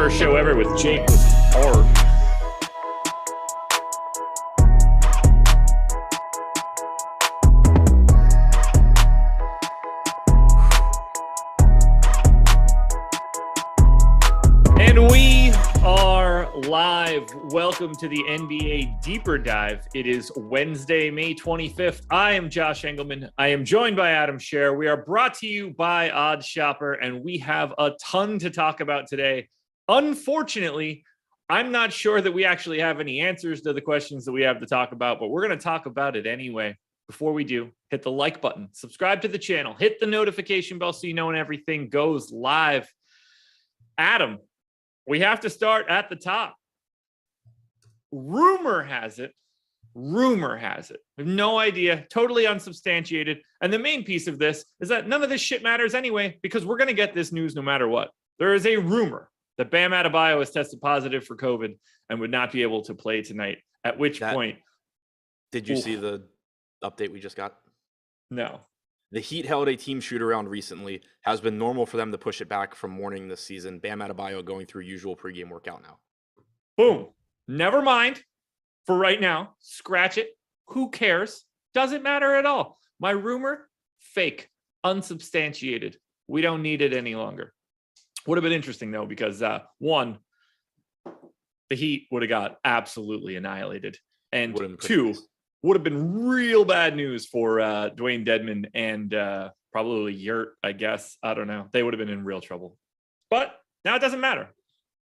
Worst show ever with Jake was hard. And we are live. Welcome to the NBA Deeper Dive. It is Wednesday, May 25th. I am Josh Engleman. I am joined by Adam Scherer. We are brought to you by Odd Shopper, and we have a ton to talk about today. Unfortunately, I'm not sure that we actually have any answers to the questions that we have to talk about, but we're going to talk about it anyway. Before we do, hit the like button, subscribe to the channel, hit the notification bell so you know when everything goes live. Adam, we have to start at the top. Rumor has it. I have no idea, totally unsubstantiated. And the main piece of this is that none of this shit matters anyway, because we're going to get this news no matter what. There is a rumor that Bam Adebayo has tested positive for COVID and would not be able to play tonight, at which point... Did you see the update we just got? No. The Heat held a team shoot-around recently. Has been normal for them to push it back from morning this season. Bam Adebayo going through usual pregame workout now. Boom. Never mind. For right now, scratch it. Who cares? Doesn't matter at all. My rumor, fake, unsubstantiated. We don't need it any longer. Would have been interesting, though, because one, the Heat would have got absolutely annihilated. And two, would have been real bad news for Dwayne Dedmon and probably Yurt, I guess. I don't know. They would have been in real trouble. But now it doesn't matter.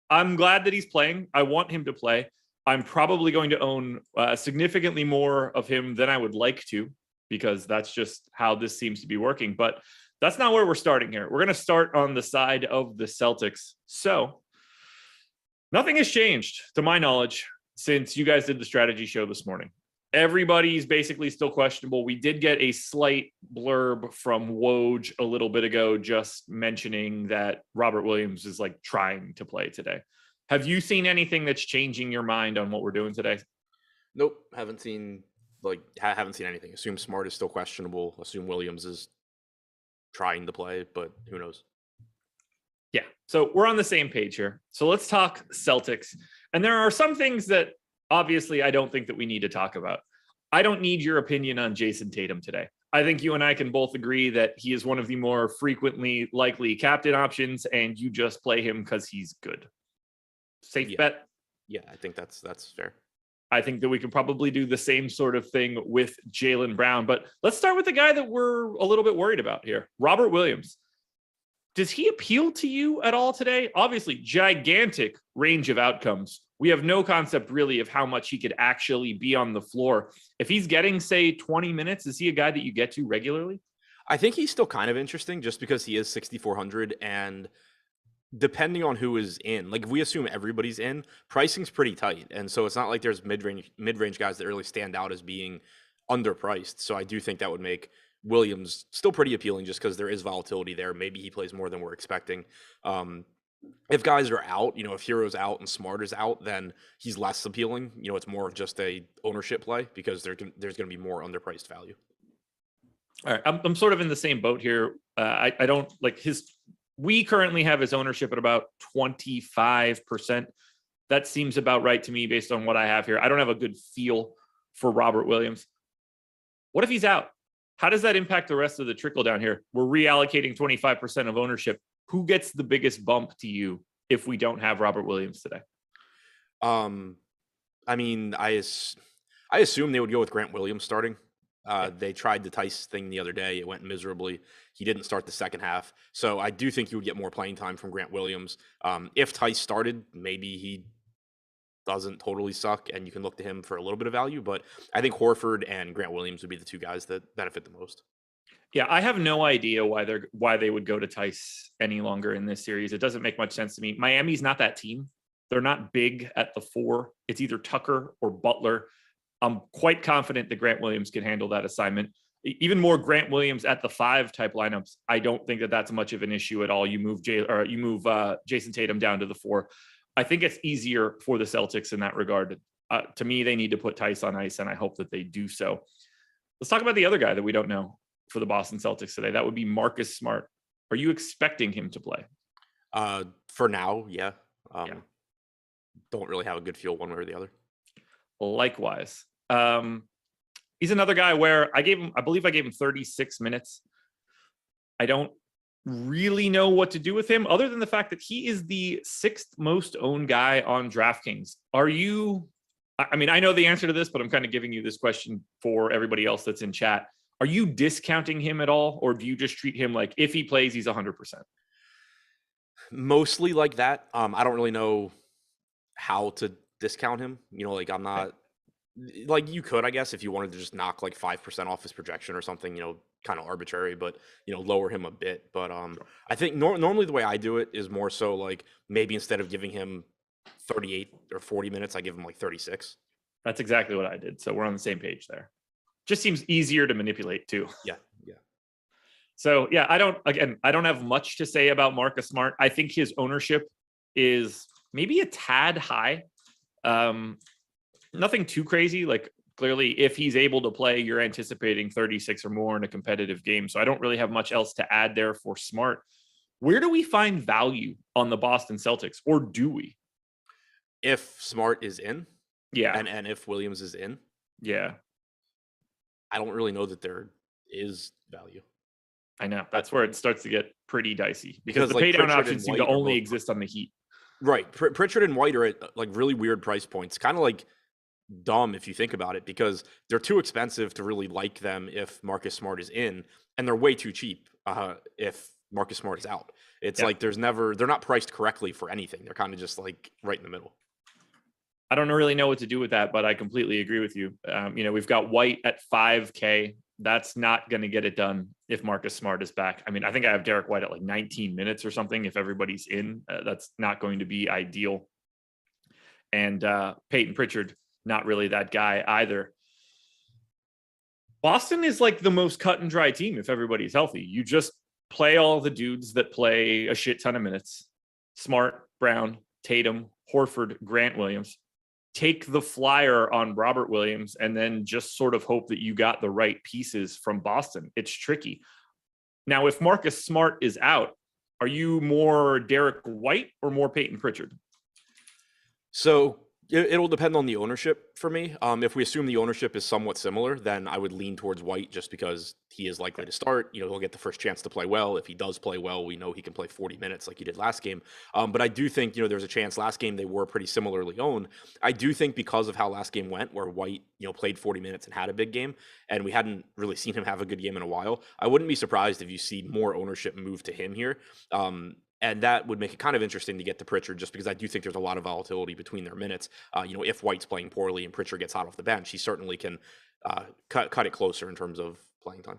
I'm glad that he's playing. I want him to play. I'm probably going to own significantly more of him than I would like to, because that's just how this seems to be working. But that's not where we're starting here. We're going to start on the side of the Celtics. So nothing has changed, to my knowledge, since you guys did the strategy show this morning. Everybody's basically still questionable. We did get a slight blurb from Woj a little bit ago, just mentioning that Robert Williams is like trying to play today. Have you seen anything that's changing your mind on what we're doing today? Nope. Haven't seen anything. Assume Smart is still questionable. Assume Williams is trying to play, but who knows? Yeah. So we're on the same page here. So let's talk Celtics. And there are some things that obviously I don't think that we need to talk about. I don't need your opinion on Jason Tatum today. I think you and I can both agree that he is one of the more frequently likely captain options, and you just play him because he's good. Safe bet? Yeah, I think that's fair. I think that we can probably do the same sort of thing with Jaylen Brown. But let's start with the guy that we're a little bit worried about here, Robert Williams. Does he appeal to you at all today? Obviously, gigantic range of outcomes. We have no concept really of how much he could actually be on the floor. If he's getting, say, 20 minutes, is he a guy that you get to regularly? I think he's still kind of interesting just because he is 6,400, and depending on who is in, like if we assume everybody's in, pricing's pretty tight. And so it's not like there's mid-range guys that really stand out as being underpriced. So I do think that would make Williams still pretty appealing just because there is volatility there. Maybe he plays more than we're expecting. If guys are out, if Hero's out and Smart is out, then he's less appealing. It's more of just a ownership play because there's going to be more underpriced value. All right. I'm sort of in the same boat here. I don't like we currently have his ownership at about 25%. That seems about right to me based on what I have here. I don't have a good feel for Robert Williams. What if he's out? How does that impact the rest of the trickle down here? We're reallocating 25% of ownership. Who gets the biggest bump to you if we don't have Robert Williams today? I mean, I assume they would go with Grant Williams starting. They tried the Tice thing the other day. It went miserably. He didn't start the second half. So I do think you would get more playing time from Grant Williams. If Tice started, maybe he doesn't totally suck and you can look to him for a little bit of value. But I think Horford and Grant Williams would be the two guys that benefit the most. Yeah, I have no idea why they would go to Tice any longer in this series. It doesn't make much sense to me. Miami's not that team. They're not big at the 4. It's either Tucker or Butler. I'm quite confident that Grant Williams can handle that assignment. Even more Grant Williams at the 5 type lineups. I don't think that that's much of an issue at all. You move Jason Tatum down to the 4. I think it's easier for the Celtics in that regard. To me, they need to put Tice on ice, and I hope that they do so. Let's talk about the other guy that we don't know for the Boston Celtics today. That would be Marcus Smart. Are you expecting him to play? For now, yeah. Don't really have a good feel one way or the other. Likewise. He's another guy where I believe I gave him 36 minutes. I don't really know what to do with him other than the fact that he is the 6th most owned guy on DraftKings. I mean, I know the answer to this, but I'm kind of giving you this question for everybody else that's in chat. Are you discounting him at all? Or do you just treat him like if he plays, he's 100%? Mostly like that. I don't really know how to discount him. I'm not like you could, I guess, if you wanted to just knock like 5% off his projection or something, kind of arbitrary, but lower him a bit. But I think normally the way I do it is more so like maybe instead of giving him 38 or 40 minutes, I give him like 36. That's exactly what I did. So we're on the same page there. Just seems easier to manipulate too. Yeah. So yeah, I don't have much to say about Marcus Smart. I think his ownership is maybe a tad high. Nothing too crazy. Like clearly, if he's able to play, you're anticipating 36 or more in a competitive game. So I don't really have much else to add there for Smart. Where do we find value on the Boston Celtics, or do we? If Smart is in, yeah, and if Williams is in, yeah, I don't really know that there is value. I know that's where it starts to get pretty dicey because the pay down options seem to only exist on the Heat. Right. Pritchard and White are at like really weird price points, kind of like dumb if you think about it, because they're too expensive to really like them if Marcus Smart is in, and they're way too cheap if Marcus Smart is out. It's like they're not priced correctly for anything. They're kind of just like right in the middle. I don't really know what to do with that, but I completely agree with you. We've got White at 5K. That's not going to get it done if Marcus Smart is back. I mean, I think I have Derek White at like 19 minutes or something. If everybody's in, that's not going to be ideal. And Peyton Pritchard, not really that guy either. Boston is like the most cut and dry team if everybody's healthy. You just play all the dudes that play a shit ton of minutes. Smart, Brown, Tatum, Horford, Grant Williams. Take the flyer on Robert Williams and then just sort of hope that you got the right pieces from Boston. It's tricky. Now, if Marcus Smart is out, are you more Derek White or more Peyton Pritchard? So it'll depend on the ownership for me. If we assume the ownership is somewhat similar, then I would lean towards White just because he is likely to start. He'll get the first chance to play well. If he does play well, we know he can play 40 minutes like he did last game. But I do think, there's a chance last game they were pretty similarly owned. I do think because of how last game went, where White, played 40 minutes and had a big game, and we hadn't really seen him have a good game in a while, I wouldn't be surprised if you see more ownership move to him here. And that would make it kind of interesting to get to Pritchard, just because I do think there's a lot of volatility between their minutes. If White's playing poorly and Pritchard gets hot off the bench, he certainly can cut it closer in terms of playing time.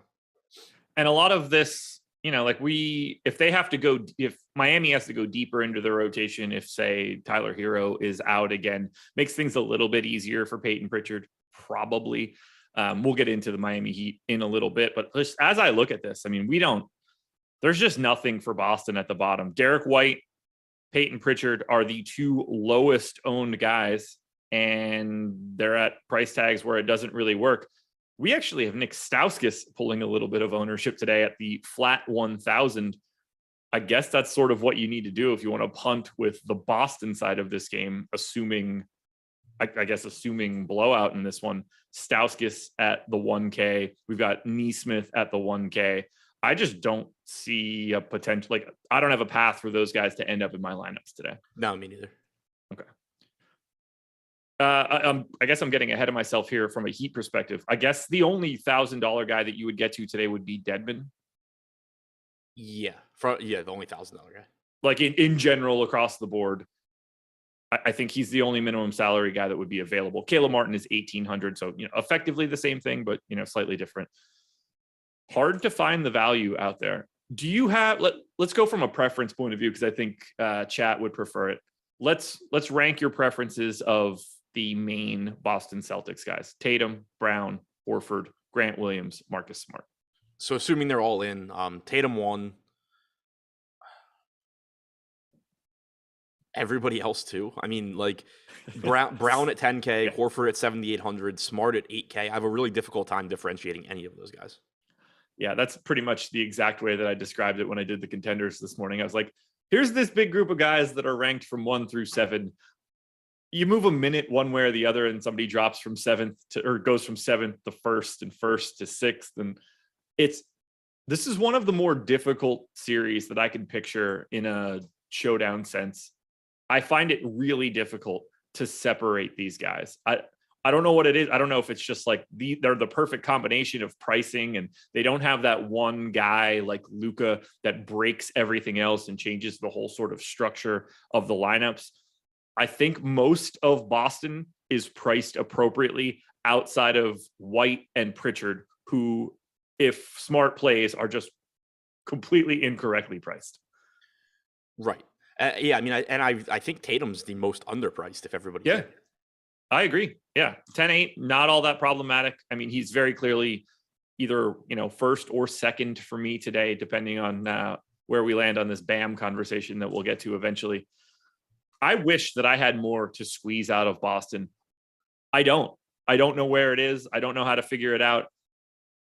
And a lot of this, if Miami has to go deeper into the rotation, if say Tyler Hero is out again, makes things a little bit easier for Peyton Pritchard, probably. We'll get into the Miami Heat in a little bit, but just as I look at this, I mean, there's just nothing for Boston at the bottom. Derek White, Peyton Pritchard are the 2 lowest owned guys, and they're at price tags where it doesn't really work. We actually have Nick Stauskas pulling a little bit of ownership today at the flat 1,000. I guess that's sort of what you need to do if you want to punt with the Boston side of this game, assuming blowout in this one. Stauskas at the 1K. We've got Neesmith at the 1K. I just don't see a potential. I don't have a path for those guys to end up in my lineups today. No, me neither. Okay. I guess I'm getting ahead of myself here from a Heat perspective. I guess the only $1,000 guy that you would get to today would be Dedmon. Yeah. The only $1,000 guy. Like in general, across the board, I think he's the only minimum salary guy that would be available. Caleb Martin is 1,800. So, effectively the same thing, but, slightly different. Hard to find the value out there. Do you have, let's go from a preference point of view, because I think chat would prefer it. Let's rank your preferences of the main Boston Celtics guys: Tatum, Brown, Horford, Grant Williams, Marcus Smart. So assuming they're all in, Tatum 1. Everybody else too. I mean, like Brown at 10K, yeah. Horford at 7,800, Smart at 8K. I have a really difficult time differentiating any of those guys. Yeah, that's pretty much the exact way that I described it when I did the contenders this morning. I was like, here's this big group of guys that are ranked from 1 through 7. You move a minute one way or the other, and somebody drops from 7th to, or goes from 7th to 1st and 1st to 6th. And this is one of the more difficult series that I can picture in a showdown sense. I find it really difficult to separate these guys. I don't know what it is. I don't know if it's just like they're the perfect combination of pricing, and they don't have that one guy like Luka that breaks everything else and changes the whole sort of structure of the lineups. I think most of Boston is priced appropriately outside of White and Pritchard, who, if Smart plays, are just completely incorrectly priced. Right. Yeah. I mean, I think Tatum's the most underpriced if everybody. Yeah. I agree. Yeah. 10-8, not all that problematic. I mean, he's very clearly either, first or second for me today, depending on where we land on this Bam conversation that we'll get to eventually. I wish that I had more to squeeze out of Boston. I don't know where it is. I don't know how to figure it out.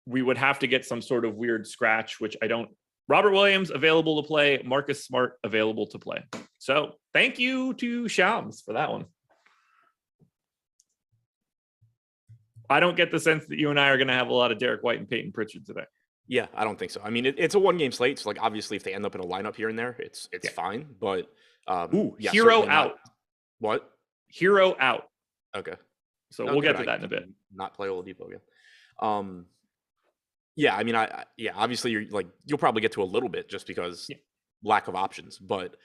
We would have to get some sort of weird scratch, which I don't. Robert Williams available to play. Marcus Smart available to play. So thank you to Shams for that one. I don't get the sense that you and I are going to have a lot of Derek White and Peyton Pritchard today. Yeah, I don't think so. I mean, it's a 1-game slate. So, like, obviously, if they end up in a lineup here and there, it's fine. But Hero out. What? Hero out. Okay. So we'll get to that in a bit. Not play Oladipo again. Yeah, I mean, obviously you'll probably get to a little bit just because lack of options, but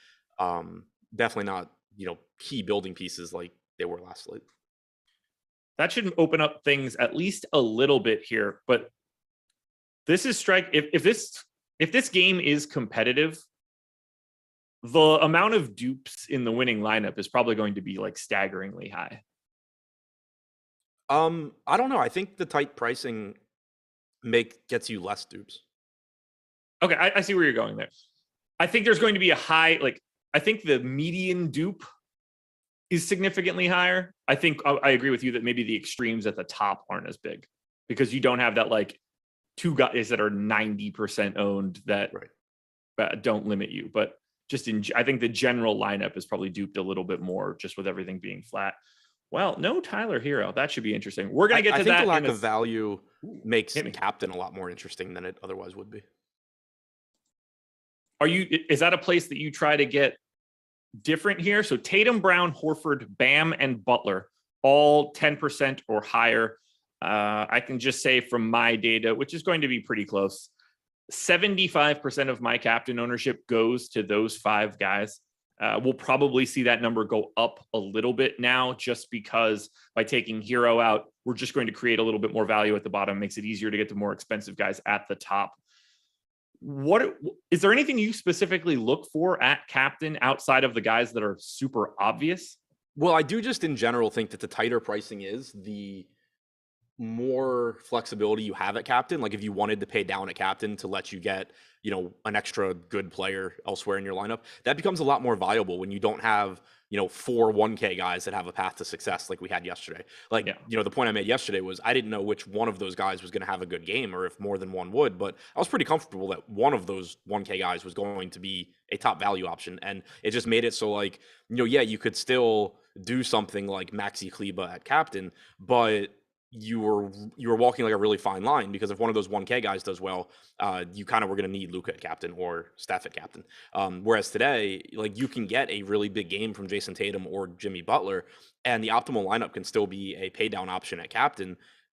definitely not, key building pieces like they were last slate. That should open up things at least a little bit here, but this is if this game is competitive, the amount of dupes in the winning lineup is probably going to be like staggeringly high. I don't know. I think the tight pricing gets you less dupes. Okay, I see where you're going there. I think there's going to be a high, I think the median dupe is significantly higher. I think I agree with you that maybe the extremes at the top aren't as big because you don't have that like two guys that are 90% owned that don't limit you. But just I think the general lineup is probably duped a little bit more just with everything being flat. Well, no Tyler Hero. That should be interesting. We're going to get to that. I think the lack of value makes captain a lot more interesting than it otherwise would be. Is that a place that you try to get different here? So Tatum, Brown, Horford, Bam, and Butler, all 10% or higher. I can just say from my data, which is going to be pretty close, 75% of my captain ownership goes to those 5 guys. We'll probably see that number go up a little bit now, just because by taking Hero out, we're just going to create a little bit more value at the bottom. Makes it easier to get the more expensive guys at the top. What is there anything you specifically look for at captain outside of the guys that are super obvious? Well, I do just in general think that the tighter pricing is, the more flexibility you have at captain. Like if you wanted to pay down at captain to let you get, an extra good player elsewhere in your lineup, that becomes a lot more viable when you don't have, 4 1K guys that have a path to success like we had yesterday. The point I made yesterday was I didn't know which one of those guys was going to have a good game or if more than one would, but I was pretty comfortable that one of those 1K guys was going to be a top value option. And it just made it so you could still do something like Maxi Kleba at captain, but you were walking like a really fine line, because if one of those 1K guys does well, you kind of were going to need Luka at captain or Steph at captain. Whereas today, you can get a really big game from Jason Tatum or Jimmy Butler, and the optimal lineup can still be a pay down option at captain,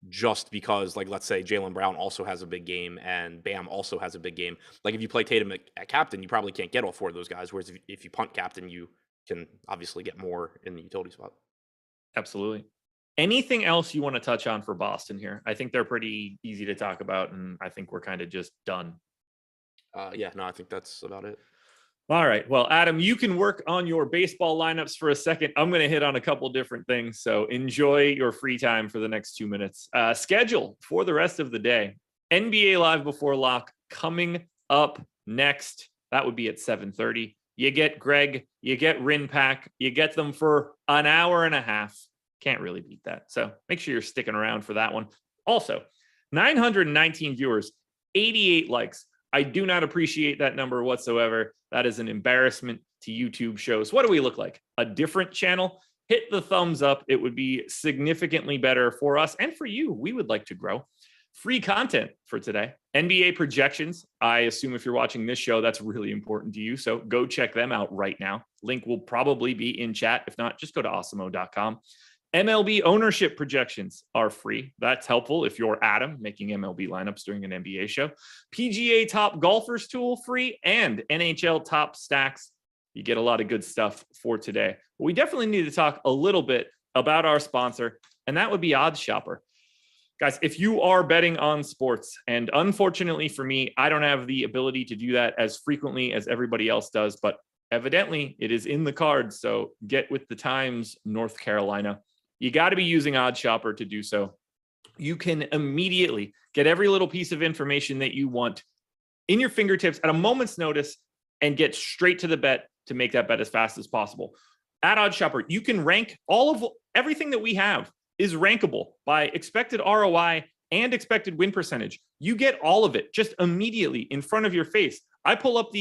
just because let's say Jaylen Brown also has a big game and Bam also has a big game. If you play Tatum at captain, you probably can't get all 4 of those guys. Whereas if you punt captain, you can obviously get more in the utility spot. Absolutely. Anything else you want to touch on for Boston here? I think they're pretty easy to talk about, and I think we're kind of just done. I think that's about it. All right. Well, Adam, you can work on your baseball lineups for a second. I'm going to hit on a couple different things, so enjoy your free time for the next 2 minutes. Schedule for the rest of the day. NBA Live Before Lock coming up next. That would be at 7:30. You get Greg, you get Rinpack, you get them for an hour and a half. Can't really beat that. So make sure you're sticking around for that one. Also, 919 viewers, 88 likes. I do not appreciate that number whatsoever. That is an embarrassment to YouTube shows. What do we look like? A different channel? Hit the thumbs up. It would be significantly better for us and for you. We would like to grow. Free content for today. NBA projections. I assume if you're watching this show, that's really important to you. So go check them out right now. Link will probably be in chat. If not, just go to awesemo.com. MLB ownership projections are free. That's helpful if you're Adam making MLB lineups during an NBA show. PGA Top Golfers tool free, and NHL Top Stacks. You get a lot of good stuff for today. But we definitely need to talk a little bit about our sponsor, and that would be Odds Shopper. Guys, if you are betting on sports, and unfortunately for me, I don't have the ability to do that as frequently as everybody else does, but evidently it is in the cards. So get with the times, North Carolina. You got to be using Odds Shopper to do so. You can immediately get every little piece of information that you want in your fingertips at a moment's notice and get straight to the bet to make that bet as fast as possible. At Odds Shopper, you can rank all of everything that we have is rankable by expected ROI and expected win percentage. You get all of it just immediately in front of your face. I pull up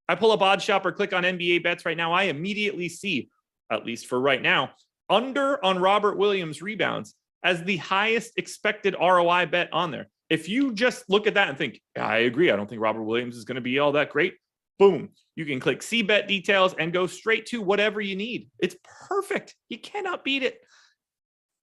Odds Shopper, click on NBA bets right now. I immediately see, at least for right now, under on Robert Williams rebounds as the highest expected ROI bet on there. If you just look at that and think, yeah, I agree, I don't think Robert Williams is going to be all that great, boom, you can click see bet details and go straight to whatever you need. It's perfect. You cannot beat it.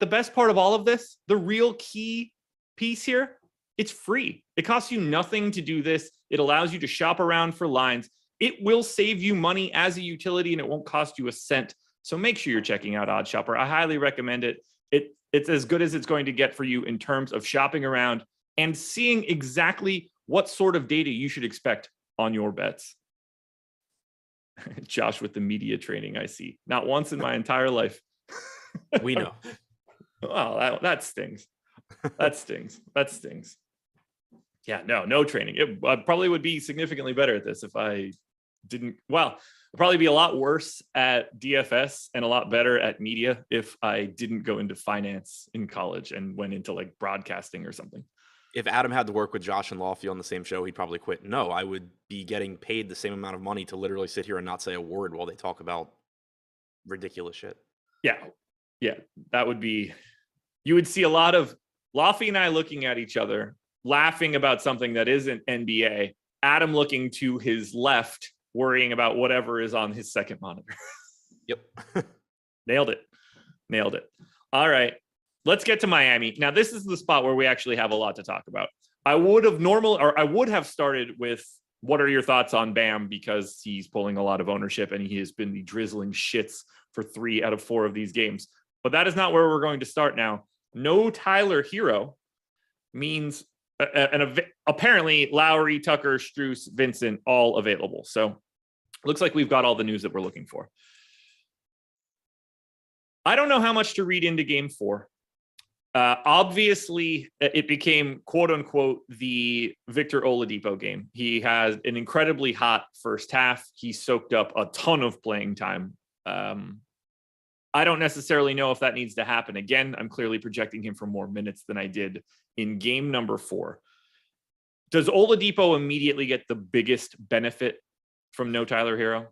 The best part of all of this, the real key piece here, it's free. It costs you nothing to do this. It allows you to shop around for lines. It will save you money as a utility, and it won't cost you a cent. So make sure you're checking out Odds Shopper. I highly recommend it. It's as good as it's going to get for you in terms of shopping around and seeing exactly what sort of data you should expect on your bets. Josh with the media training, I see. Not once in my entire life. We know. Well, that stings. That stings. That stings. Yeah, no training. It probably would be significantly better at this if I didn't. Well, I'd probably be a lot worse at DFS and a lot better at media if I didn't go into finance in college and went into like broadcasting or something. If Adam had to work with Josh and Lofty on the same show, he'd probably quit. No, I would be getting paid the same amount of money to literally sit here and not say a word while they talk about ridiculous shit. Yeah, that would be, you would see a lot of Lofty and I looking at each other, laughing about something that isn't NBA, Adam looking to his left, worrying about whatever is on his second monitor. Yep. Nailed it. All right, let's get to Miami. Now, this is the spot where we actually have a lot to talk about. I would have started with what are your thoughts on Bam, because he's pulling a lot of ownership and he has been the drizzling shits for 3 out of 4 of these games. But that is not where we're going to start now. No Tyler Hero means apparently Lowry, Tucker, Strus, Vincent, all available. So looks like we've got all the news that we're looking for. I don't know how much to read into game 4. Obviously, it became quote unquote the Victor Oladipo game. He has an incredibly hot first half. He soaked up a ton of playing time. I don't necessarily know if that needs to happen again. I'm clearly projecting him for more minutes than I did in game number 4. Does Oladipo immediately get the biggest benefit from no Tyler Hero?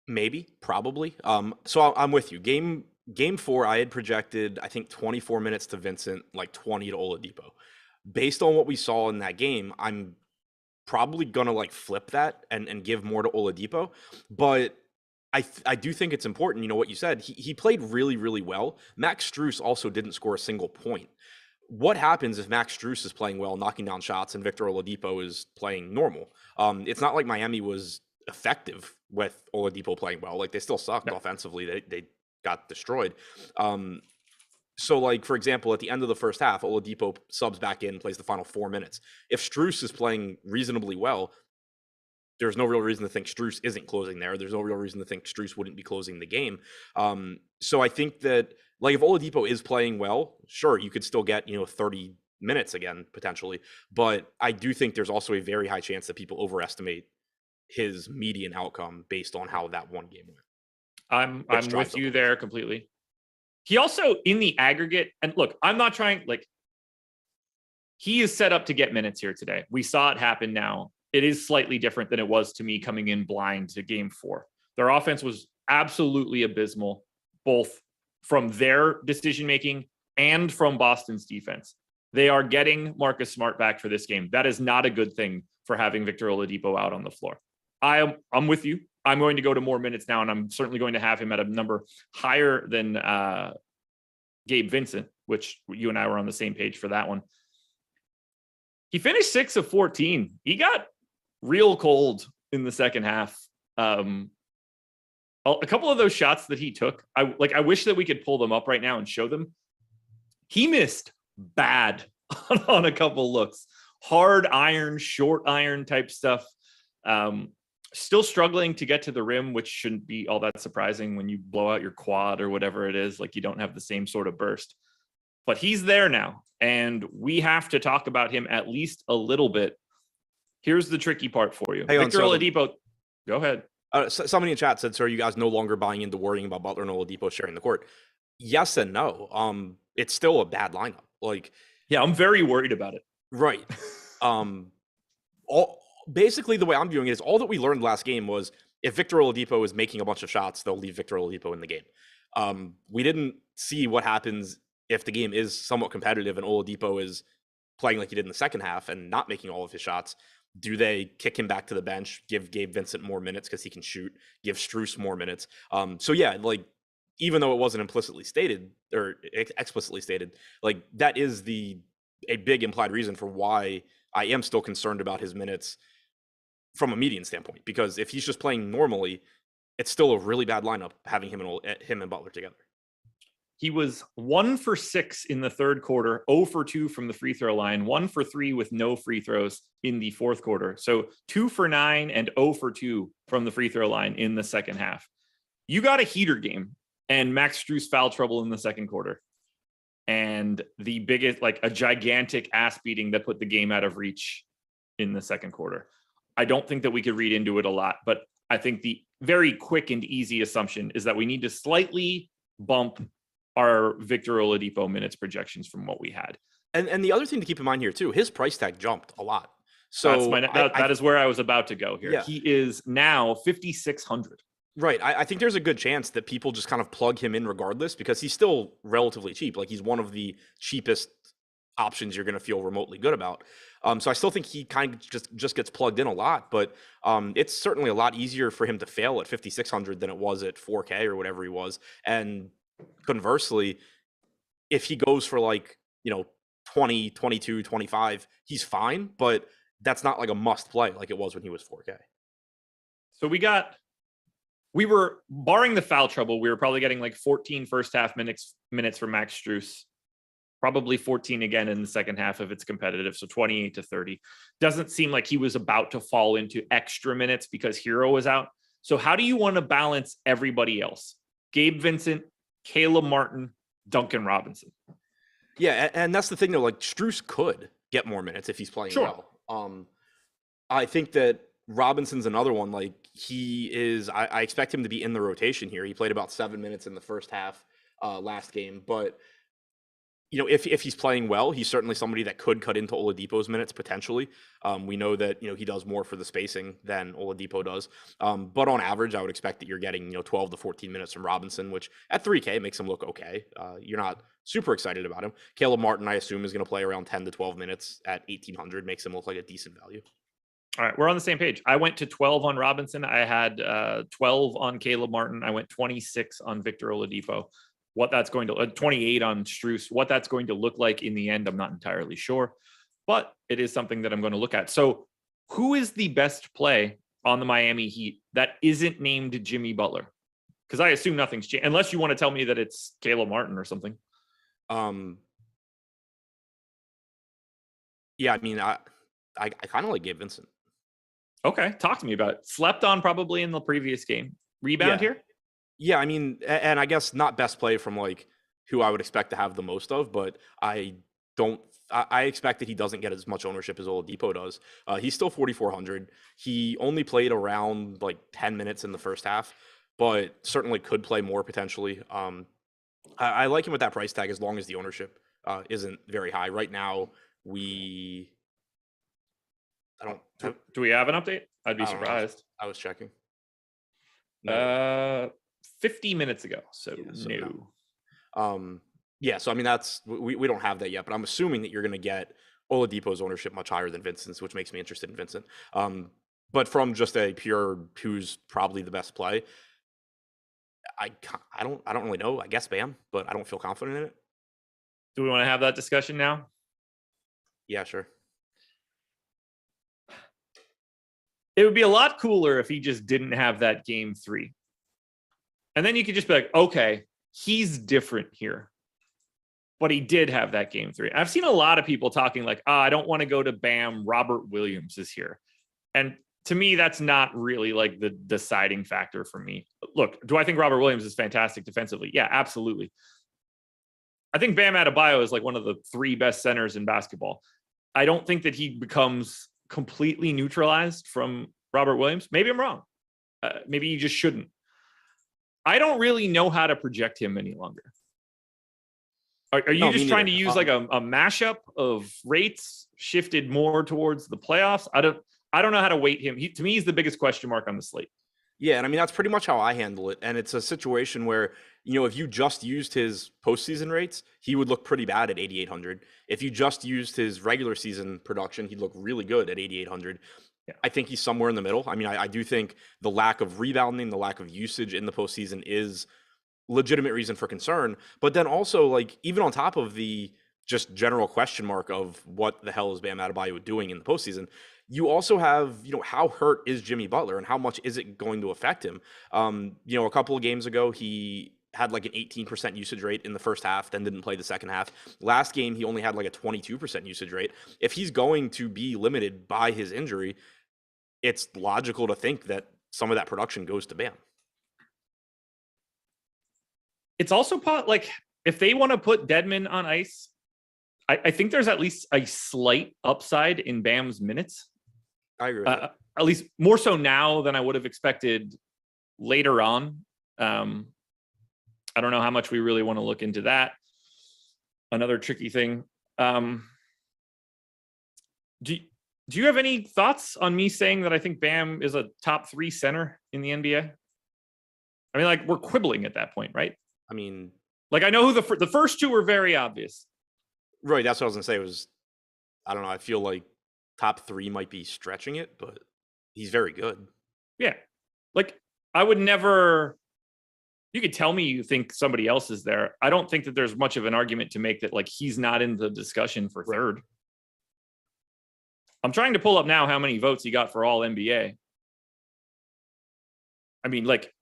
Maybe, probably. So I'm with you. Game 4, I had projected, I think 24 minutes to Vincent, like 20 to Oladipo. Based on what we saw in that game, I'm probably going to like flip that and give more to Oladipo. But I do think it's important, you know, what you said. He played really, really well. Max Strus also didn't score a single point. What happens if Max Strus is playing well, knocking down shots, and Victor Oladipo is playing normal? It's not like Miami was effective with Oladipo playing well. Like, they still sucked offensively. They got destroyed. So, like, for example, at the end of the first half, Oladipo subs back in, plays the final 4 minutes. If Strus is playing reasonably well, there's no real reason to think Strus isn't closing there. There's no real reason to think Strus wouldn't be closing the game. So I think that, like, if Oladipo is playing well, sure, you could still get, 30 minutes again, potentially. But I do think there's also a very high chance that people overestimate his median outcome based on how that one game went. I'm with you there completely. He also, in the aggregate, and look, I'm not trying, like, he is set up to get minutes here today. We saw it happen now. it is slightly different than it was to me coming in blind to game 4. Their offense was absolutely abysmal, both from their decision-making and from Boston's defense. They are getting Marcus Smart back for this game. That is not a good thing for having Victor Oladipo out on the floor. I'm with you. I'm going to go to more minutes now, and I'm certainly going to have him at a number higher than Gabe Vincent, which you and I were on the same page for that one. He finished 6 of 14. He got real cold in the second half. A couple of those shots that he took, I wish that we could pull them up right now and show them. He missed bad on a couple looks. Hard iron, short iron type stuff. Still struggling to get to the rim, which shouldn't be all that surprising when you blow out your quad or whatever it is. Like, you don't have the same sort of burst. But he's there now, and we have to talk about him at least a little bit. Here's the tricky part for you. Victor Oladipo, go ahead. Somebody in chat said, so are you guys no longer buying into worrying about Butler and Oladipo sharing the court? Yes and no. It's still a bad lineup. Like, yeah, I'm very worried about it. Right. Basically, the way I'm viewing it is all that we learned last game was if Victor Oladipo is making a bunch of shots, they'll leave Victor Oladipo in the game. We didn't see what happens if the game is somewhat competitive and Oladipo is playing like he did in the second half and not making all of his shots. Do they kick him back to the bench, give Gabe Vincent more minutes because he can shoot, give Strus more minutes? So yeah, like, even though it wasn't implicitly stated or explicitly stated, like, that is a big implied reason for why I am still concerned about his minutes from a median standpoint, because if he's just playing normally, it's still a really bad lineup having him and Butler together. He was 1 for 6 in the third quarter, 0 for 2 from the free throw line, 1 for 3 with no free throws in the fourth quarter. So 2 for 9 and 0 for 2 from the free throw line in the second half. You got a heater game, and Max Strus foul trouble in the second quarter. And the biggest, like, a gigantic ass beating that put the game out of reach in the second quarter. I don't think that we could read into it a lot, but I think the very quick and easy assumption is that we need to slightly bump our Victor Oladipo minutes projections from what we had. And the other thing to keep in mind here too, his price tag jumped a lot. So that is where I was about to go here. Yeah. He is now 5,600. Right. I think there's a good chance that people just kind of plug him in regardless, because he's still relatively cheap. Like, he's one of the cheapest options you're going to feel remotely good about. So I still think he kind of just gets plugged in a lot, but it's certainly a lot easier for him to fail at 5,600 than it was at 4K or whatever he was. And conversely, if he goes for, like, 20, 22, 25, he's fine, but that's not like a must play like it was when he was 4K. So we were, barring the foul trouble, we were probably getting like 14 first half minutes from Max Strus, probably 14 again in the second half if it's competitive. So 28 to 30. Doesn't seem like he was about to fall into extra minutes because Hero was out. So how do you want to balance everybody else? Gabe Vincent, Caleb Martin, Duncan Robinson. Yeah, and that's the thing though. Like, Strus could get more minutes if he's playing well. I think that Robinson's another one. Like, he is. I expect him to be in the rotation here. He played about 7 minutes in the first half last game, but if he's playing well, he's certainly somebody that could cut into Oladipo's minutes potentially. We know that he does more for the spacing than Oladipo does, but on average, I would expect that you're getting 12 to 14 minutes from Robinson, which at 3K makes him look okay. You're not super excited about him. Caleb Martin, I assume, is going to play around 10 to 12 minutes at 1,800, makes him look like a decent value. All right, we're on the same page. I went to 12 on Robinson. I had 12 on Caleb Martin. I went 26 on Victor Oladipo. What that's going to 28 on Strus. What that's going to look like in the end, I'm not entirely sure, but it is something that I'm going to look at. So, who is the best play on the Miami Heat that isn't named Jimmy Butler? Because I assume nothing's changed, unless you want to tell me that it's Caleb Martin or something. Yeah, I mean, I kind of like Gabe Vincent. Okay, talk to me about it. Slept on probably in the previous game. Rebound here? Yeah, I mean, and I guess not best play from like who I would expect to have the most of, but I expect that he doesn't get as much ownership as Oladipo does. He's still 4,400. He only played around like 10 minutes in the first half, but certainly could play more potentially. I like him with that price tag as long as the ownership isn't very high. Right now, I don't. Do we have an update? I'd be I don't know. surprised. I was checking. 50 minutes ago. So, Yeah, so no. Yeah, so I mean we don't have that yet, but I'm assuming that you're going to get Oladipo's ownership much higher than Vincent's, which makes me interested in Vincent. But from just a pure who's probably the best play, I don't really know. I guess Bam, but I don't feel confident in it. Do we want to have that discussion now? Yeah, sure. It would be a lot cooler if he just didn't have that game 3. And then you could just be like, okay, he's different here. But he did have that game 3. I've seen a lot of people talking like, I don't want to go to Bam. Robert Williams is here. And to me, that's not really like the deciding factor for me. Look, do I think Robert Williams is fantastic defensively? Yeah, absolutely. I think Bam Adebayo is like one of the 3 best centers in basketball. I don't think that he becomes completely neutralized from Robert Williams. Maybe I'm wrong. Maybe you just shouldn't. I don't really know how to project him any longer. Are you just trying to use like a mashup of rates shifted more towards the playoffs? I don't know how to weight him. To me, he's the biggest question mark on the slate. Yeah, and I mean that's pretty much how I handle it. And it's a situation where, if you just used his postseason rates, he would look pretty bad at 8,800. If you just used his regular season production, he'd look really good at 8,800. Yeah. I think he's somewhere in the middle. I mean, I do think the lack of rebounding, the lack of usage in the postseason is legitimate reason for concern. But then also, like, even on top of the just general question mark of what the hell is Bam Adebayo doing in the postseason, you also have, how hurt is Jimmy Butler and how much is it going to affect him? A couple of games ago, he had like an 18% usage rate in the first half, then didn't play the second half. Last game, he only had like a 22% usage rate. If he's going to be limited by his injury, it's logical to think that some of that production goes to Bam. It's also like if they want to put Dedmon on ice, I think there's at least a slight upside in Bam's minutes. I agree with that. At least more so now than I would have expected later on. I don't know how much we really want to look into that. Another tricky thing. Do you have any thoughts on me saying that I think Bam is a top 3 center in the NBA? I mean, like, we're quibbling at that point, right? I mean, like, I know who the first 2 were very obvious. Right, that's what I was gonna say. I don't know. I feel like top 3 might be stretching it, but he's very good. Yeah, like I would never. You could tell me you think somebody else is there. I don't think that there's much of an argument to make that like he's not in the discussion for third. I'm trying to pull up now how many votes he got for all NBA. I mean, like,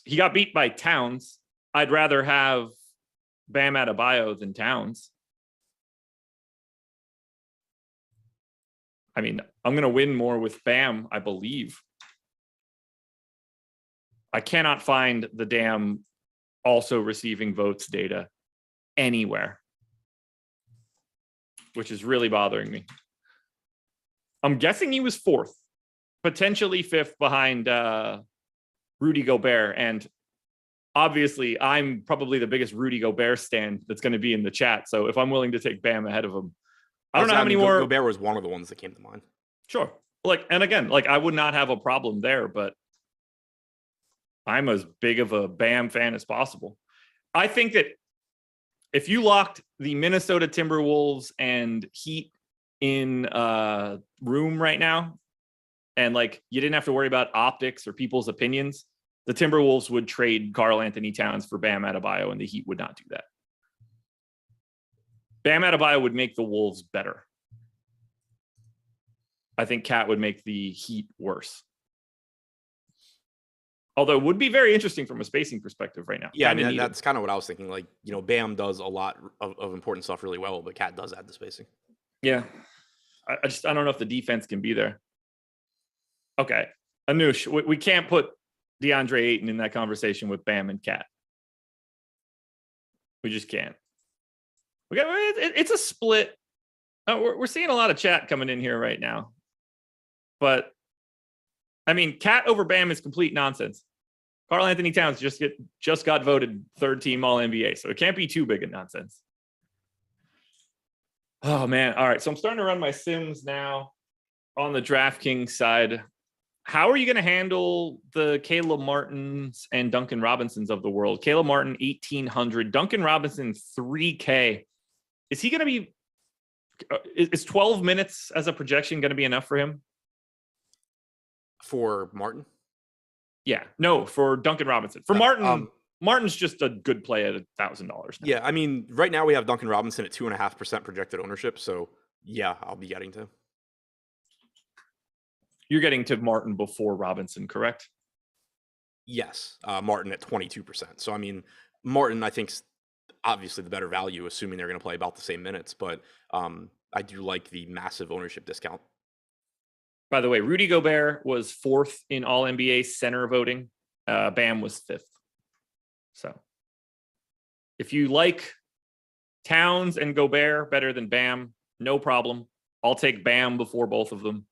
he got beat by Towns. I'd rather have Bam Adebayo than Towns. I mean, I'm going to win more with Bam, I believe. I cannot find the damn also receiving votes data anywhere, which is really bothering me. I'm guessing he was 4th, potentially 5th behind Rudy Gobert. And obviously, I'm probably the biggest Rudy Gobert stan that's going to be in the chat. So if I'm willing to take Bam ahead of him, I don't know how many more. Gobert was one of the ones that came to mind. Sure. Like, and again, like, I would not have a problem there, but I'm as big of a Bam fan as possible. I think that if you locked the Minnesota Timberwolves and Heat in a room right now, and like you didn't have to worry about optics or people's opinions, the Timberwolves would trade Karl Anthony Towns for Bam Adebayo, and the Heat would not do that. Bam Adebayo would make the Wolves better. I think Cat would make the Heat worse. Although it would be very interesting from a spacing perperspective right now. Yeah, I mean, that's kind of what I was thinking. Like, Bam does a lot of important stuff really well, but Cat does add the spacing. Yeah. I don't know if the defense can be there. Okay. Anush, we can't put DeAndre Ayton in that conversation with Bam and Cat. We just can't. It's a split. We're seeing a lot of chat coming in here right now. But, I mean, Cat over Bam is complete nonsense. Karl Anthony Towns just got voted 3rd team All-NBA, so it can't be too big of nonsense. Oh, man. All right, so I'm starting to run my Sims now. on the DraftKings side, how are you going to handle the Caleb Martins and Duncan Robinsons of the world? Caleb Martin, 1,800. Duncan Robinson, 3K. Is he going to be, is 12 minutes as a projection going to be enough for him? For Martin? Yeah. No, for Duncan Robinson. For Martin, Martin's just a good play at $1,000. Yeah, I mean, right now we have Duncan Robinson at 2.5% projected ownership. So, yeah, I'll be getting to. You're getting to Martin before Robinson, correct? Yes, Martin at 22%. So, I mean, Martin, I think, obviously the better value, assuming they're going to play about the same minutes. But I do like the massive ownership discount. By the way, Rudy Gobert was 4th in all NBA center voting. Bam was 5th. So if you like Towns and Gobert better than Bam, no problem. I'll take Bam before both of them.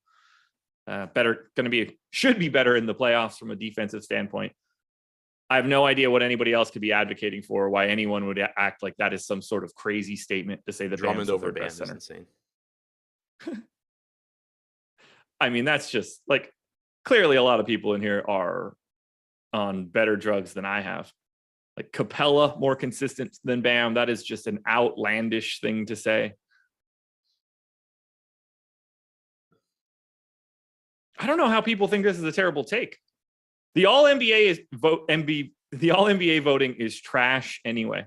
Should be better in the playoffs from a defensive standpoint. I have no idea what anybody else could be advocating for, why anyone would act like that is some sort of crazy statement to say that Drummond over Bam is insane. I mean, that's just like, clearly a lot of people in here are on better drugs than I have. Like Capella, more consistent than Bam. That is just an outlandish thing to say. I don't know how people think this is a terrible take. The All-NBA voting is trash anyway.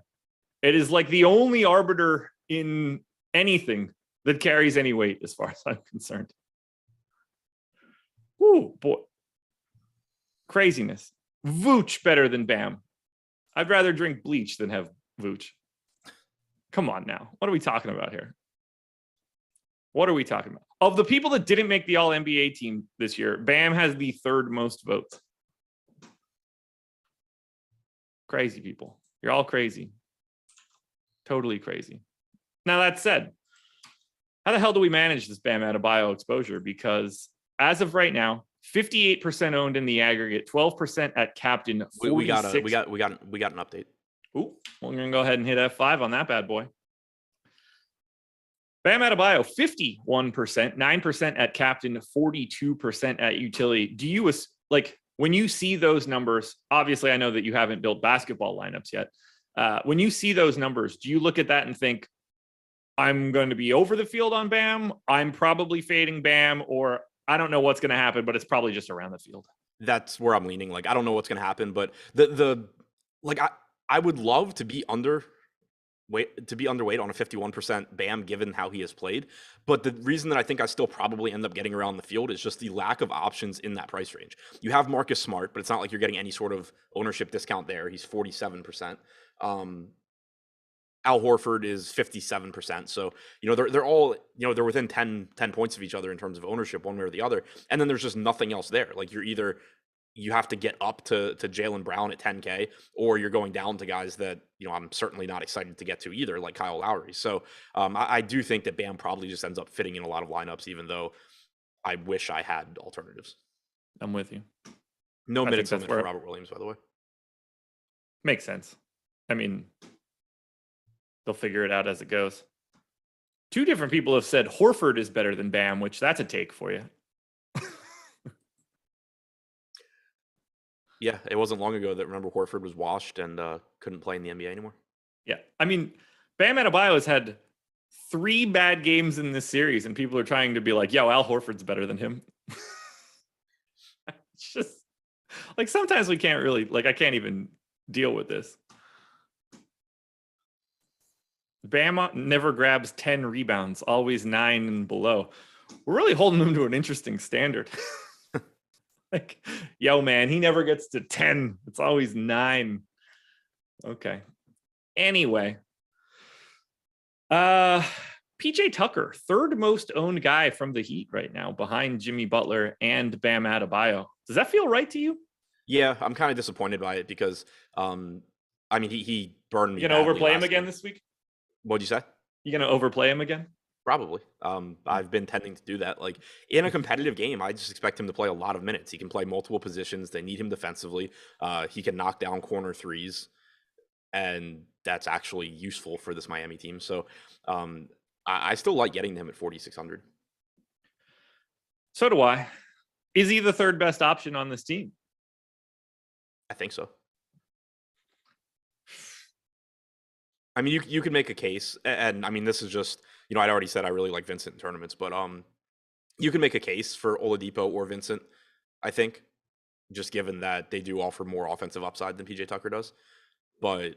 It is like the only arbiter in anything that carries any weight as far as I'm concerned. Ooh, boy. Craziness. Vooch better than Bam. I'd rather drink bleach than have Vooch. Come on now. What are we talking about here? What are we talking about? Of the people that didn't make the All-NBA team this year, Bam has the 3rd most votes. Crazy people. You're all crazy. Totally crazy. Now, that said, how the hell do we manage this Bam Adebayo exposure? Because as of right now, 58% owned in the aggregate, 12% at captain. We got an update. Ooh, we're gonna go ahead and hit F5 on that bad boy. Bam Adebayo, 51%, 9% at captain, 42% at utility. Do you like when you see those numbers? Obviously, I know that you haven't built basketball lineups yet. When you see those numbers, do you look at that and think, I'm going to be over the field on Bam, I'm probably fading Bam, or I don't know what's going to happen, but it's probably just around the field? That's where I'm leaning. Like, I don't know what's going to happen, but I would love to be underweight on a 51% Bam given how he has played. But the reason that I think I still probably end up getting around the field is just the lack of options in that price range. You have Marcus Smart, but it's not like you're getting any sort of ownership discount there. He's 47%. Al Horford is 57%. So, they're all, they're within 10 points of each other in terms of ownership one way or the other. And then there's just nothing else there. Like, you have to get up to Jaylen Brown at 10K, or you're going down to guys that, I'm certainly not excited to get to either, like Kyle Lowry. So I do think that Bam probably just ends up fitting in a lot of lineups, even though I wish I had alternatives. I'm with you. No minutes limit for Robert Williams, by the way. Makes sense. I mean, they'll figure it out as it goes. 2 different people have said Horford is better than Bam, which that's a take for you. Yeah, it wasn't long ago that, remember, Horford was washed and couldn't play in the NBA anymore. Yeah, I mean, Bam Adebayo has had 3 bad games in this series, and people are trying to be like, yo, Al Horford's better than him. It's just, like, sometimes we can't really, like, I can't even deal with this. Bam never grabs 10 rebounds, always 9 and below. We're really holding him to an interesting standard. Like, yo, man, he never gets to 10. It's always 9. Okay. Anyway. PJ Tucker, 3rd most owned guy from the Heat right now, behind Jimmy Butler and Bam Adebayo. Does that feel right to you? Yeah, I'm kind of disappointed by it because, I mean, he burned me. You going to overplay him again this week? What'd you say? You going to overplay him again? Probably. I've been tending to do that. Like, in a competitive game, I just expect him to play a lot of minutes. He can play multiple positions. They need him defensively. He can knock down corner threes, and that's actually useful for this Miami team. So I still like getting him at 4,600. So do I. Is he the third best option on this team? I think so. I mean, you can make a case, and I mean, this is just, I'd already said I really like Vincent in tournaments, but you can make a case for Oladipo or Vincent, I think, just given that they do offer more offensive upside than PJ Tucker does. But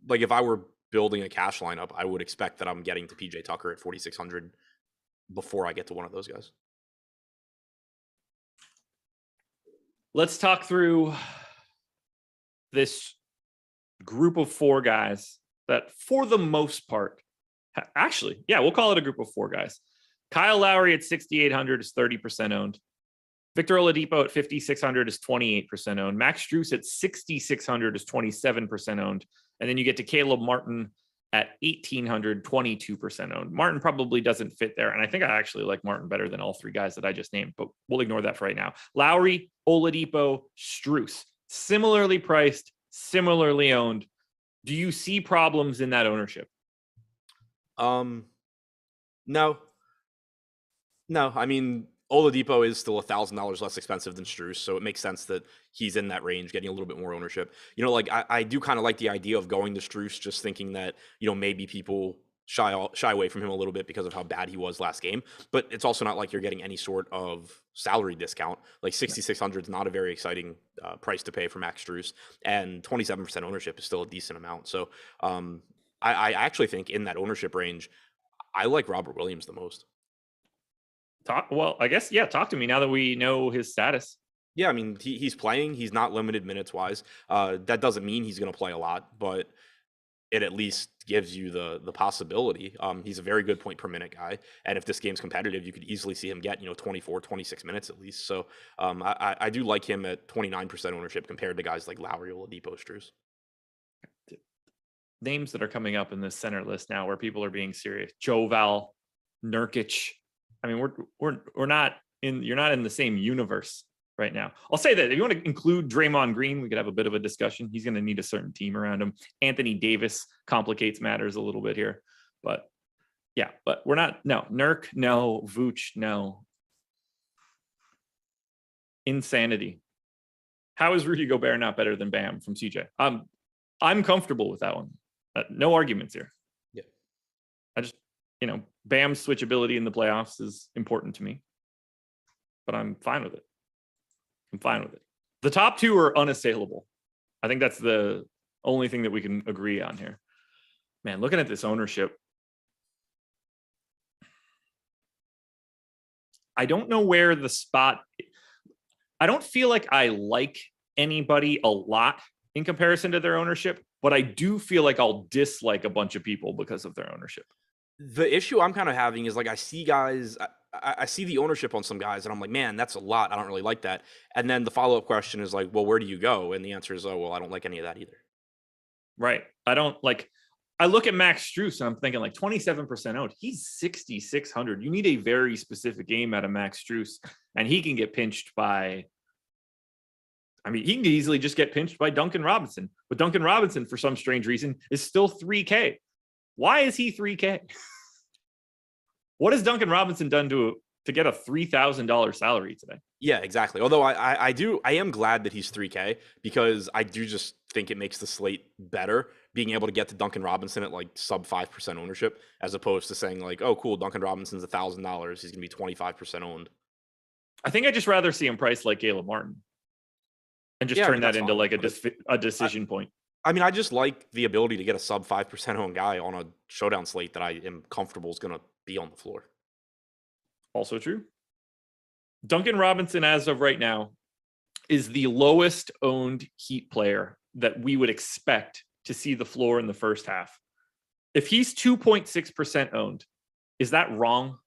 like, if I were building a cash lineup, I would expect that I'm getting to PJ Tucker at 4,600 before I get to one of those guys. Let's talk through this group of four guys that, for the most part, actually, yeah, we'll call it a group of four guys. Kyle Lowry at 6,800 is 30% owned. Victor Oladipo at 5,600 is 28% owned. Max Strus at 6,600 is 27% owned. And then you get to Caleb Martin at 1,800, 22% owned. Martin probably doesn't fit there. And I think I actually like Martin better than all three guys that I just named, but we'll ignore that for right now. Lowry, Oladipo, Strus, similarly priced, similarly owned. Do you see problems in that ownership? No. I mean, Oladipo is still $1,000 less expensive than Strus, so it makes sense that he's in that range, getting a little bit more ownership. Like I do kind of like the idea of going to Strus, just thinking that maybe people shy away from him a little bit because of how bad he was last game. But it's also not like you're getting any sort of salary discount. Like 6,600 is not a very exciting price to pay for Max Strus, and 27% ownership is still a decent amount. So I actually think in that ownership range, I like Robert Williams the most. Talk to me now that we know his status. Yeah, I mean, he's playing. He's not limited minutes wise. That doesn't mean he's going to play a lot, but it at least gives you the possibility. He's a very good point per minute guy. And if this game's competitive, you could easily see him get, 24, 26 minutes at least. So I do like him at 29% ownership compared to guys like Lowry, Oladipo, Strus. Names that are coming up in this center list now where people are being serious. Joval, Nurkic. I mean, you're not in the same universe right now. I'll say that if you want to include Draymond Green, we could have a bit of a discussion. He's going to need a certain team around him. Anthony Davis complicates matters a little bit here, but we're not. No, Nurk, no, Vooch, no. Insanity. How is Rudy Gobert not better than Bam from CJ? I'm comfortable with that one. No arguments here. Yeah. I just, Bam's switchability in the playoffs is important to me, but I'm fine with it. The top two are unassailable. I think that's the only thing that we can agree on here. Man, looking at this ownership, I don't know where the spot. I don't feel like I like anybody a lot in comparison to their ownership, but I do feel like I'll dislike a bunch of people because of their ownership. The issue I'm kind of having is like I see guys, I see the ownership on some guys, and I'm like, man, that's a lot. I don't really like that. And then the follow-up question is like, well, where do you go? And the answer is, oh, well, I don't like any of that either. Right. I look at Max Strus and I'm thinking like 27% owned. He's 6,600. You need a very specific game out of Max Strus, and he can get pinched by. I mean, he can easily just get pinched by Duncan Robinson, but Duncan Robinson, for some strange reason, is still 3K. Why is he 3K? What has Duncan Robinson done to get a $3,000 salary today? Yeah, exactly. Although I am glad that he's 3K, because I do just think it makes the slate better being able to get to Duncan Robinson at like sub 5% ownership, as opposed to saying like, oh, cool, Duncan Robinson's $1,000. He's going to be 25% owned. I think I'd just rather see him priced like Caleb Martin and just turn that into like a decision point. I mean, I just like the ability to get a sub 5% owned guy on a showdown slate that I am comfortable is going to be on the floor. Also true. Duncan Robinson, as of right now, is the lowest owned Heat player that we would expect to see the floor in the first half. If he's 2.6% owned, is that wrong?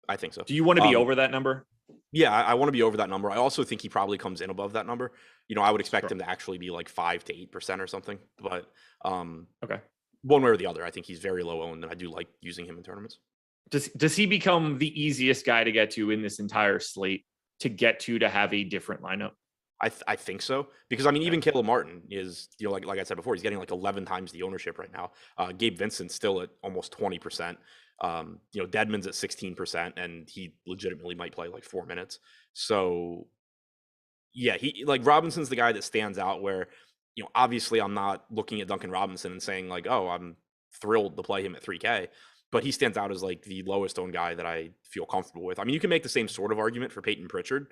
I think so. Do you want to be over that number? Yeah, I want to be over that number. I also think he probably comes in above that number. I would expect him to actually be like 5 to 8% or something. But okay, one way or the other, I think he's very low owned, and I do like using him in tournaments. Does he become the easiest guy to get to in this entire slate to have a different lineup? I think so, because I mean, even Caleb Martin is, like I said before, he's getting like 11 times the ownership right now. Gabe Vincent's still at almost 20%. Dedmon's at 16%, and he legitimately might play like 4 minutes. So yeah, he like Robinson's the guy that stands out where, obviously I'm not looking at Duncan Robinson and saying like, oh, I'm thrilled to play him at 3K, but he stands out as like the lowest owned guy that I feel comfortable with. I mean, you can make the same sort of argument for Peyton Pritchard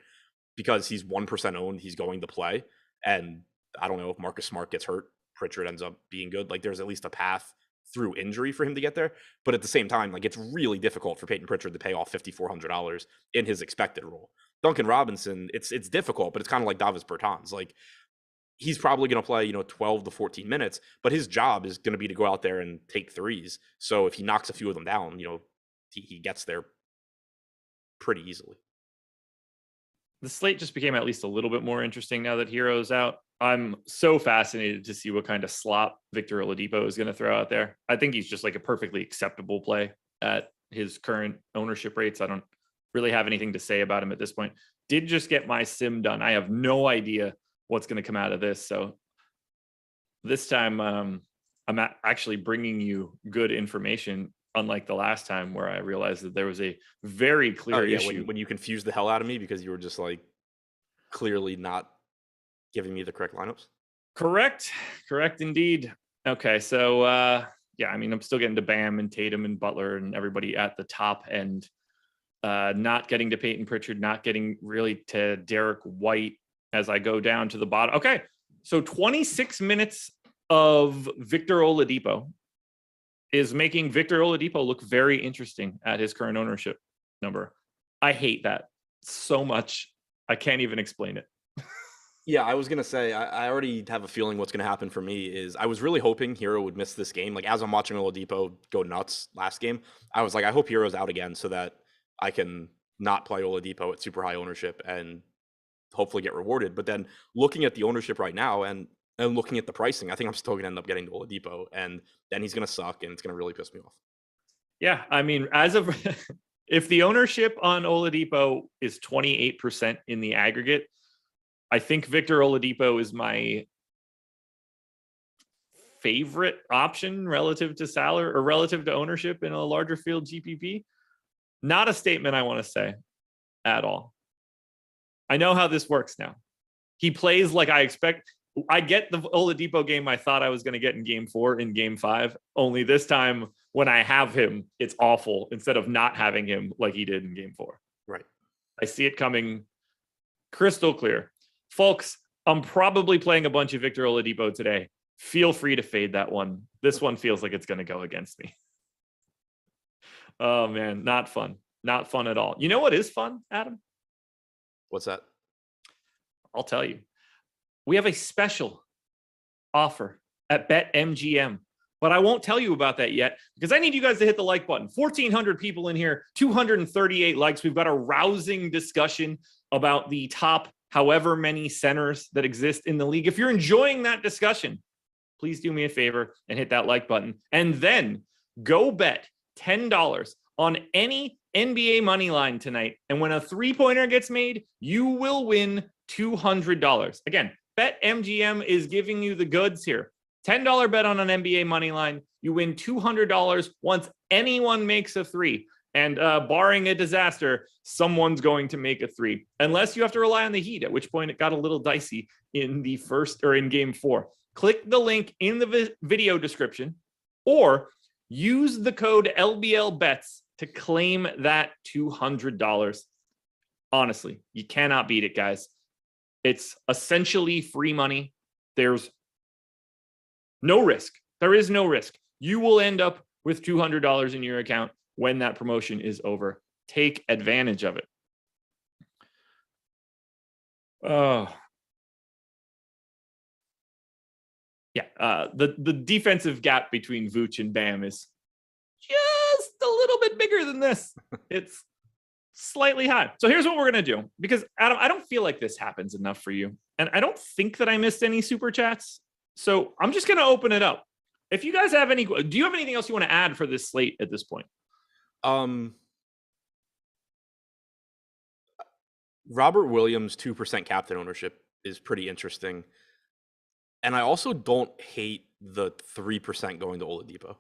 because he's 1% owned, he's going to play. And I don't know if Marcus Smart gets hurt, Pritchard ends up being good. Like there's at least a path through injury for him to get there. But at the same time, like it's really difficult for Peyton Pritchard to pay off $5,400 in his expected role. Duncan Robinson, it's difficult, but it's kind of like Davis Bertans. Like he's probably going to play, 12 to 14 minutes, but his job is going to be to go out there and take threes. So if he knocks a few of them down, he gets there pretty easily. The slate just became at least a little bit more interesting now that Hero's out. I'm so fascinated to see what kind of slop Victor Oladipo is going to throw out there. I think he's just like a perfectly acceptable play at his current ownership rates. I don't really have anything to say about him at this point. Did just get my sim done. I have no idea what's going to come out of this. So this time I'm actually bringing you good information, unlike the last time where I realized that there was a very clear issue. When you confused the hell out of me because you were just like clearly not giving me the correct lineups. Correct indeed. Okay, so yeah, I mean, I'm still getting to Bam and Tatum and Butler and everybody at the top end. Not getting to Peyton Pritchard, not getting really to Derek White as I go down to the bottom. Okay, so 26 minutes of Victor Oladipo is making Victor Oladipo look very interesting at his current ownership number. I hate that so much. I can't even explain it. Yeah, I was going to say, I already have a feeling what's going to happen for me is I was really hoping Hero would miss this game. Like as I'm watching Oladipo go nuts last game, I was like, I hope Hero's out again so that I can not play Oladipo at super high ownership and hopefully get rewarded. But then looking at the ownership right now and looking at the pricing, I think I'm still going to end up getting to Oladipo, and then he's going to suck and it's going to really piss me off. Yeah, I mean, as of if the ownership on Oladipo is 28% in the aggregate, I think Victor Oladipo is my favorite option relative to salary or relative to ownership in a larger field GPP. Not a statement I want to say at all. I know how this works now. He plays like I expect. I get the Oladipo game I thought I was going to get in game 4 in game 5. Only this time when I have him, it's awful instead of not having him like he did in game 4. Right. I see it coming crystal clear. Folks, I'm probably playing a bunch of Victor Oladipo today. Feel free to fade that one. This one feels like it's going to go against me. Oh, man, not fun. Not fun at all. You know what is fun, Adam? What's that? I'll tell you. We have a special offer at BetMGM, but I won't tell you about that yet because I need you guys to hit the like button. 1,400 people in here, 238 likes. We've got a rousing discussion about the top however many centers that exist in the league. If you're enjoying that discussion, please do me a favor and hit that like button. And then go bet $10 on any NBA money line tonight. And when a three-pointer gets made, you will win $200. Again, BetMGM is giving you the goods here. $10 bet on an NBA money line. You win $200 once anyone makes a three. And barring a disaster, someone's going to make a three. Unless you have to rely on the Heat, at which point it got a little dicey in the first or in game 4. Click the link in the video description or use the code LBLBETS to claim that $200. Honestly, you cannot beat it, guys. It's essentially free money. There's no risk. There is no risk. You will end up with $200 in your account when that promotion is over. Take advantage of it. Oh, yeah. The defensive gap between Vooch and Bam is just a little bit bigger than this. It's slightly high. So here's what we're going to do, because Adam, I don't feel like this happens enough for you. And I don't think that I missed any super chats. So I'm just going to open it up. If you guys have any, do you have anything else you want to add for this slate at this point? Robert Williams, 2% captain ownership is pretty interesting. And I also don't hate the 3% going to Oladipo.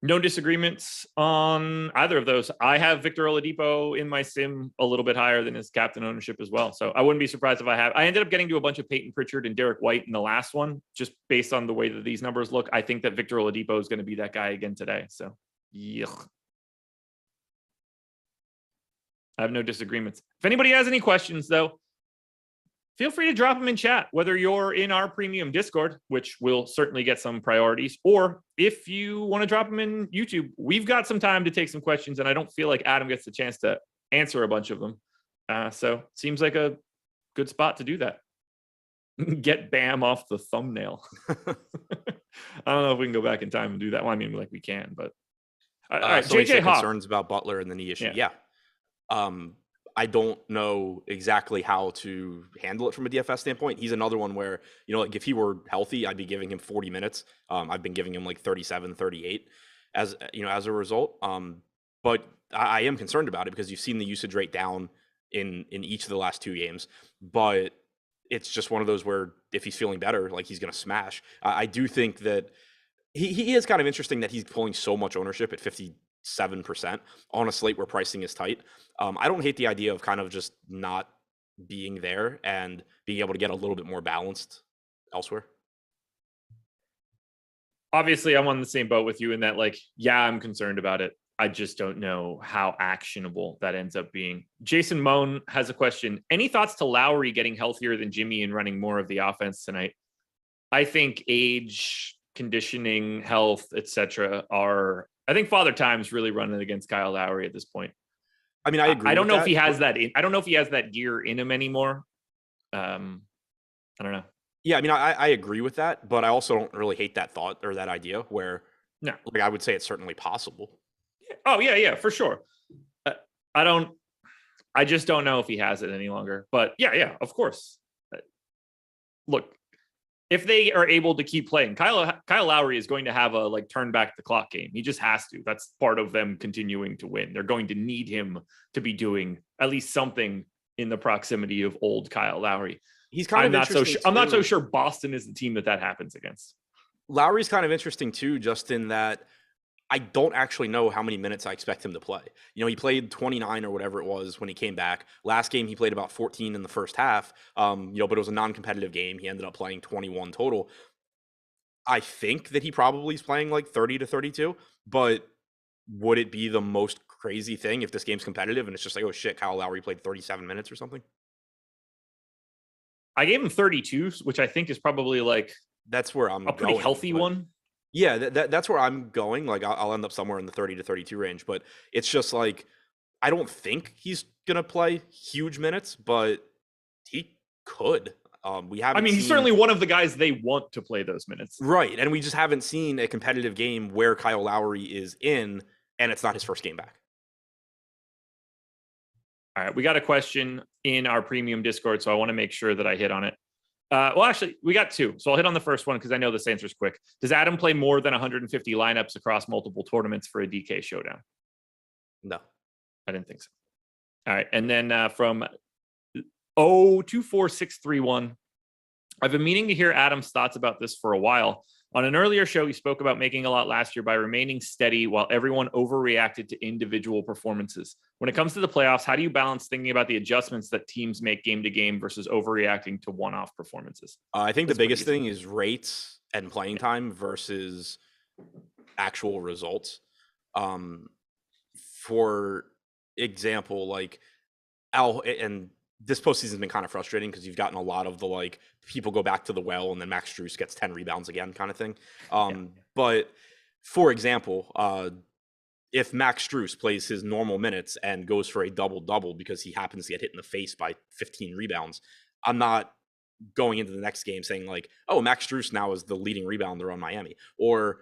No disagreements on either of those. I have Victor Oladipo in my sim a little bit higher than his captain ownership as well. So I wouldn't be surprised if I ended up getting to a bunch of Peyton Pritchard and Derek White in the last one, just based on the way that these numbers look. I think that Victor Oladipo is going to be that guy again today. So, yuck. I have no disagreements. If anybody has any questions, though, feel free to drop them in chat, whether you're in our premium Discord, which will certainly get some priorities, or if you want to drop them in YouTube. We've got some time to take some questions, and I don't feel like Adam gets the chance to answer a bunch of them. So seems like a good spot to do that. Get Bam off the thumbnail. I don't know if we can go back in time and do that. Well, I mean, like we can, but all right, JJ Hawk. Concerns about Butler and the knee issue. Yeah. I don't know exactly how to handle it from a DFS standpoint. He's another one where, like if he were healthy, I'd be giving him 40 minutes. I've been giving him like 37, 38 as a result. But I am concerned about it because you've seen the usage rate down in each of the last 2 games. But it's just one of those where if he's feeling better, like he's going to smash. I do think that he is kind of interesting that he's pulling so much ownership at 57% on a slate where pricing is tight. I don't hate the idea of kind of just not being there and being able to get a little bit more balanced elsewhere. Obviously, I'm on the same boat with you in that, like, yeah, I'm concerned about it. I just don't know how actionable that ends up being. Jason Moan has a question. Any thoughts to Lowry getting healthier than Jimmy and running more of the offense tonight? I think age, conditioning, health, etc. I think Father Time's really running against Kyle Lowry at this point. I mean, I agree. I don't know if he has that. I don't know if he has that gear in him anymore. I don't know. Yeah, I mean, I agree with that, but I also don't really hate that thought or that idea where, like, I would say it's certainly possible. Oh yeah, for sure. I just don't know if he has it any longer. But yeah, of course. Look, if they are able to keep playing, Kyle Lowry is going to have a turn back the clock game. He just has to. That's part of them continuing to win. They're going to need him to be doing at least something in the proximity of old Kyle Lowry. He's kind of not so sure. I'm not so sure Boston is the team that happens against. Lowry's kind of interesting too, just in that I don't actually know how many minutes I expect him to play. He played 29 or whatever it was when he came back. Last game, he played about 14 in the first half, but it was a non-competitive game. He ended up playing 21 total. I think that he probably is playing like 30 to 32, but would it be the most crazy thing if this game's competitive and it's just like, oh shit, Kyle Lowry played 37 minutes or something? I gave him 32, which I think is probably that's where I'm a pretty going, healthy one. Yeah, that's where I'm going. Like I'll end up somewhere in the 30 to 32 range, but it's just like I don't think he's gonna play huge minutes, but he could. We haven't. I mean, he's certainly one of the guys they want to play those minutes, right? And we just haven't seen a competitive game where Kyle Lowry is in, and it's not his first game back. All right, we got a question in our premium Discord, so I want to make sure that I hit on it. Well, actually, we got two, so I'll hit on the first one because I know this answer's quick. Does Adam play more than 150 lineups across multiple tournaments for a DK showdown? No, I didn't think so. All right, and then from 24631, I've been meaning to hear Adam's thoughts about this for a while. On an earlier show, he spoke about making a lot last year by remaining steady while everyone overreacted to individual performances. When it comes to the playoffs, how do you balance thinking about the adjustments that teams make game to game versus overreacting to one-off performances? I think the biggest thing is rates and playing time versus actual results. For example, like and this postseason has been kind of frustrating because you've gotten a lot of the people go back to the well and then Max Strus gets 10 rebounds again kind of thing. But for example, if Max Strus plays his normal minutes and goes for a double-double because he happens to get hit in the face by 15 rebounds, I'm not going into the next game saying oh, Max Strus now is the leading rebounder on Miami. Or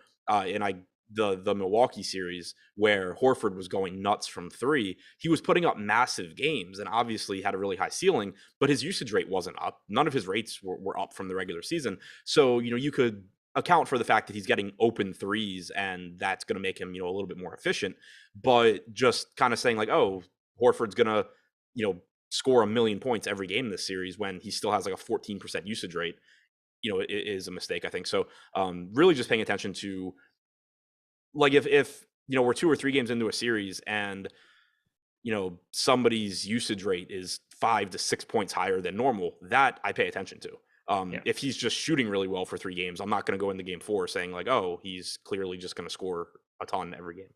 the Milwaukee series where Horford was going nuts from three, he was putting up massive games and obviously had a really high ceiling, but his usage rate wasn't up. None of his rates were up from the regular season. So, you could account for the fact that he's getting open threes and that's going to make him, a little bit more efficient, but just kind of saying oh, Horford's going to, score 1,000,000 points every game in this series when he still has like a 14% usage rate, it is a mistake, I think. So really just paying attention to, like, if we're 2 or 3 games into a series and somebody's usage rate is 5 to 6 points higher than normal, that I pay attention to. If he's just shooting really well for 3 games, I'm not going to go into game 4 saying like, oh, he's clearly just going to score a ton every game.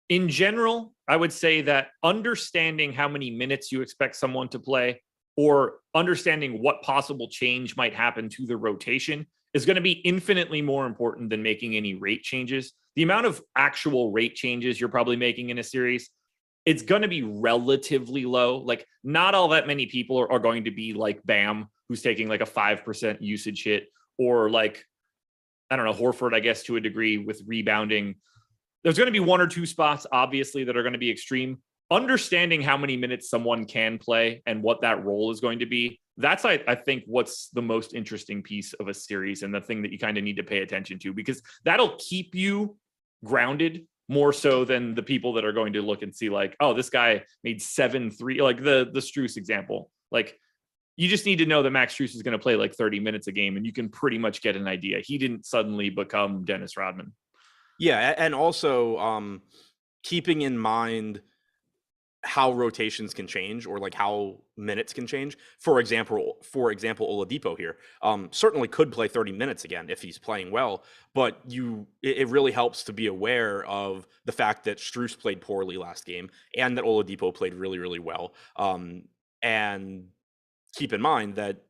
In general, I would say that understanding how many minutes you expect someone to play, or understanding what possible change might happen to the rotation, is going to be infinitely more important than making any rate changes. The amount of actual rate changes you're probably making in a series, it's going to be relatively low. Like, not all that many people are going to be like Bam, who's taking like a 5% usage hit, or like, I don't know, Horford, I guess, to a degree with rebounding. There's going to be 1 or 2 spots, obviously, that are going to be extreme. Understanding how many minutes someone can play and what that role is going to be, that's, I think, what's the most interesting piece of a series, and the thing that you kind of need to pay attention to, because that'll keep you grounded more so than the people that are going to look and see like, oh, this guy made 7-3, like the Strus example. Like, you just need to know that Max Strus is going to play like 30 minutes a game, and you can pretty much get an idea. He didn't suddenly become Dennis Rodman. Yeah, and also keeping in mind how rotations can change, or like how minutes can change. For example, Oladipo here certainly could play 30 minutes again if he's playing well, but it really helps to be aware of the fact that Strus played poorly last game and that Oladipo played really, really well. And keep in mind that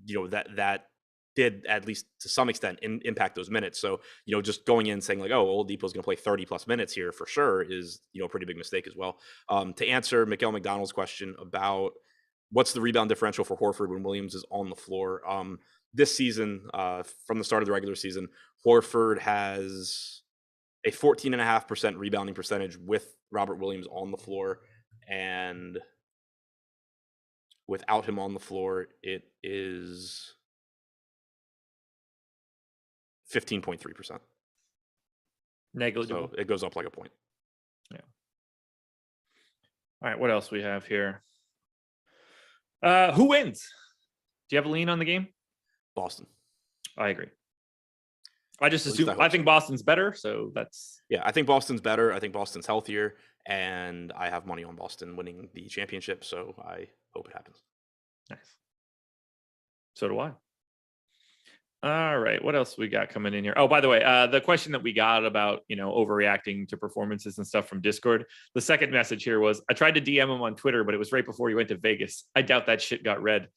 that did, at least to some extent, impact those minutes. So, just going in saying like, oh, Oladipo's going to play 30 plus minutes here for sure is, a pretty big mistake as well. To answer Mikael McDonald's question about what's the rebound differential for Horford when Williams is on the floor. This season, from the start of the regular season, Horford has a 14.5% rebounding percentage with Robert Williams on the floor, and without him on the floor, it is 15.3%. Negligible. So it goes up like a point. Yeah. All right, what else we have here? Who wins? Do you have a lean on the game? Boston. I agree. I just assume, I think Boston's better, so that's... Yeah, I think Boston's better. I think Boston's healthier, and I have money on Boston winning the championship, so I hope it happens. Nice. So do I. All right, what else we got coming in here? Oh, by the way, the question that we got about, overreacting to performances and stuff from Discord, the second message here was, I tried to DM him on Twitter, but it was right before he went to Vegas. I doubt that shit got read.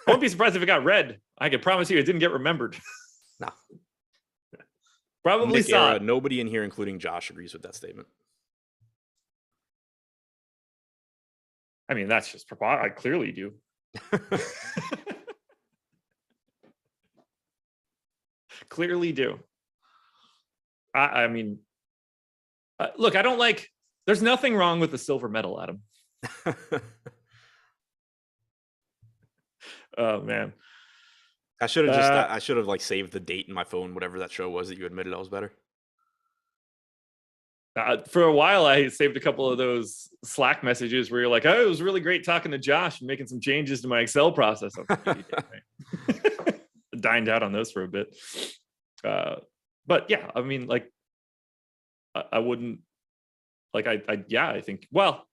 I won't be surprised if it got read. I can promise you it didn't get remembered. No. Probably saw it. Nobody in here, including Josh, agrees with that statement. I mean, that's just, I clearly do. Clearly do. I mean, look, I don't like, there's nothing wrong with the silver medal, Adam. Oh, man. I should have like saved the date in my phone, whatever that show was that you admitted I was better. For a while, I saved a couple of those Slack messages where you're like, oh, it was really great talking to Josh and making some changes to my Excel process. Dined out on those for a bit. But yeah, I mean, like, I wouldn't, like, I think, well,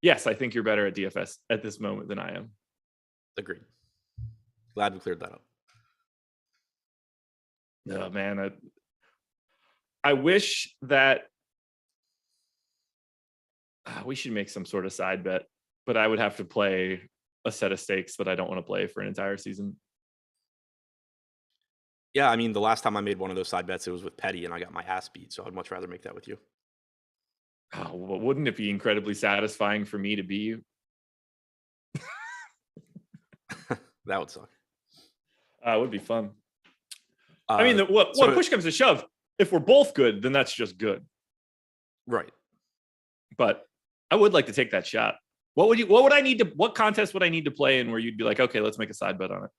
yes, I think you're better at DFS at this moment than I am. Agreed. Glad we cleared that up. No, man, I wish that we should make some sort of side bet, but I would have to play a set of stakes that I don't want to play for an entire season. Yeah, I mean, the last time I made one of those side bets, it was with Petty, and I got my ass beat, so I'd much rather make that with you. Oh, well, wouldn't it be incredibly satisfying for me to be you? That would suck. It would be fun. I mean, what push comes to shove, if we're both good, then that's just good. Right. But I would like to take that shot. What contest would I need to play in where you'd be like, okay, let's make a side bet on it?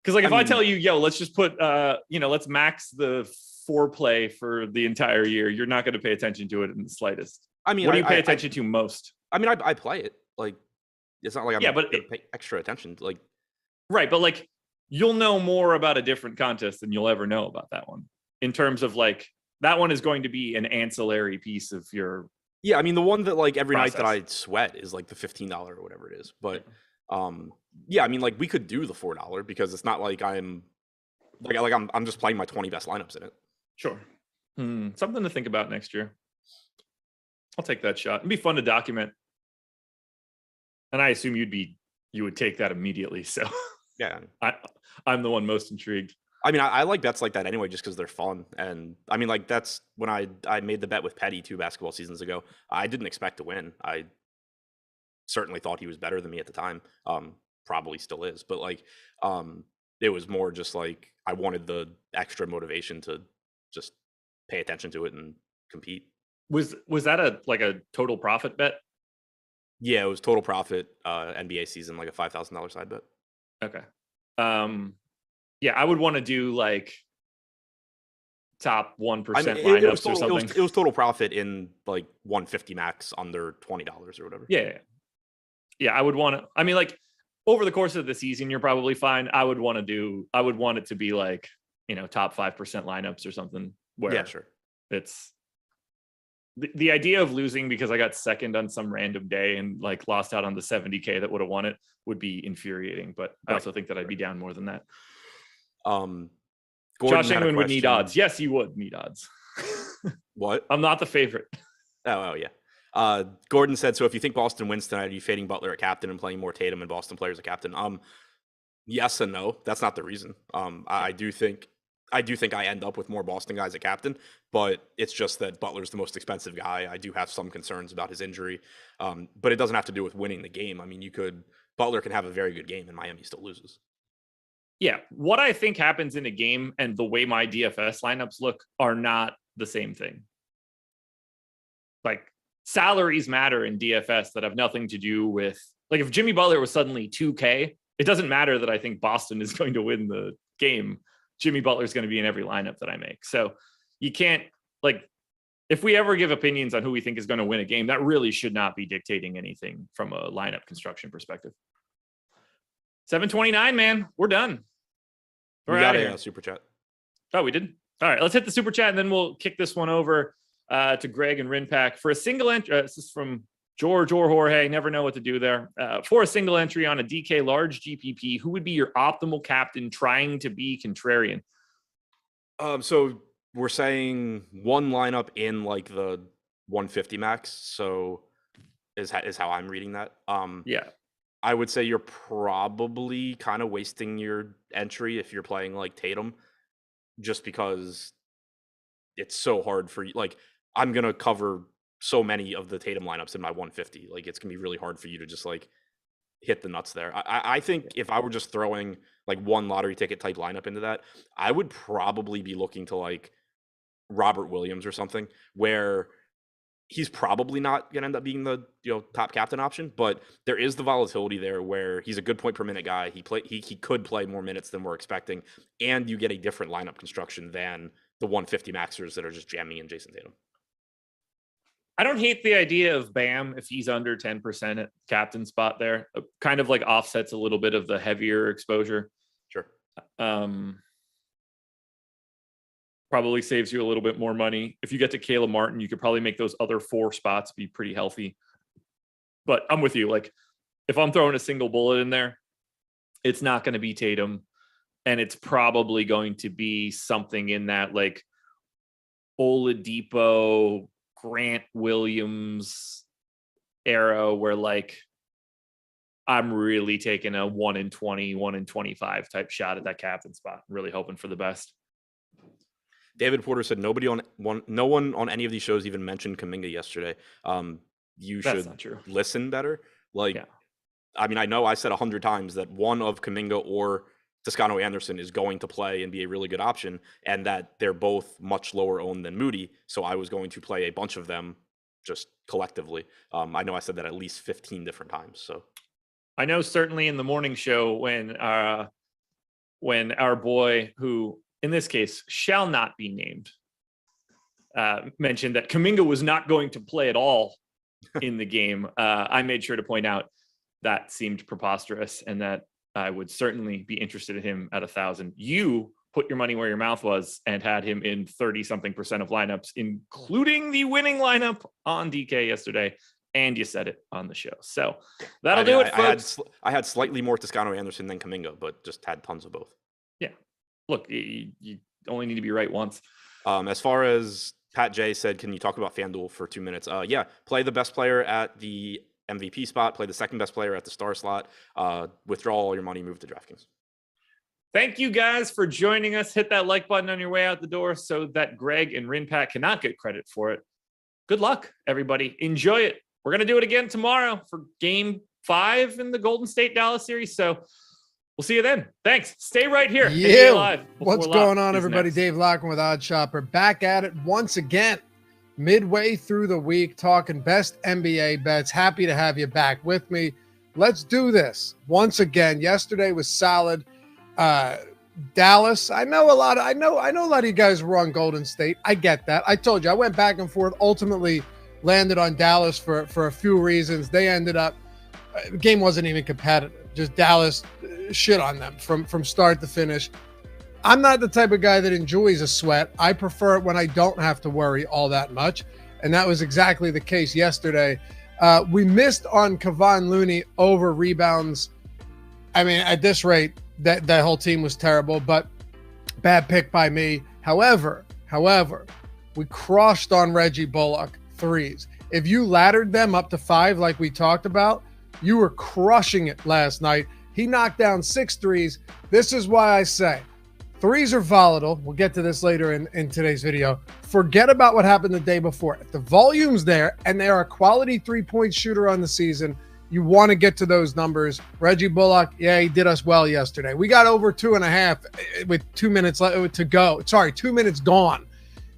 Because like, if I tell you, yo, let's just put, let's max the foreplay for the entire year, you're not going to pay attention to it in the slightest. I mean, what do you pay attention to most? I mean, I play it. Like, it's not like I'm Yeah, but gonna pay extra attention. Like, right, but like you'll know more about a different contest than you'll ever know about that one. In terms of like that one is going to be an ancillary piece of your yeah, I mean, the one that like every night that process. I sweat is like the $15 or whatever it is. But Yeah. yeah, I mean, like we could do the $4 because it's not like I'm just playing my 20 best lineups in it. Sure. Something to think about next year. I'll take that shot. It'd be fun to document. And I assume you would take that immediately. So Yeah. I'm the one most intrigued. I mean, I like bets like that anyway, just because they're fun. And I mean, like that's when I made the bet with Petty 2 basketball seasons ago. I didn't expect to win. I certainly thought he was better than me at the time. Probably still is, but like, it was more just like I wanted the extra motivation to just pay attention to it and compete. Was that a total profit bet? Yeah, it was total profit, NBA season, like a $5,000 side bet. Okay. Yeah, I would want to do like top 1% I mean, lineups or something. It was total profit in like 150 max under $20 or whatever. Yeah. Yeah, I would want to. I mean, like over the course of the season, you're probably fine. I would want it to be like, top 5% lineups or something where Yeah, sure. it's the idea of losing because I got second on some random day and like lost out on the 70K that would have won it would be infuriating. But I also think that I'd be down more than that. Gordon Josh had a Engleman would need question. odds. Yes, he would need odds. What? I'm not the favorite. Oh yeah. Gordon said, so if you think Boston wins tonight, are you fading Butler at captain and playing more Tatum and Boston players at captain? Yes and no. That's not the reason. I do think I end up with more Boston guys at captain, but it's just that Butler's the most expensive guy. I do have some concerns about his injury, but it doesn't have to do with winning the game. I mean, Butler can have a very good game and Miami still loses. Yeah, what I think happens in a game and the way my DFS lineups look are not the same thing. Like salaries matter in DFS that have nothing to do with, like if Jimmy Butler was suddenly 2K, it doesn't matter that I think Boston is going to win the game. Jimmy Butler is going to be in every lineup that I make. So you can't, like, if we ever give opinions on who we think is going to win a game, that really should not be dictating anything from a lineup construction perspective. 7:29, man. We're done. We got a super chat. Oh, we did? All right, let's hit the super chat and then we'll kick this one over to Greg and Rinpack for a single entry. This is from George or Jorge. Never know what to do there. For a single entry on a DK large GPP, who would be your optimal captain trying to be contrarian? So we're saying one lineup in like the 150 max. So is how I'm reading that. Yeah. I would say you're probably kind of wasting your entry if you're playing like Tatum, just because it's so hard for you. Like, I'm going to cover so many of the Tatum lineups in my 150. Like, it's going to be really hard for you to just like hit the nuts there. I think if I were just throwing like one lottery ticket type lineup into that, I would probably be looking to like Robert Williams or something, where he's probably not going to end up being the top captain option, but there is the volatility there where he's a good point per minute guy. He could play more minutes than we're expecting, and you get a different lineup construction than the 150 maxers that are just jamming in Jason Tatum. I don't hate the idea of Bam if he's under 10% at captain spot there. Kind of like offsets a little bit of the heavier exposure. Sure. Probably saves you a little bit more money. If you get to Caleb Martin, you could probably make those other 4 spots be pretty healthy. But I'm with you. Like, if I'm throwing a single bullet in there, it's not going to be Tatum. And it's probably going to be something in that, like, Oladipo, Grant Williams era where, like, I'm really taking a 1 in 20, 1 in 25 type shot at that captain spot. Really hoping for the best. David Porter said no one on any of these shows even mentioned Kuminga yesterday. You That's should not true. listen better. Like, yeah. I mean, I know I said 100 times that one of Kuminga or Toscano Anderson is going to play and be a really good option, and that they're both much lower owned than Moody. So I was going to play a bunch of them just collectively. I know I said that at least 15 different times. So I know certainly in the morning show when our boy, who in this case shall not be named, mentioned that Kuminga was not going to play at all in the game. I made sure to point out that seemed preposterous and that I would certainly be interested in him at 1,000. You put your money where your mouth was and had him in 30-something% of lineups, including the winning lineup on DK yesterday. And you said it on the show. So that'll do it, folks. I had slightly more Toscano Anderson than Kuminga, but just had tons of both. Yeah. Look, you only need to be right once. As far as Pat J said, can you talk about FanDuel for 2 minutes? Yeah, play the best player at the MVP spot, play the second best player at the star slot, withdraw all your money, move to DraftKings. Thank you guys for joining us. Hit that like button on your way out the door so that Greg and Rinpat cannot get credit for it. Good luck, everybody. Enjoy it. We're going to do it again tomorrow for game 5 in the Golden State Dallas series. So we'll see you then. Thanks. Stay right here. Yeah. Live What's going on, everybody? Next. Dave Locken with Odd Shopper, back at it once again, midway through the week, talking best NBA bets. Happy to have you back with me. Let's do this once again. Yesterday was solid. Dallas. I know a lot of you guys were on Golden State. I get that. I told you I went back and forth. Ultimately, landed on Dallas for a few reasons. They ended up. The game wasn't even competitive. Just Dallas shit on them from start to finish. I'm not the type of guy that enjoys a sweat. I prefer it when I don't have to worry all that much. And that was exactly the case yesterday. We missed on Kevon Looney over rebounds. I mean, at this rate, that whole team was terrible, but bad pick by me. However, we crushed on Reggie Bullock threes. If you laddered them up to 5 like we talked about, you were crushing it last night. He knocked down 6 threes. This is why I say threes are volatile. We'll get to this later in today's video. Forget about what happened the day before. If the volume's there and they are a quality 3-point shooter on the season, you want to get to those numbers. Reggie Bullock, yeah, he did us well yesterday. We got over 2.5 with 2 minutes to go. 2 minutes gone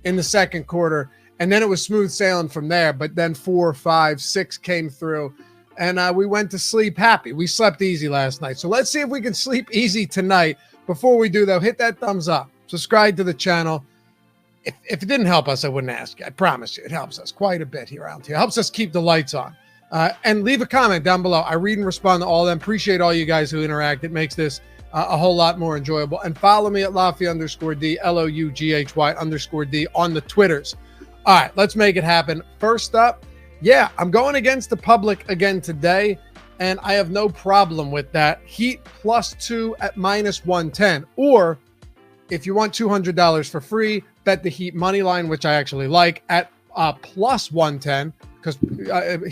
in the second quarter. And then it was smooth sailing from there. But then 4, 5, 6 came through. And we went to sleep happy. We slept easy last night. So let's see if we can sleep easy tonight. Before we do, though, hit that thumbs up. Subscribe to the channel. If it didn't help us, I wouldn't ask you. I promise you, it helps us quite a bit here around here. It helps us keep the lights on. And leave a comment down below. I read and respond to all of them. Appreciate all you guys who interact. It makes this a whole lot more enjoyable. And follow me at Loughy_D, LOUGHY_D on the Twitters. All right, let's make it happen. First up, yeah, I'm going against the public again today, and I have no problem with that. Heat +2 at -110. Or if you want $200 for free, bet the Heat money line, which I actually like, at +110, because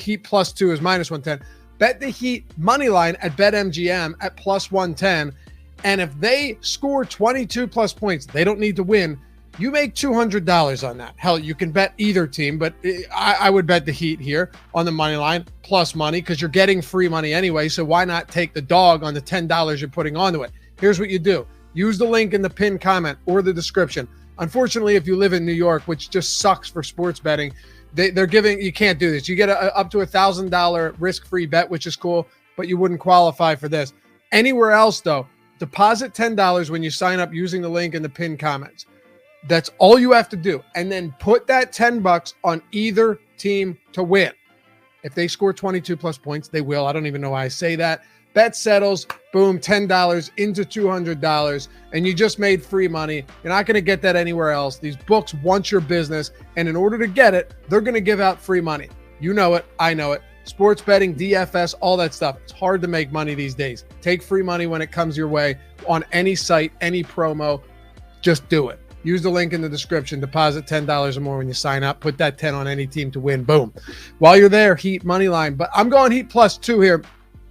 Heat +2 is -110. Bet the Heat money line at BetMGM at +110. And if they score 22 plus points, they don't need to win. You make $200 on that. Hell, you can bet either team, but I would bet the Heat here on the money line plus money because you're getting free money anyway. So why not take the dog on the $10 you're putting onto it? Here's what you do. Use the link in the pinned comment or the description. Unfortunately, if you live in New York, which just sucks for sports betting, they're giving, you can't do this. You get up to $1,000 risk-free bet, which is cool, but you wouldn't qualify for this. Anywhere else, though, deposit $10 when you sign up using the link in the pinned comments. That's all you have to do. And then put that $10 on either team to win. If they score 22 plus points, they will. I don't even know why I say that. Bet settles, boom, $10 into $200, and you just made free money. You're not going to get that anywhere else. These books want your business, and in order to get it, they're going to give out free money. You know it. I know it. Sports betting, DFS, all that stuff. It's hard to make money these days. Take free money when it comes your way on any site, any promo. Just do it. Use the link in the description. Deposit $10 or more when you sign up. Put that 10 on any team to win. Boom. While you're there, Heat money line. But I'm going Heat +2 here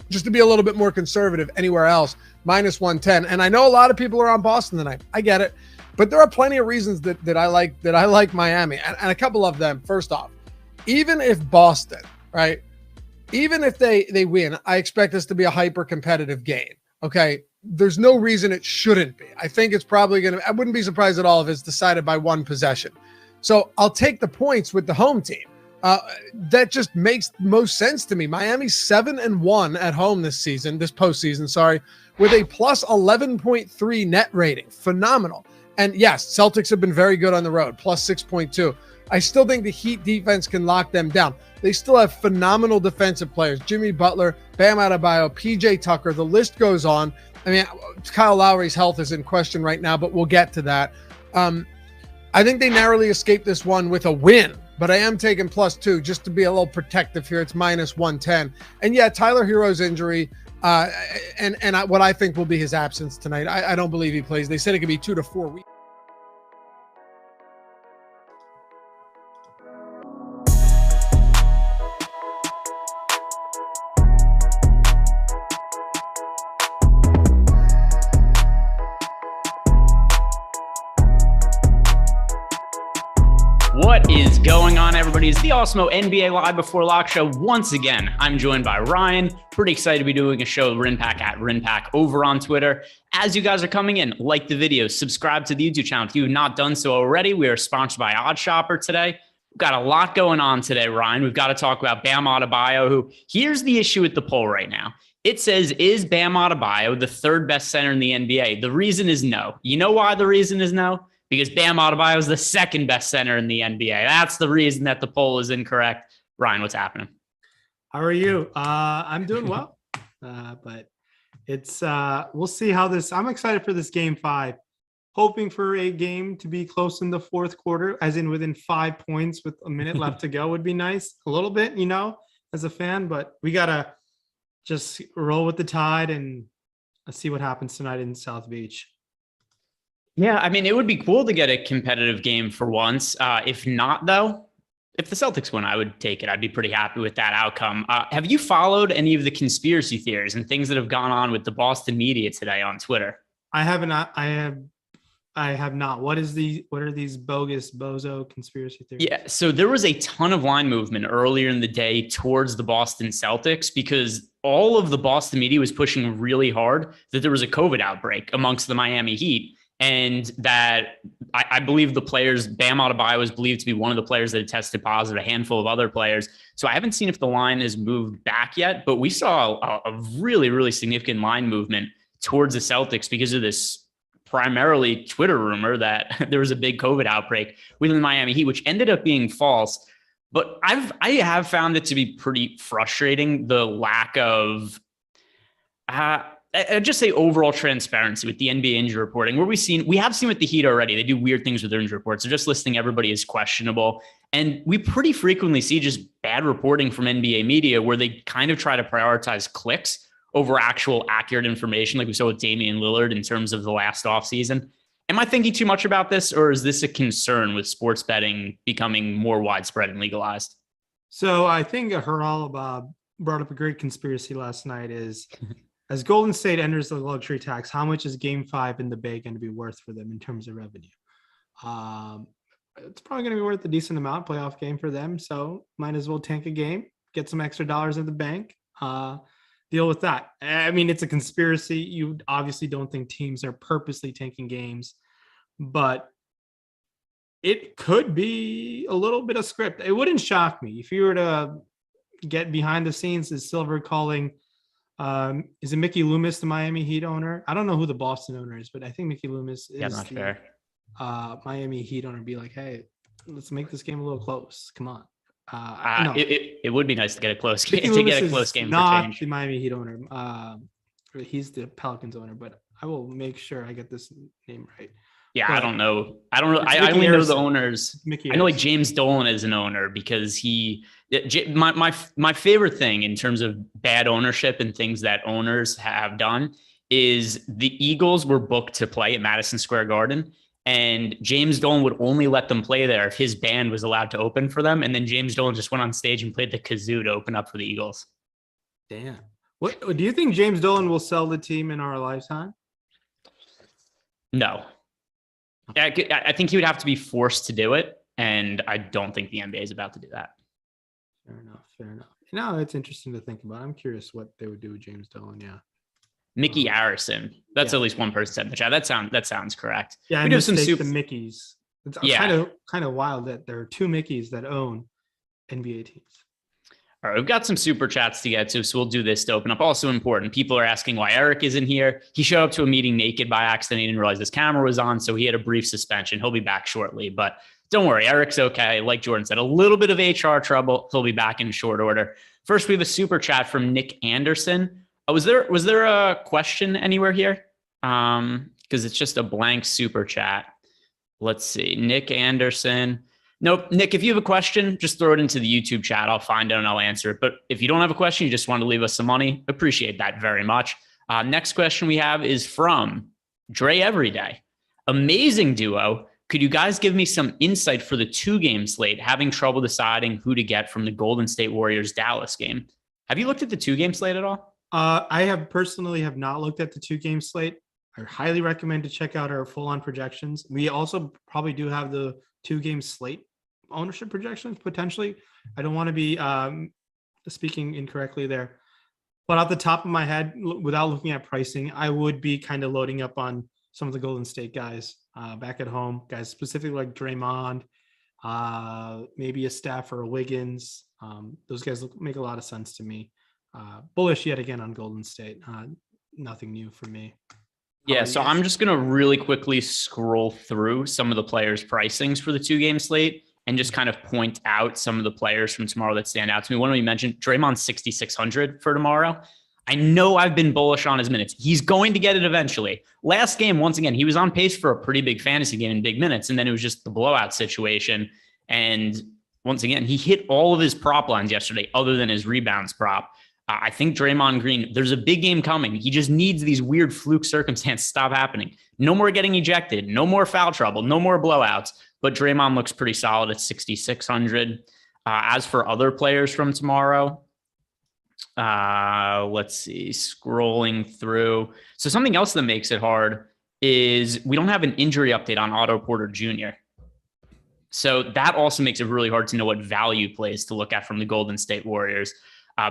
just to be a little bit more conservative anywhere else. -110. And I know a lot of people are on Boston tonight. I get it. But there are plenty of reasons that I like Miami. And a couple of them. First off, even if Boston, right? Even if they win, I expect this to be a hyper competitive game. Okay. There's no reason it shouldn't be. I think it's probably going to, I wouldn't be surprised at all if it's decided by one possession. So I'll take the points with the home team. That just makes most sense to me. Miami's 7-1 at home this postseason, with a +11.3 net rating. Phenomenal. And yes, Celtics have been very good on the road, +6.2. I still think the Heat defense can lock them down. They still have phenomenal defensive players. Jimmy Butler, Bam Adebayo, PJ Tucker, the list goes on. I mean, Kyle Lowry's health is in question right now, but we'll get to that. I think they narrowly escaped this one with a win, but I am taking +2 just to be a little protective here. It's -110. And yeah, Tyler Hero's injury and what I think will be his absence tonight. I don't believe he plays. They said it could be 2 to 4 weeks. What is going on, everybody? It's the Awesemo NBA Live Before Lock show. Once again, I'm joined by Ryan. Pretty excited to be doing a show, Rinpack at Rinpack over on Twitter. As you guys are coming in, like the video, subscribe to the YouTube channel. If you have not done so already, we are sponsored by Odd Shopper today. We've got a lot going on today, Ryan. We've got to talk about Bam Adebayo, who here's the issue with the poll right now. It says, is Bam Adebayo the third best center in the NBA? The reason is no. You know why the reason is no? Because Bam Adebayo is the second best center in the NBA. That's the reason that the poll is incorrect. Ryan, what's happening? How are you? I'm doing well, but it's we'll see how this. I'm excited for this game 5, hoping for a game to be close in the fourth quarter, as in within 5 points with a minute left to go would be nice. A little bit, as a fan, but we gotta just roll with the tide and see what happens tonight in South Beach. Yeah, I mean, it would be cool to get a competitive game for once. If not, though, if the Celtics win, I would take it. I'd be pretty happy with that outcome. Have you followed any of the conspiracy theories and things that have gone on with the Boston media today on Twitter? I have not. I have not. What are these bogus bozo conspiracy theories? Yeah, so there was a ton of line movement earlier in the day towards the Boston Celtics because all of the Boston media was pushing really hard that there was a COVID outbreak amongst the Miami Heat. And that I believe the players, Bam Adebayo was believed to be one of the players that had tested positive, a handful of other players. So I haven't seen if the line has moved back yet, but we saw a really, really significant line movement towards the Celtics because of this primarily Twitter rumor that there was a big COVID outbreak within the Miami Heat, which ended up being false. But I have found it to be pretty frustrating, the lack of I'd just say overall transparency with the NBA injury reporting, where we have seen with the Heat already. They do weird things with their injury reports. They're just listing everybody as questionable. And we pretty frequently see just bad reporting from NBA media where they kind of try to prioritize clicks over actual accurate information, like we saw with Damian Lillard in terms of the last offseason. Am I thinking too much about this, or is this a concern with sports betting becoming more widespread and legalized? So I think Haral brought up a great conspiracy last night is, as Golden State enters the luxury tax, how much is Game 5 in the Bay going to be worth for them in terms of revenue? It's probably going to be worth a decent amount, playoff game for them. So might as well tank a game, get some extra dollars in the bank, deal with that. I mean, it's a conspiracy. You obviously don't think teams are purposely tanking games, but it could be a little bit of script. It wouldn't shock me if you were to get behind the scenes. Is Silver calling? Is it Mickey Loomis, the Miami Heat owner? I don't know who the Boston owner is, but I think Mickey Loomis is not fair. Miami Heat owner. Be like, hey, let's make this game a little close. Come on. No. It would be nice to get a close game. Mickey Loomis get a close game not for change. the Miami Heat owner. He's the Pelicans owner, but I will make sure I get this name right. Yeah, but I don't know. I only know the owners. Mickey I know like James Dolan is an owner because my favorite thing in terms of bad ownership and things that owners have done is the Eagles were booked to play at Madison Square Garden, and James Dolan would only let them play there if his band was allowed to open for them. And then James Dolan just went on stage and played the kazoo to open up for the Eagles. Damn. What do you think James Dolan will sell the team in our lifetime? No. I think he would have to be forced to do it, and I don't think the NBA is about to do that. Fair enough. No, it's interesting to think about. I'm curious what they would do with James Dolan. Yeah. Mickey Harrison. That's at least one person said in the chat. That sounds correct. Yeah, we do some super the Mickeys. It's kind of wild that there are two Mickeys that own NBA teams. All right, we've got some super chats to get to, so we'll do this to open up. Also important, people are asking why Eric isn't here. He showed up to a meeting naked by accident. He didn't realize his camera was on, so he had a brief suspension. He'll be back shortly, but don't worry. Eric's okay. Like Jordan said, a little bit of HR trouble. He'll be back in short order. First, we have a super chat from Nick Anderson. Was there a question anywhere here? Because it's just a blank super chat. Let's see. Nick Anderson. Nope. Nick, if you have a question, just throw it into the YouTube chat. I'll find it and I'll answer it. But if you don't have a question, you just want to leave us some money, appreciate that very much. Next question we have is from Dre Everyday. Amazing duo. Could you guys give me some insight for the 2-game slate? Having trouble deciding who to get from the Golden State Warriors Dallas game. Have you looked at the 2-game slate at all? I have not looked at the 2-game slate. I highly recommend to check out our full-on projections. We also probably do have the 2-game slate ownership projections potentially. I don't want to be speaking incorrectly there, but off the top of my head, without looking at pricing, I would be kind of loading up on some of the Golden State guys back at home, guys specifically like Draymond, maybe a Steph or a Wiggins. Those guys make a lot of sense to me. Bullish yet again on Golden State. Nothing new for me. Yeah, so I'm just going to really quickly scroll through some of the players' pricings for the 2-game slate and just kind of point out some of the players from tomorrow that stand out to me. One of you mentioned Draymond 6,600 for tomorrow. I know I've been bullish on his minutes. He's going to get it eventually. Last game, once again, he was on pace for a pretty big fantasy game in big minutes, and then it was just the blowout situation. And once again, he hit all of his prop lines yesterday other than his rebounds prop. I think Draymond Green, there's a big game coming. He just needs these weird fluke circumstances to stop happening. No more getting ejected, no more foul trouble, no more blowouts. But Draymond looks pretty solid at 6,600. As for other players from tomorrow, let's see, scrolling through. So something else that makes it hard is we don't have an injury update on Otto Porter Jr. So that also makes it really hard to know what value plays to look at from the Golden State Warriors.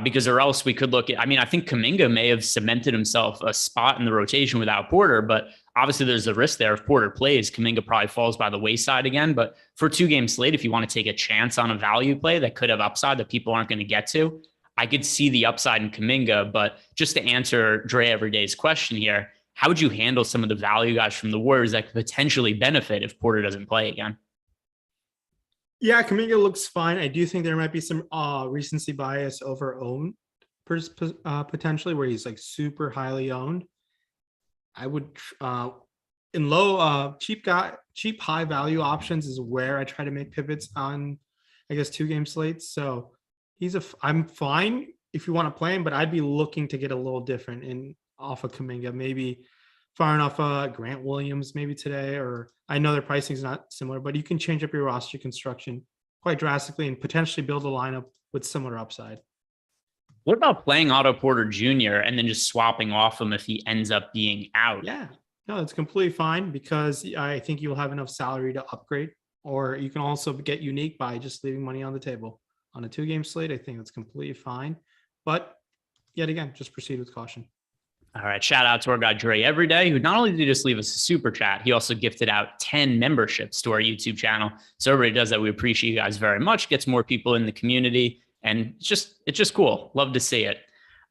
Because or else we could look at, I think Kuminga may have cemented himself a spot in the rotation without Porter, but obviously there's a risk there. If Porter plays, Kuminga probably falls by the wayside again. But for 2-game slate, if you want to take a chance on a value play that could have upside that people aren't going to get to, I could see the upside in Kuminga. But just to answer Dre Everyday's question here, how would you handle some of the value guys from the Warriors that could potentially benefit if Porter doesn't play again? Yeah, Kuminga looks fine. I do think there might be some recency bias over owned potentially, where he's like super highly owned. I would in low cheap high value options is where I try to make pivots on, I guess, 2-game slates. So I'm fine if you want to play him, but I'd be looking to get a little different in off of Kuminga, maybe firing off Grant Williams maybe today, or I know their pricing is not similar, but you can change up your roster construction quite drastically and potentially build a lineup with similar upside. What about playing Otto Porter Jr. and then just swapping off him if he ends up being out? Yeah, no, that's completely fine because I think you'll have enough salary to upgrade, or you can also get unique by just leaving money on the table. On a 2-game slate, I think that's completely fine. But yet again, just proceed with caution. All right. Shout out to our guy Dre Everyday, who not only did he just leave us a super chat, he also gifted out 10 memberships to our YouTube channel. So everybody does that. We appreciate you guys very much. Gets more people in the community. And it's just cool. Love to see it.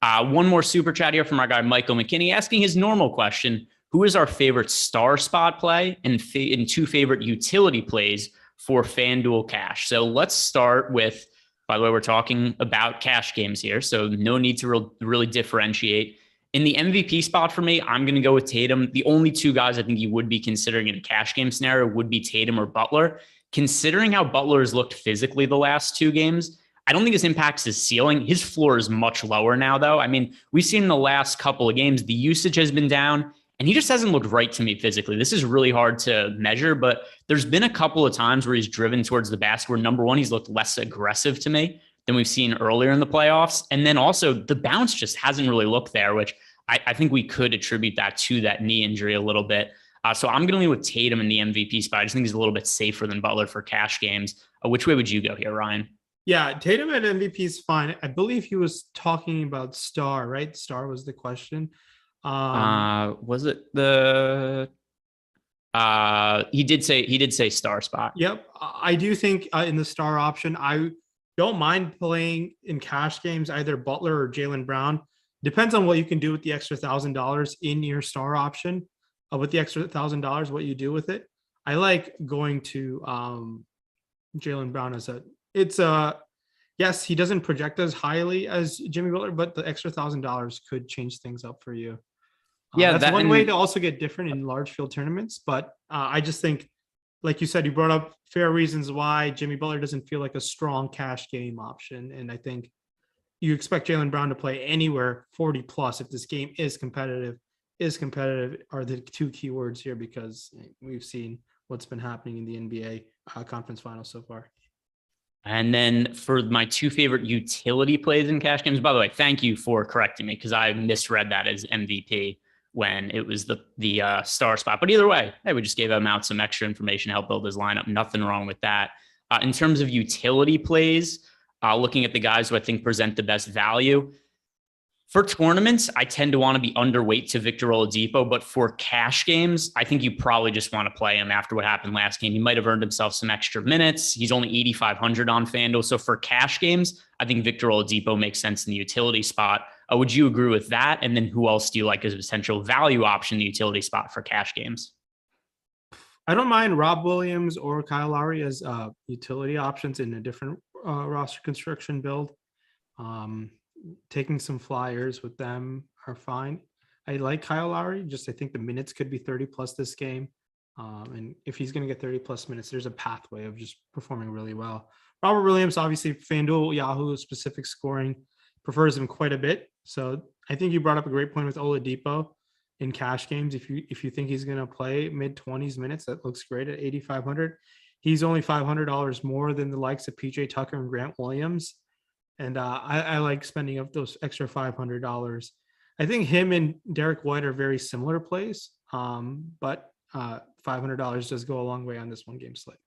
One more super chat here from our guy Michael McKinney asking his normal question. Who is our favorite star spot play and 2 favorite utility plays for FanDuel Cash? So let's start with, by the way, we're talking about cash games here. So no need to really differentiate. In the MVP spot for me, I'm going to go with Tatum. The only 2 guys I think you would be considering in a cash game scenario would be Tatum or Butler. Considering how Butler has looked physically the last 2 games, I don't think this impacts his ceiling. His floor is much lower now, though. We've seen in the last couple of games, the usage has been down, and he just hasn't looked right to me physically. This is really hard to measure, but there's been a couple of times where he's driven towards the basket where, number one, he's looked less aggressive to me than we've seen earlier in the playoffs. And then also the bounce just hasn't really looked there, which I think we could attribute that to that knee injury a little bit. So I'm going to leave with Tatum in the MVP spot. I just think he's a little bit safer than Butler for cash games. Which way would you go here, Ryan? Yeah, Tatum at MVP is fine. I believe he was talking about Star, right? Star was the question. Was it the? He did say star spot. Yep, I do think in the star option, I don't mind playing in cash games either Butler or Jaylen Brown. Depends on what you can do with the extra $1,000 in your star option. With the extra $1,000, what you do with it. I like going to Jaylen Brown yes, he doesn't project as highly as Jimmy Butler, but the extra $1,000 could change things up for you. Yeah, that's one way to also get different in large field tournaments. But I just think, like you said, you brought up fair reasons why Jimmy Butler doesn't feel like a strong cash game option. And I think you expect Jaylen Brown to play anywhere 40 plus if this game is competitive. Are the two keywords here, because we've seen what's been happening in the NBA conference finals so far. And then for my two favorite utility plays in cash games, by the way, thank you for correcting me because I misread that as MVP when it was the star spot. But either way, hey, we just gave him out some extra information to help build his lineup. Nothing wrong with that. In terms of utility plays, looking at the guys who I think present the best value, for tournaments, I tend to want to be underweight to Victor Oladipo, but for cash games, I think you probably just want to play him after what happened last game. He might have earned himself some extra minutes. He's only 8,500 on FanDuel. So for cash games, I think Victor Oladipo makes sense in the utility spot. Would you agree with that? And then who else do you like as a potential value option in the utility spot for cash games? I don't mind Rob Williams or Kyle Lowry as utility options in a different roster construction build. Taking some flyers with them are fine. I like Kyle Lowry. I think the minutes could be 30 plus this game. And if he's going to get 30 plus minutes, there's a pathway of just performing really well. Robert Williams, obviously FanDuel, Yahoo specific scoring prefers him quite a bit. So I think you brought up a great point with Oladipo in cash games. If you think he's going to play mid 20s minutes, that looks great at 8,500. He's only $500 more than the likes of PJ Tucker and Grant Williams. And I like spending up those extra $500. I think him and Derek White are very similar plays, but $500 does go a long way on this one game slate.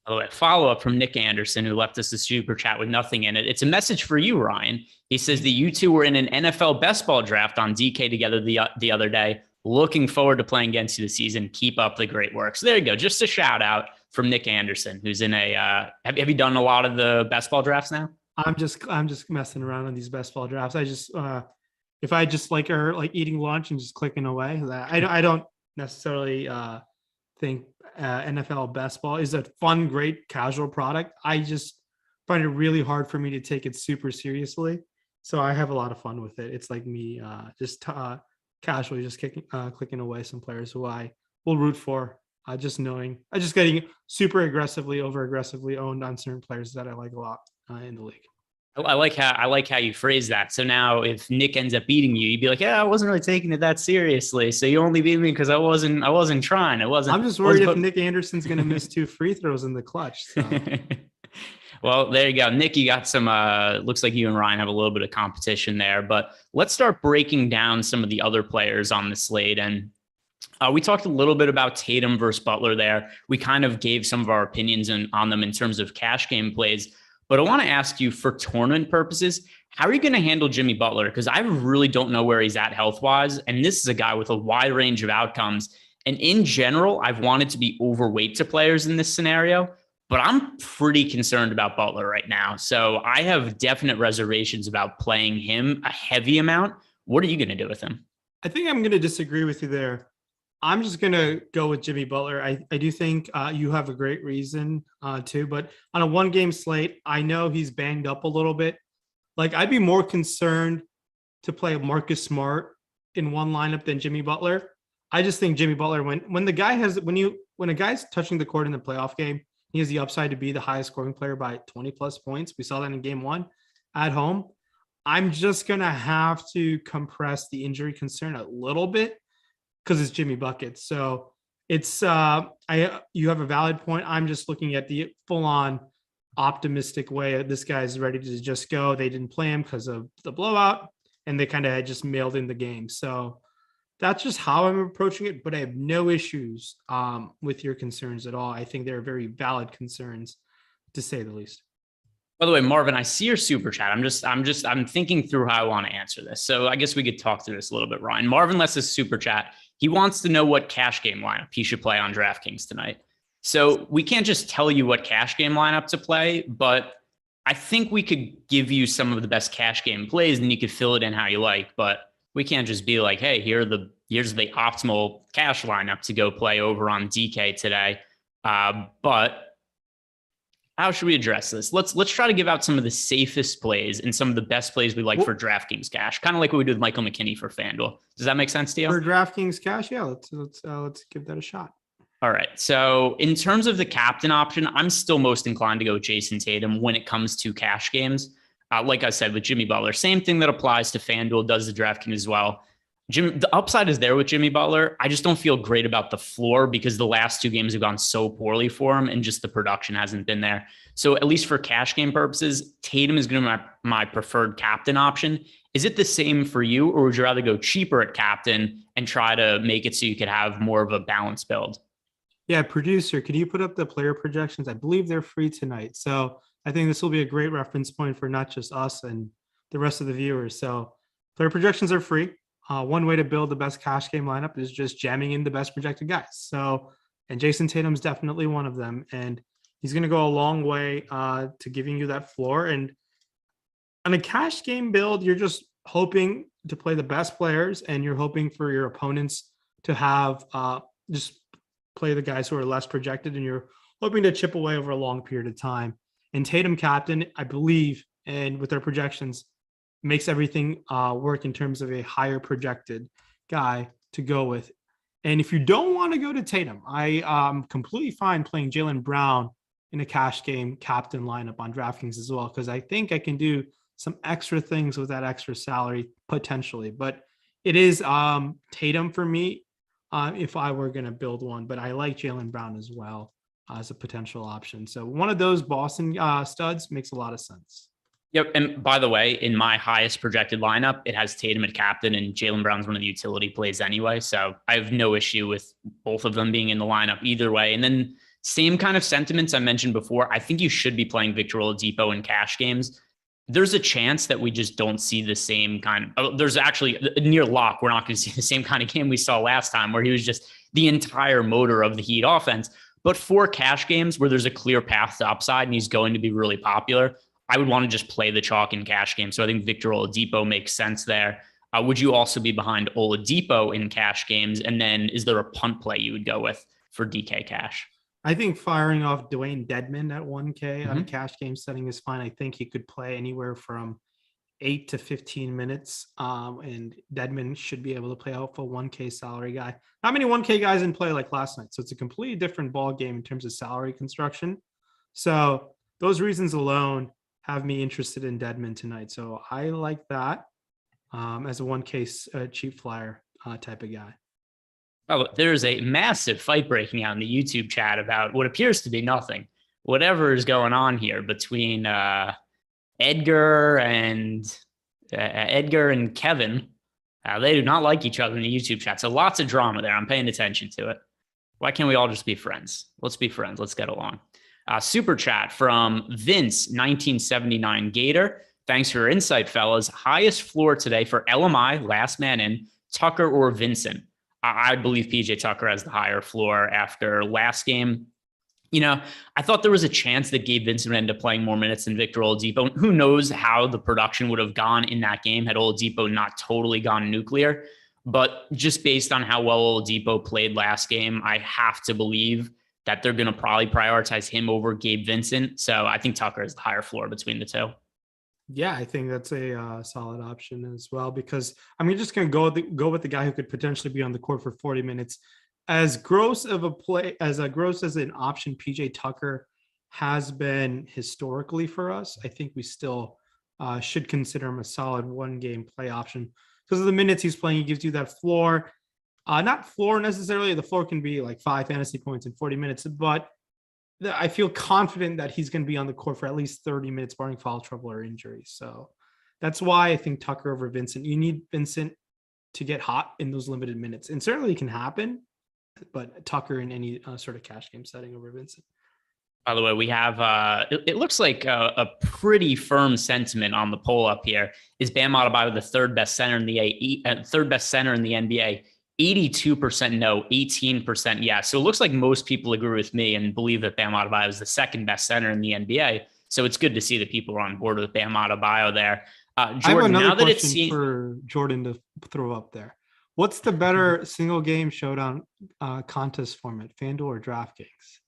By the way, follow-up from Nick Anderson, who left us a super chat with nothing in it. It's a message for you, Ryan. He says that you two were in an NFL best ball draft on DK together the other day. Looking forward to playing against you this season. Keep up the great work. So there you go. Just a shout out from Nick Anderson, who's in a have you done a lot of the best ball drafts now? I'm just messing around on these best ball drafts. I just if I just like eating lunch and just clicking away, that I don't necessarily think NFL best ball is a fun, great casual product. I just find it really hard for me to take it super seriously. So I have a lot of fun with it. It's like me casually just clicking away some players who I will root for. Just getting super aggressively owned on certain players that I like a lot in the league. I like how you phrase that. So now if Nick ends up beating you, you'd be like, yeah, I wasn't really taking it that seriously. So you only beat me because I wasn't trying. I'm just worried if Nick Anderson's going to miss 2 free throws in the clutch. So. Well, there you go. Nick, you got some, looks like you and Ryan have a little bit of competition there, but let's start breaking down some of the other players on the slate. And we talked a little bit about Tatum versus Butler there. We kind of gave some of our opinions on them in terms of cash game plays. But I want to ask you, for tournament purposes, how are you going to handle Jimmy Butler? Because I really don't know where he's at health-wise. And this is a guy with a wide range of outcomes. And in general, I've wanted to be overweight to players in this scenario, but I'm pretty concerned about Butler right now. So I have definite reservations about playing him a heavy amount. What are you going to do with him? I think I'm going to disagree with you there. I'm just going to go with Jimmy Butler. I do think you have a great reason too, but on a 1-game slate, I know he's banged up a little bit. Like, I'd be more concerned to play Marcus Smart in one lineup than Jimmy Butler. I just think Jimmy Butler, when a guy's touching the court in the playoff game, he has the upside to be the highest scoring player by 20 plus points. We saw that in game 1 at home. I'm just going to have to compress the injury concern a little bit, because it's Jimmy Buckets. So it's you have a valid point. I'm just looking at the full-on optimistic way. This guy's ready to just go. They didn't play him because of the blowout, and they kind of had just mailed in the game. So that's just how I'm approaching it. But I have no issues with your concerns at all. I think they're very valid concerns, to say the least. By the way, Marvin, I see your super chat. I'm thinking through how I want to answer this. So I guess we could talk through this a little bit, Ryan. Marvin lets us super chat. He wants to know what cash game lineup he should play on DraftKings tonight. So we can't just tell you what cash game lineup to play, but I think we could give you some of the best cash game plays, and you could fill it in how you like. But we can't just be like, hey, here's the optimal cash lineup to go play over on DK today. But how should we address this? Let's try to give out some of the safest plays and some of the best plays we like for DraftKings cash, kind of like what we did with Michael McKinney for FanDuel. Does that make sense to you? For DraftKings cash, yeah, let's give that a shot. All right. So in terms of the captain option, I'm still most inclined to go with Jason Tatum when it comes to cash games. Like I said, with Jimmy Butler, same thing that applies to FanDuel, does the DraftKings as well. The upside is there with Jimmy Butler. I just don't feel great about the floor because the last 2 games have gone so poorly for him and just the production hasn't been there. So at least for cash game purposes, Tatum is going to be my preferred captain option. Is it the same for you, or would you rather go cheaper at captain and try to make it so you could have more of a balanced build? Yeah, producer, could you put up the player projections? I believe they're free tonight. So I think this will be a great reference point for not just us and the rest of the viewers. So player projections are free. One way to build the best cash game lineup is just jamming in the best projected guys. So, and Jason Tatum's definitely one of them. And he's going to go a long way to giving you that floor. And on a cash game build, you're just hoping to play the best players, and you're hoping for your opponents to have just play the guys who are less projected, and you're hoping to chip away over a long period of time. And Tatum captain, I believe, and with their projections, makes everything work in terms of a higher projected guy to go with. And if you don't want to go to Tatum, I'm completely fine playing Jaylen Brown in a cash game captain lineup on DraftKings as well, because I think I can do some extra things with that extra salary potentially. But it is Tatum for me if I were going to build one. But I like Jaylen Brown as well as a potential option. So one of those Boston studs makes a lot of sense. Yep. And by the way, in my highest projected lineup, it has Tatum at captain, and Jaylen Brown's one of the utility plays anyway. So I have no issue with both of them being in the lineup either way. And then same kind of sentiments I mentioned before. I think you should be playing Victor Oladipo in cash games. There's a chance that we just don't see the same kind of, there's actually near lock. We're not going to see the same kind of game we saw last time where he was just the entire motor of the Heat offense. But for cash games where there's a clear path to upside and he's going to be really popular, I would want to just play the chalk in cash games. So I think Victor Oladipo makes sense there. Would you also be behind Oladipo in cash games? And then is there a punt play you would go with for DK cash? I think firing off Dwayne Dedmon at 1K on a cash game setting is fine. I think he could play anywhere from 8 to 15 minutes. And Dedmon should be able to play out for 1K salary guy. Not many 1K guys in play like last night. So it's a completely different ball game in terms of salary construction. So those reasons alone have me interested in Dedmon tonight. So I like that as a 1K cheap flyer type of guy. Oh, there's a massive fight breaking out in the YouTube chat about what appears to be nothing. Whatever is going on here between Edgar and Kevin. They do not like each other in the YouTube chat. So lots of drama there. I'm paying attention to it. Why can't we all just be friends? Let's be friends. Let's get along. Super chat from Vince, 1979 Gator. Thanks for your insight, fellas. Highest floor today for LMI, last man in, Tucker or Vincent? I believe PJ Tucker has the higher floor after last game. You know, I thought there was a chance that Gabe Vincent would end up playing more minutes than Victor Oladipo. Who knows how the production would have gone in that game had Oladipo not totally gone nuclear. But just based on how well Oladipo played last game, I have to believe that they're going to probably prioritize him over Gabe Vincent. So I think Tucker is the higher floor between the two. Yeah, I think that's a solid option as well, because I'm just going to go with the guy who could potentially be on the court for 40 minutes. As gross of a play, as an option, PJ Tucker has been historically for us. I think we still should consider him a solid one-game play option because of the minutes he's playing. He gives you that floor, not floor necessarily. The floor can be like 5 fantasy points in 40 minutes, but I feel confident that he's going to be on the court for at least 30 minutes, barring foul trouble or injury. So that's why I think Tucker over Vincent. You need Vincent to get hot in those limited minutes, and certainly it can happen, but Tucker in any sort of cash game setting over Vincent. By the way, we have, it looks like a pretty firm sentiment on the poll up here. Is Bam Adebayo the third best center in the NBA? 82% no, 18% yes. So it looks like most people agree with me and believe that Bam Adebayo is the second best center in the NBA. So it's good to see that people are on board with Bam Adebayo there. Jordan, I have another now that question it's for Jordan to throw up there. What's the better single game showdown contest format, FanDuel or DraftKings?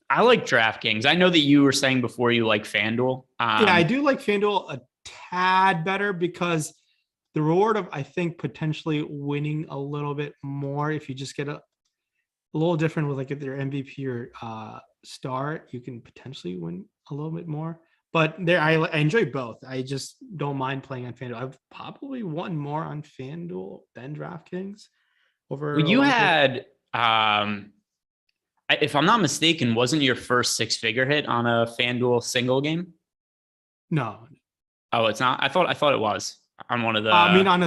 I like DraftKings. I know that you were saying before you like FanDuel. Yeah, I do like FanDuel a tad better because the reward of, I think, potentially winning a little bit more if you just get a little different with like if they're MVP or star, you can potentially win a little bit more. But there, I enjoy both. I just don't mind playing on FanDuel. I've probably won more on FanDuel than DraftKings over. Well, you had, if I'm not mistaken, wasn't your first six-figure hit on a FanDuel single game? No. Oh, it's not. I thought it was on one of the. I mean, I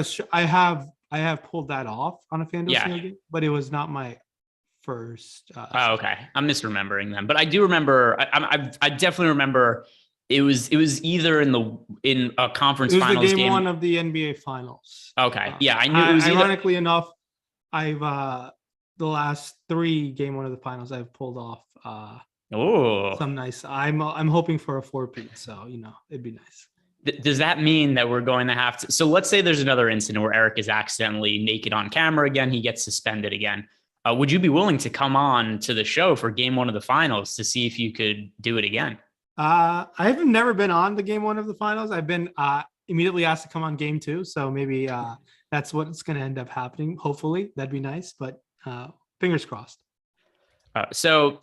have pulled that off on a FanDuel single game, but it was not my first. Oh, okay. I'm misremembering them, but I do remember. I definitely remember. It was either in a conference finals the game one of the NBA Finals. Okay, yeah, I knew it was. Ironically enough, I've the last 3 game one of the finals I've pulled off. Some nice. I'm hoping for a 4-peat, so it'd be nice. Does that mean that we're going to have to? So let's say there's another incident where Eric is accidentally naked on camera again. He gets suspended again. Would you be willing to come on to the show for game one of the finals to see if you could do it again? I have never been on the game one of the finals. I've been immediately asked to come on game 2. So maybe that's what's going to end up happening. Hopefully that'd be nice, but fingers crossed. So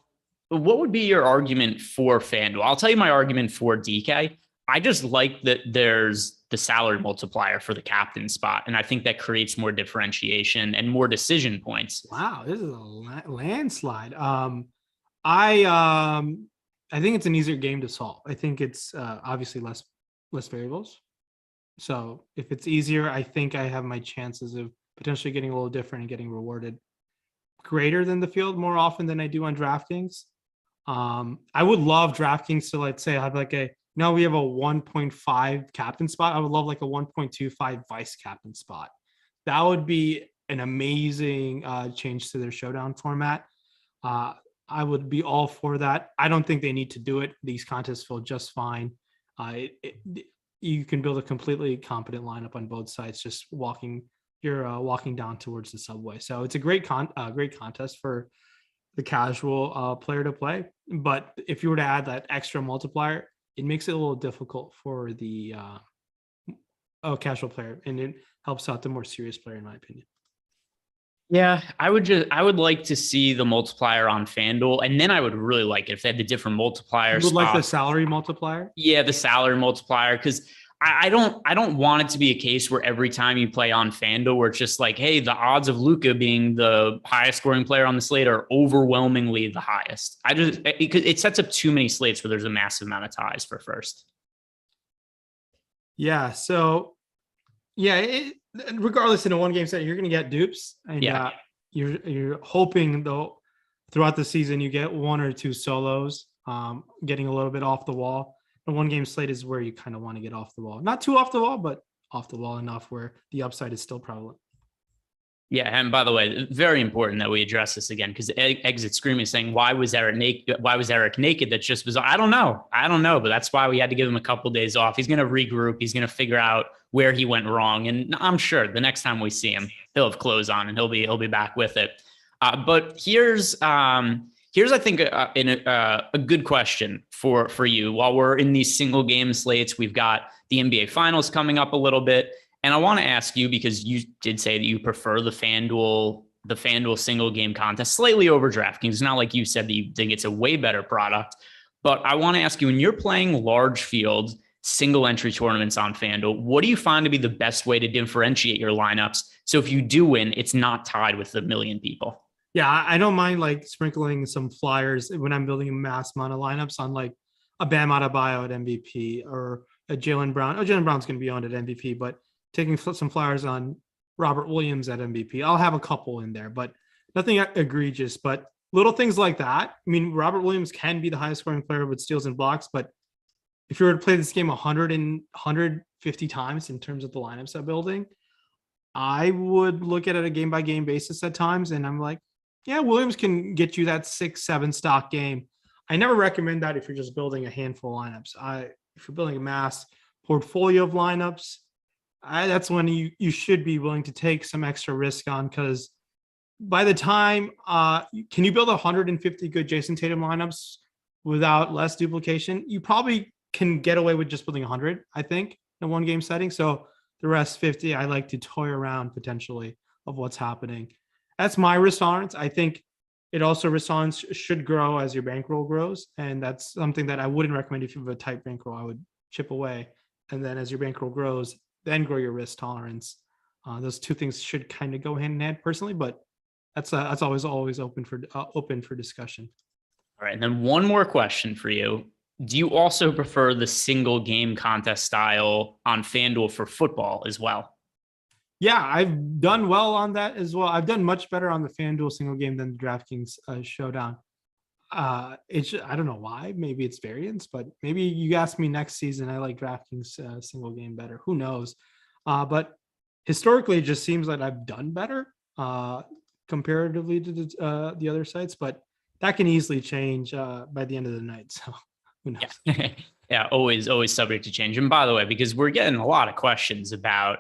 what would be your argument for FanDuel? I'll tell you my argument for DK. I just like that there's the salary multiplier for the captain spot. And I think that creates more differentiation and more decision points. Wow. This is a landslide. I think it's an easier game to solve. I think it's obviously less variables. So if it's easier, I think I have my chances of potentially getting a little different and getting rewarded greater than the field more often than I do on DraftKings. I would love DraftKings to, let's say, have like we have a 1.5 captain spot. I would love like a 1.25 vice captain spot. That would be an amazing change to their showdown format. I would be all for that. I don't think they need to do it. These contests feel just fine. You can build a completely competent lineup on both sides, just walking down towards the subway. So it's a great contest for the casual player to play. But if you were to add that extra multiplier, it makes it a little difficult for the casual player, and it helps out the more serious player, in my opinion. Yeah, I would like to see the multiplier on FanDuel, and then I would really like it if they had the different multipliers. You would like the salary multiplier? Yeah, the salary multiplier, because I don't want it to be a case where every time you play on FanDuel, where it's just like, hey, the odds of Luka being the highest scoring player on the slate are overwhelmingly the highest. It sets up too many slates where there's a massive amount of ties for first. Yeah. So, regardless, in a 1-game set, you're going to get dupes, and you're hoping though throughout the season you get 1 or 2 solos, getting a little bit off the wall. The 1-game slate is where you kind of want to get off the wall, not too off the wall, but off the wall enough where the upside is still prevalent. Yeah, and by the way, very important that we address this again, because Exit Screaming is saying, why was Eric naked? That's just bizarre. I don't know, but that's why we had to give him a couple of days off. He's going to regroup. He's going to figure out where he went wrong, and I'm sure the next time we see him, he'll have clothes on and he'll be back with it. But here's I think a good question for you. While we're in these single game slates, we've got the NBA Finals coming up a little bit. And I want to ask you, because you did say that you prefer the FanDuel single game contest slightly over DraftKings. It's not like you said that you think it's a way better product, but I want to ask you, when you're playing large field single entry tournaments on FanDuel, what do you find to be the best way to differentiate your lineups? So if you do win, it's not tied with 1 million people. Yeah, I don't mind like sprinkling some flyers when I'm building a mass amount of lineups on like a Bam Adebayo at MVP or a Jaylen Brown. Jaylen Brown's going to be on at MVP, but taking some flyers on Robert Williams at MVP. I'll have a couple in there, but nothing egregious, but little things like that. I mean, Robert Williams can be the highest scoring player with steals and blocks, but if you were to play this game 150 times in terms of the lineups I'm building, I would look at it a game by game basis at times. And I'm like, yeah, Williams can get you that 6-7 stock game. I never recommend that if you're just building a handful of lineups. If you're building a mass portfolio of lineups, that's when you should be willing to take some extra risk on, because by the time can you build 150 good Jason Tatum lineups without less duplication, you probably can get away with just building 100, I think, in one game setting. So the rest 50, I like to toy around potentially of what's happening. That's my risk tolerance. I think it also risk tolerance should grow as your bankroll grows. And that's something that I wouldn't recommend if you have a tight bankroll. I would chip away. And then as your bankroll grows, then grow your risk tolerance. Those two things should kind of go hand in hand personally, but that's always open for discussion. All right. And then one more question for you. Do you also prefer the single game contest style on FanDuel for football as well? Yeah, I've done well on that as well. I've done much better on the FanDuel single game than the DraftKings showdown. I don't know why. Maybe it's variance, but maybe you ask me next season. I like DraftKings single game better. Who knows? But historically, it just seems like I've done better comparatively to the other sites. But that can easily change by the end of the night. So who knows? Yeah. Yeah, always subject to change. And by the way, because we're getting a lot of questions about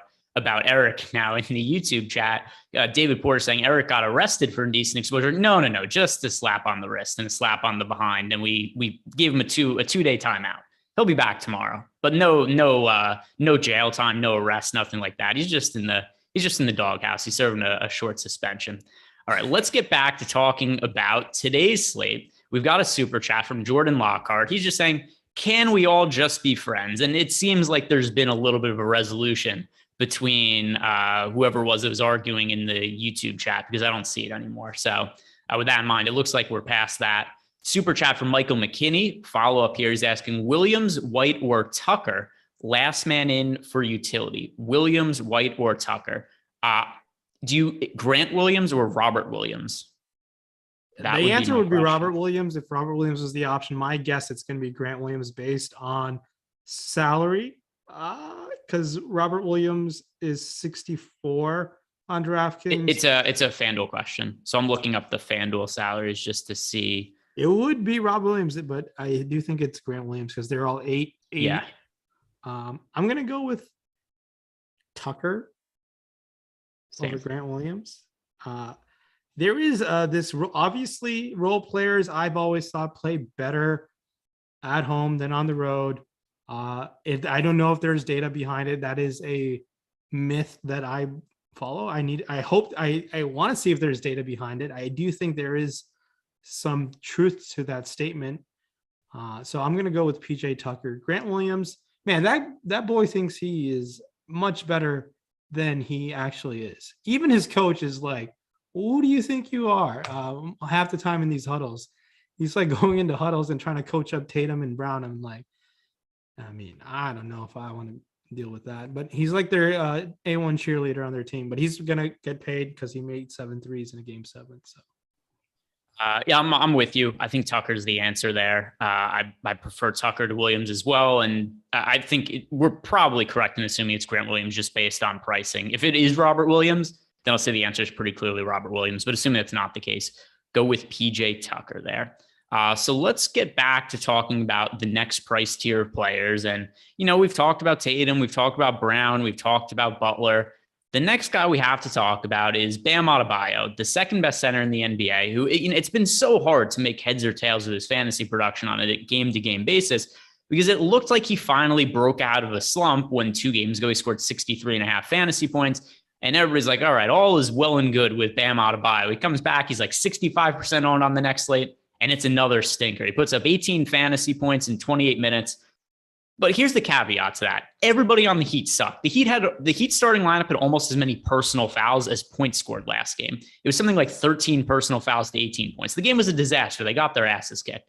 Eric now in the YouTube chat, David Porter saying Eric got arrested for indecent exposure. No, just a slap on the wrist and a slap on the behind. And we gave him a 2-day timeout. He'll be back tomorrow, but no jail time, no arrest, nothing like that. He's just in the doghouse. He's serving a short suspension. All right, let's get back to talking about today's slate. We've got a super chat from Jordan Lockhart. He's just saying, can we all just be friends? And it seems like there's been a little bit of a resolution between whoever was arguing in the YouTube chat, because I don't see it anymore. So with that in mind, it looks like we're past that. Super chat from Michael McKinney. Follow up here. He's asking Williams, White, or Tucker, last man in for utility. Williams, White, or Tucker. Do you Grant Williams or Robert Williams? The answer would be Robert Williams. If Robert Williams was the option, my guess it's going to be Grant Williams based on salary. Because Robert Williams is 64 on DraftKings. It's a FanDuel question, so I'm looking up the FanDuel salaries just to see. It would be Rob Williams, but I do think it's Grant Williams because they're all 8. Yeah. I'm gonna go with Tucker over Grant Williams. There is this obviously role players I've always thought play better at home than on the road. I don't know if there's data behind it. That is a myth that I follow. I want to see if there's data behind it. I do think there is some truth to that statement. So I'm going to go with PJ Tucker. Grant Williams, man, that boy thinks he is much better than he actually is. Even his coach is like, who do you think you are? Half the time in these huddles, he's like going into huddles and trying to coach up Tatum and Brown. I'm like, I don't know if I want to deal with that, but he's like their A1 cheerleader on their team, but he's going to get paid because he made 7 threes in a game 7. So. Yeah, I'm with you. I think Tucker's the answer there. I prefer Tucker to Williams as well. And I think we're probably correct in assuming it's Grant Williams just based on pricing. If it is Robert Williams, then I'll say the answer is pretty clearly Robert Williams, but assuming that's not the case, go with PJ Tucker there. So let's get back to talking about the next price tier of players. And, we've talked about Tatum, we've talked about Brown, we've talked about Butler. The next guy we have to talk about is Bam Adebayo, the second best center in the NBA, who it's been so hard to make heads or tails of his fantasy production on a game-to-game basis because it looked like he finally broke out of a slump when 2 games ago he scored 63.5 fantasy points. And everybody's like, all right, all is well and good with Bam Adebayo. He comes back, he's like 65% owned on the next slate, and it's another stinker. He puts up 18 fantasy points in 28 minutes. But here's the caveat to that. Everybody on the Heat sucked. The Heat starting lineup had almost as many personal fouls as points scored last game. It was something like 13 personal fouls to 18 points. The game was a disaster. They got their asses kicked.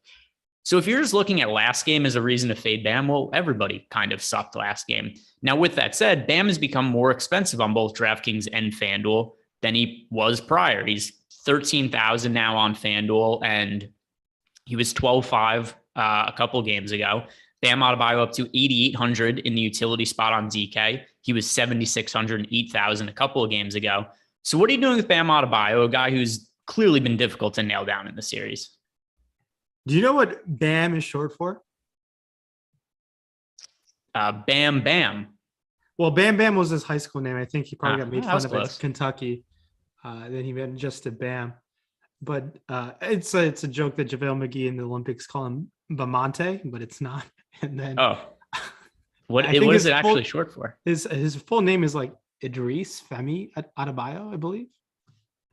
So if you're just looking at last game as a reason to fade Bam, well, everybody kind of sucked last game. Now, with that said, Bam has become more expensive on both DraftKings and FanDuel than he was prior. He's $13,000 now on FanDuel, and he was $12,500 a couple games ago. Bam Adebayo up to $8,800 in the utility spot on DK. He was $7,600 and $8,000 a couple of games ago. So what are you doing with Bam Adebayo, a guy who's clearly been difficult to nail down in the series? Do you know what BAM is short for? Bam Bam. Well, Bam Bam was his high school name. I think he probably got made fun of close. at Kentucky. Then he went just to Bam. But it's a joke that JaVale McGee in the Olympics call him Bamonte, but it's not. And then what I think is his it full- actually short for? his full name is like Idris Femi Adebayo, I believe.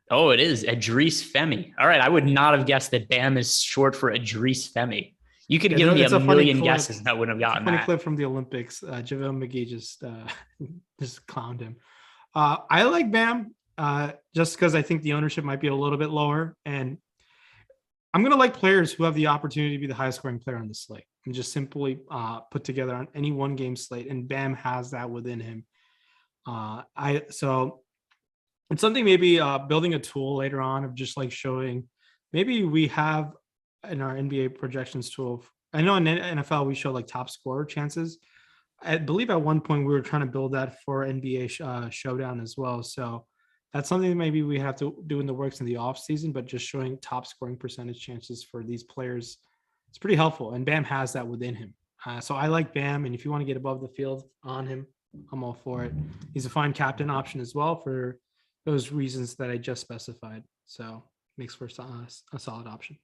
Oh, it is Idris Femi. All right, I would not have guessed that Bam is short for Idris Femi. You could give me it's a funny million clip. guesses and I wouldn't have gotten Funny that. clip from the Olympics. JaVale McGee just clowned him. I like Bam just because I think the ownership might be a little bit lower, and I'm gonna like players who have the opportunity to be the highest scoring player on the slate and just simply put together on any one game slate, and Bam has that within him. So it's something maybe building a tool later on of just like showing. Maybe we have in our NBA projections tool. I know in NFL we show like top scorer chances. I believe at one point we were trying to build that for NBA Showdown as well. So that's something that maybe we have to do in the works in the off season, but just showing top scoring percentage chances for these players, it's pretty helpful. And Bam has that within him. So I like Bam. And if you want to get above the field on him, I'm all for it. He's a fine captain option as well for those reasons that I just specified. So makes for a solid option.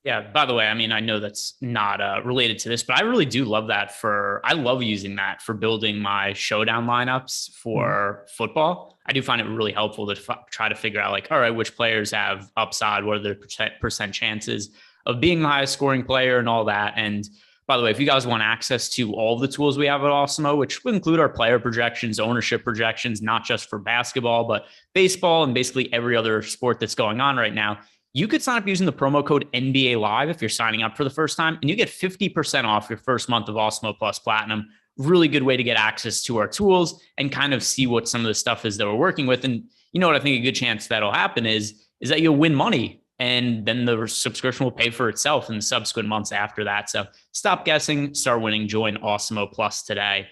Yeah. By the way, I mean, I know that's not related to this, but I really do love that I love using that for building my showdown lineups for football. I do find it really helpful to try to figure out like, all right, which players have upside, what are their percent chances of being the highest scoring player and all that. And by the way, if you guys want access to all of the tools we have at Awesemo, which will include our player projections, ownership projections, not just for basketball, but baseball and basically every other sport that's going on right now, you could sign up using the promo code NBA Live if you're signing up for the first time, and you get 50% off your first month of Awesemo Plus Platinum. Really good way to get access to our tools and kind of see what some of the stuff is that we're working with. And you know what I think a good chance that'll happen is that you'll win money, and then the subscription will pay for itself in the subsequent months after that. So stop guessing, start winning, join Awesemo Plus today.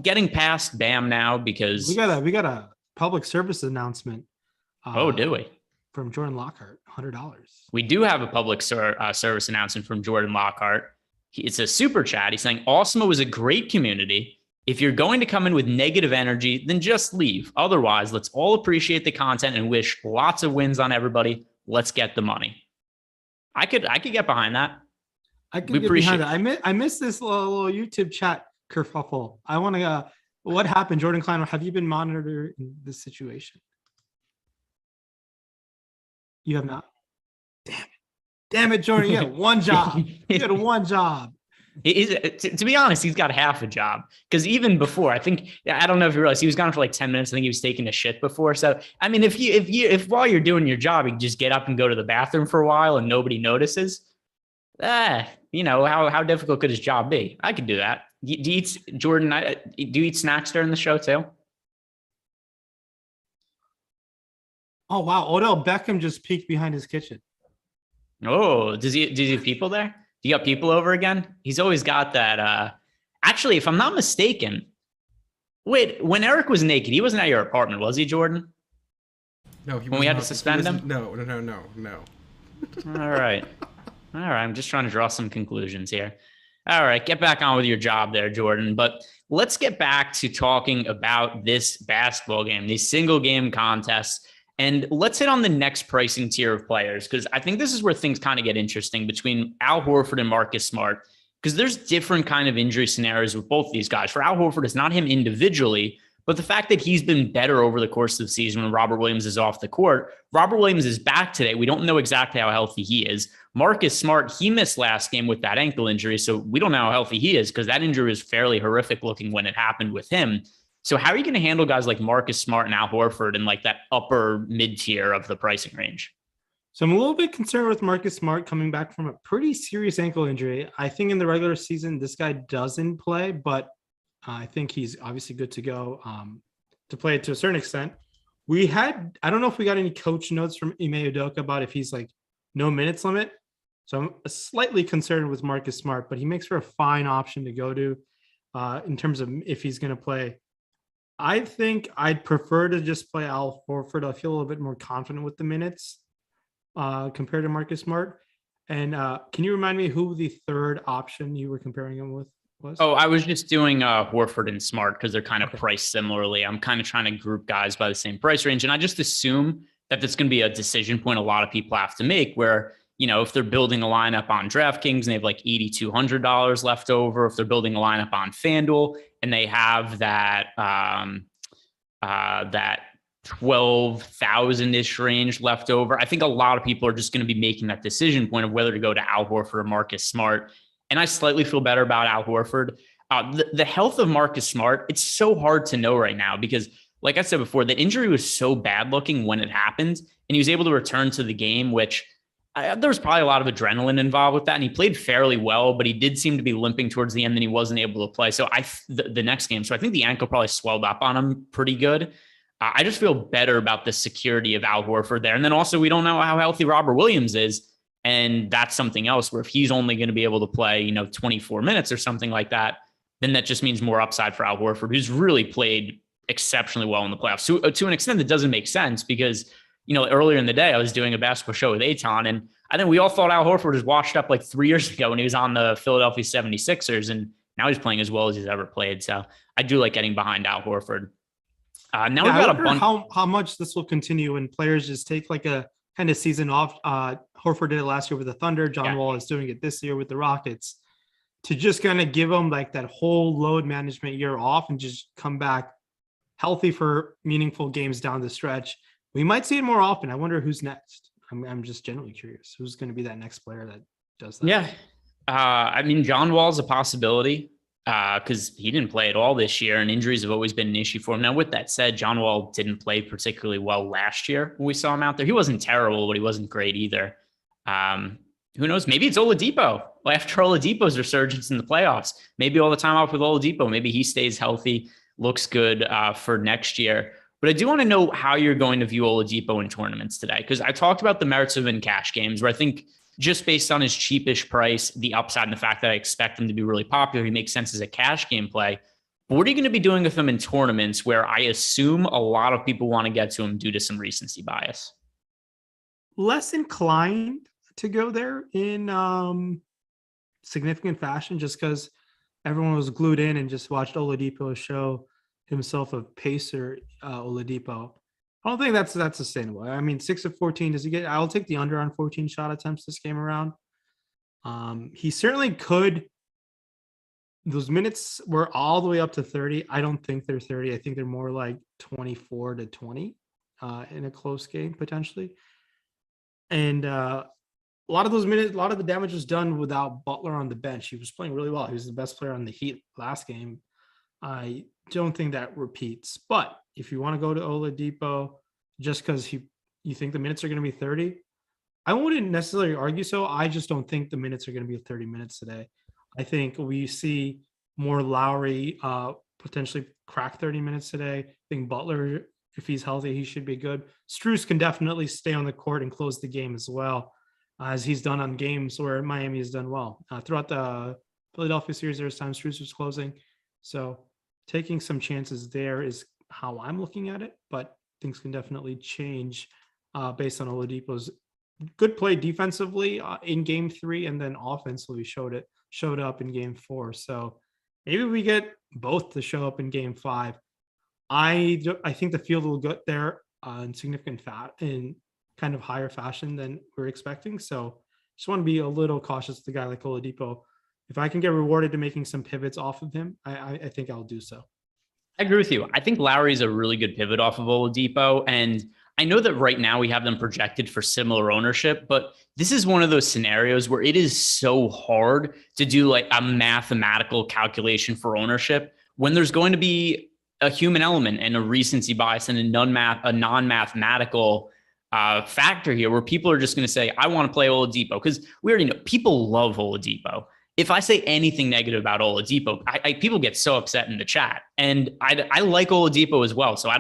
Getting past Bam now because we got a public service announcement. Do we? From Jordan Lockhart, $100. We do have a public service announcement from Jordan Lockhart. It's a super chat. He's saying, Awesemo is a great community. If you're going to come in with negative energy, then just leave. Otherwise, let's all appreciate the content and wish lots of wins on everybody. Let's get the money. I could get behind that. I could get behind that. I missed this little YouTube chat kerfuffle. I want to, what happened? Jordan Klein, have you been monitoring this situation? You have not. Damn it, Jordan! You had one job. You had one job. To be honest, he's got half a job because even before, I don't know if you realize he was gone for like 10 minutes. I think he was taking a shit before. So I mean, if while you're doing your job, you just get up and go to the bathroom for a while and nobody notices, you know how difficult could his job be? I could do that. Do you eat, Jordan? Do you eat snacks during the show too? Oh wow, Odell Beckham just peeked behind his kitchen. Oh, does he have people there? Do you got people over again? He's always got that. Actually, if I'm not mistaken, wait, when Eric was naked, he wasn't at your apartment, was he, Jordan? No, he was when we had not, to suspend him? No. All right. I'm just trying to draw some conclusions here. All right, get back on with your job there, Jordan. But let's get back to talking about this basketball game, these single game contests. And let's hit on the next pricing tier of players, because I think this is where things kind of get interesting between Al Horford and Marcus Smart, because there's different kind of injury scenarios with both these guys. For Al Horford, it's not him individually, but the fact that he's been better over the course of the season when Robert Williams is off the court. Robert Williams is back today. We don't know exactly how healthy he is. Marcus Smart, he missed last game with that ankle injury, so we don't know how healthy he is because that injury was fairly horrific looking when it happened with him. So how are you going to handle guys like Marcus Smart and Al Horford in like that upper mid tier of the pricing range? So I'm a little bit concerned with Marcus Smart coming back from a pretty serious ankle injury. I think in the regular season, this guy doesn't play, but I think he's obviously good to go to play it to a certain extent. I don't know if we got any coach notes from Ime Udoka about if he's like no minutes limit. So I'm slightly concerned with Marcus Smart, but he makes for a fine option to go to in terms of if he's going to play. I think I'd prefer to just play Al Horford. I feel a little bit more confident with the minutes compared to Marcus Smart. And can you remind me who the third option you were comparing him with was? Oh, I was just doing Horford and Smart because they're kind of priced similarly. I'm kind of trying to group guys by the same price range. And I just assume that that's going to be a decision point a lot of people have to make where, if they're building a lineup on DraftKings and they have like $8,200 left over, if they're building a lineup on FanDuel and they have that 12,000-ish range left over, I think a lot of people are just going to be making that decision point of whether to go to Al Horford or Marcus Smart. And I slightly feel better about Al Horford. The health of Marcus Smart, it's so hard to know right now because, like I said before, the injury was so bad looking when it happened, and he was able to return to the game, which there was probably a lot of adrenaline involved with that, and he played fairly well, but he did seem to be limping towards the end, and he wasn't able to play. So the next game, so I think the ankle probably swelled up on him pretty good. I just feel better about the security of Al Horford there. And then also we don't know how healthy Robert Williams is. And that's something else where if he's only going to be able to play, 24 minutes or something like that, then that just means more upside for Al Horford, who's really played exceptionally well in the playoffs. So to an extent that doesn't make sense because, earlier in the day, I was doing a basketball show with Aton, and I think we all thought Al Horford was washed up like 3 years ago when he was on the Philadelphia 76ers. And now he's playing as well as he's ever played. So I do like getting behind Al Horford. Now we've got a bunch. How much this will continue when players just take like a kind of season off. Horford did it last year with the Thunder. John Wall is doing it this year with the Rockets, to just kind of give them like that whole load management year off and just come back healthy for meaningful games down the stretch. We might see it more often. I wonder who's next. I'm just generally curious who's going to be that next player that does that. Yeah. John Wall's a possibility. Because he didn't play at all this year, and injuries have always been an issue for him. Now, with that said, John Wall didn't play particularly well last year when we saw him out there. He wasn't terrible, but he wasn't great either. Who knows? Maybe it's Oladipo. After Oladipo's resurgence in the playoffs, maybe all the time off with Oladipo, maybe he stays healthy, looks good for next year. But I do want to know how you're going to view Oladipo in tournaments today, because I talked about the merits of in cash games, where I think just based on his cheapish price, the upside and the fact that I expect him to be really popular, he makes sense as a cash game play. But what are you going to be doing with him in tournaments where I assume a lot of people want to get to him due to some recency bias? Less inclined to go there in significant fashion, just because everyone was glued in and just watched Oladipo show himself a pacer, Oladipo. I don't think that's sustainable. 6 of 14. Does he get? I'll take the under on 14 shot attempts this game around. He certainly could. Those minutes were all the way up to 30. I don't think they're 30. I think they're more like 24 to 20 in a close game potentially. And a lot of those minutes, a lot of the damage was done without Butler on the bench. He was playing really well. He was the best player on the Heat last game. I don't think that repeats. But if you want to go to Oladipo just because you think the minutes are going to be 30, I wouldn't necessarily argue so. I just don't think the minutes are going to be 30 minutes today. I think we see more Lowry potentially crack 30 minutes today. I think Butler, if he's healthy, he should be good. Strus can definitely stay on the court and close the game as well, as he's done on games where Miami has done well. Throughout the Philadelphia series, there was times Strus was closing. So taking some chances there is how I'm looking at it, but things can definitely change based on Oladipo's good play defensively in game 3, and then offensively showed up in game 4. So maybe we get both to show up in game 5. I think the field will get there in in kind of higher fashion than we're expecting. So just want to be a little cautious with a guy like Oladipo. If I can get rewarded to making some pivots off of him, I think I'll do so. I agree with you. I think Lowry's a really good pivot off of Oladipo. And I know that right now we have them projected for similar ownership, but this is one of those scenarios where it is so hard to do like a mathematical calculation for ownership when there's going to be a human element and a recency bias and a non-mathematical factor here where people are just going to say, I want to play Oladipo, because we already know people love Oladipo. If I say anything negative about Oladipo, people get so upset in the chat, and I like Oladipo as well. So I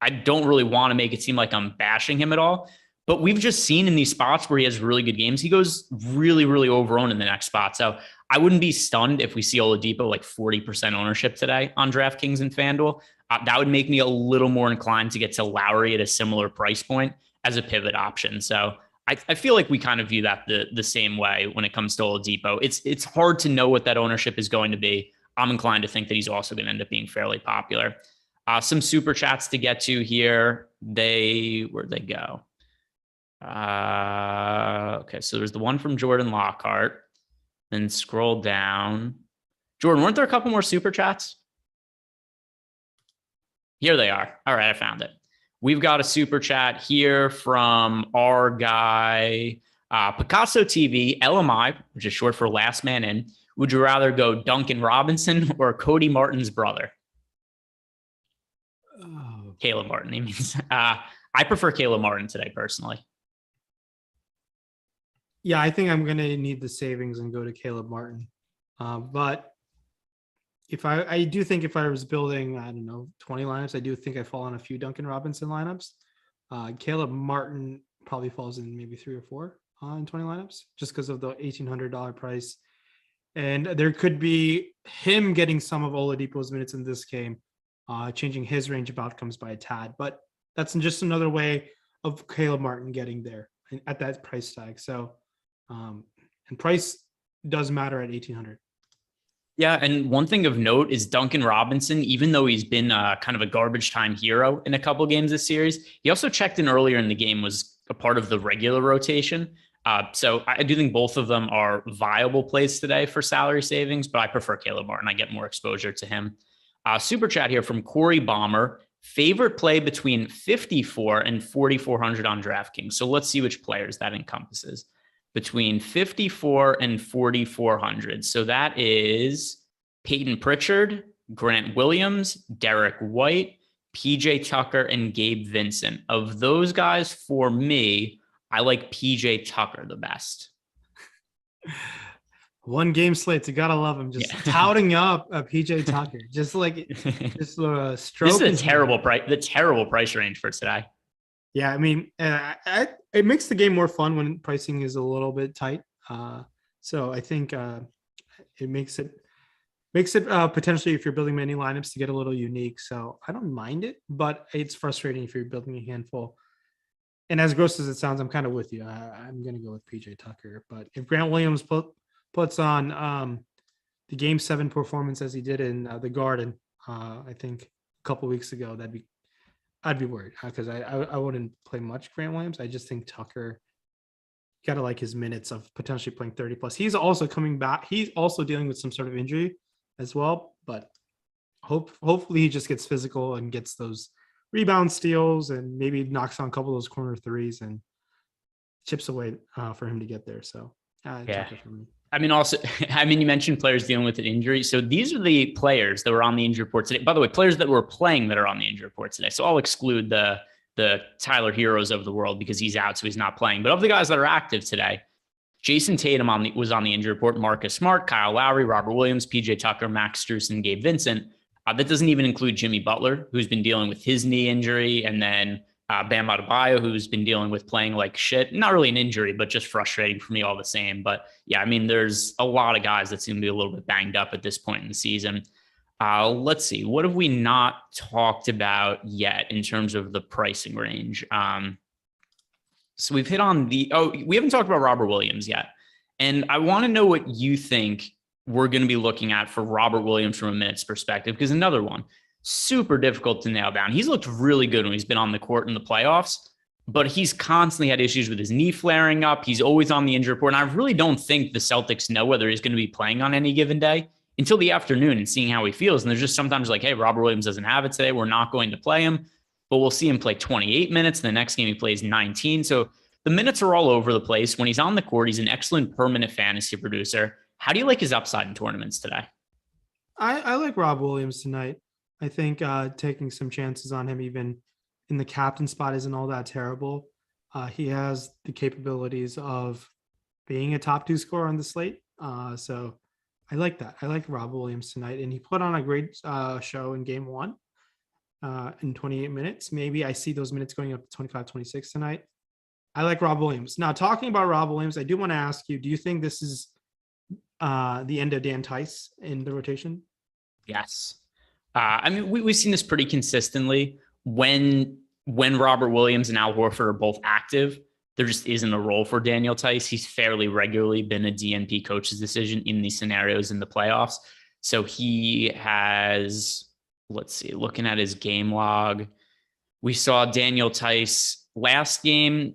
don't really want to make it seem like I'm bashing him at all, but we've just seen in these spots where he has really good games, he goes really, really overowned in the next spot. So I wouldn't be stunned if we see Oladipo like 40% ownership today on DraftKings and FanDuel. That would make me a little more inclined to get to Lowry at a similar price point as a pivot option. So I feel like we kind of view that the same way when it comes to Oladipo. It's hard to know what that ownership is going to be. I'm inclined to think that he's also going to end up being fairly popular. Some super chats to get to here. Where'd they go? Okay, so there's the one from Jordan Lockhart. Then scroll down. Jordan, weren't there a couple more super chats? Here they are. All right, I found it. We've got a super chat here from our guy, Picasso TV, LMI, which is short for Last Man In. Would you rather go Duncan Robinson or Cody Martin's brother? Oh. Caleb Martin, he means. I prefer Caleb Martin today, personally. Yeah, I think I'm going to need the savings and go to Caleb Martin. But I do think if I was building, 20 lineups, I do think I fall on a few Duncan Robinson lineups. Caleb Martin probably falls in maybe 3 or 4 in 20 lineups just because of the $1,800 price. And there could be him getting some of Oladipo's minutes in this game, changing his range of outcomes by a tad. But that's just another way of Caleb Martin getting there at that price tag. So, and price does matter at 1,800. Yeah, and one thing of note is Duncan Robinson, even though he's been kind of a garbage time hero in a couple games this series, he also checked in earlier in the game, was a part of the regular rotation. So I do think both of them are viable plays today for salary savings, but I prefer Caleb Martin. I get more exposure to him. Super chat here from Corey Bomber. Favorite play between 54 and 4,400 on DraftKings. So let's see which players that encompasses. Between 54 and 4,400. So that is Peyton Pritchard, Grant Williams, Derek White, PJ Tucker, and Gabe Vincent. Of those guys, for me, I like PJ Tucker the best. One game slates, you gotta love him. Just touting up PJ Tucker, just stroke. This is a terrible price. The terrible price range for today. Yeah, I mean, it makes the game more fun when pricing is a little bit tight. So I think it makes it potentially, if you're building many lineups, to get a little unique. So I don't mind it, but it's frustrating if you're building a handful. And as gross as it sounds, I'm kind of with you. I'm going to go with PJ Tucker. But if Grant Williams puts on the Game 7 performance as he did in the Garden, I think a couple weeks ago, I'd be worried because I wouldn't play much Grant Williams. I just think Tucker, got to like his minutes of potentially playing 30 plus. He's also coming back. He's also dealing with some sort of injury as well, but hopefully he just gets physical and gets those rebound steals and maybe knocks on a couple of those corner threes and chips away for him to get there. So Tucker for me. You mentioned players dealing with an injury. So these are the players that were on the injury report today. By the way, players that were playing that are on the injury report today. So I'll exclude the Tyler Heroes of the world because he's out, so he's not playing. But of the guys that are active today, Jason Tatum was on the injury report, Marcus Smart, Kyle Lowry, Robert Williams, PJ Tucker, Max Strus, and Gabe Vincent. That doesn't even include Jimmy Butler, who's been dealing with his knee injury, and then Bam Adebayo, who's been dealing with playing like shit. Not really an injury, but just frustrating for me all the same. But yeah, I mean, there's a lot of guys that seem to be a little bit banged up at this point in the season. Let's see. What have we not talked about yet in terms of the pricing range? So we've hit on we haven't talked about Robert Williams yet. And I want to know what you think we're going to be looking at for Robert Williams from a minutes perspective, because another one, super difficult to nail down. He's looked really good when he's been on the court in the playoffs, but he's constantly had issues with his knee flaring up. He's always on the injury report. And I really don't think the Celtics know whether he's going to be playing on any given day until the afternoon and seeing how he feels. And there's just sometimes like, hey, Robert Williams doesn't have it today. We're not going to play him, but we'll see him play 28 minutes. The next game he plays 19. So the minutes are all over the place. When he's on the court, he's an excellent permanent fantasy producer. How do you like his upside in tournaments today? I like Rob Williams tonight. I think taking some chances on him, even in the captain spot, isn't all that terrible. He has the capabilities of being a top 2 scorer on the slate. So I like that. I like Rob Williams tonight. And he put on a great show in game 1 in 28 minutes. Maybe I see those minutes going up to 25, 26 tonight. I like Rob Williams. Now, talking about Rob Williams, I do want to ask you, do you think this is the end of Dan Tice in the rotation? Yes. We've seen this pretty consistently. When Robert Williams and Al Horford are both active, there just isn't a role for Daniel Tice. He's fairly regularly been a DNP coach's decision in these scenarios in the playoffs. So he has, let's see, looking at his game log, we saw Daniel Tice last game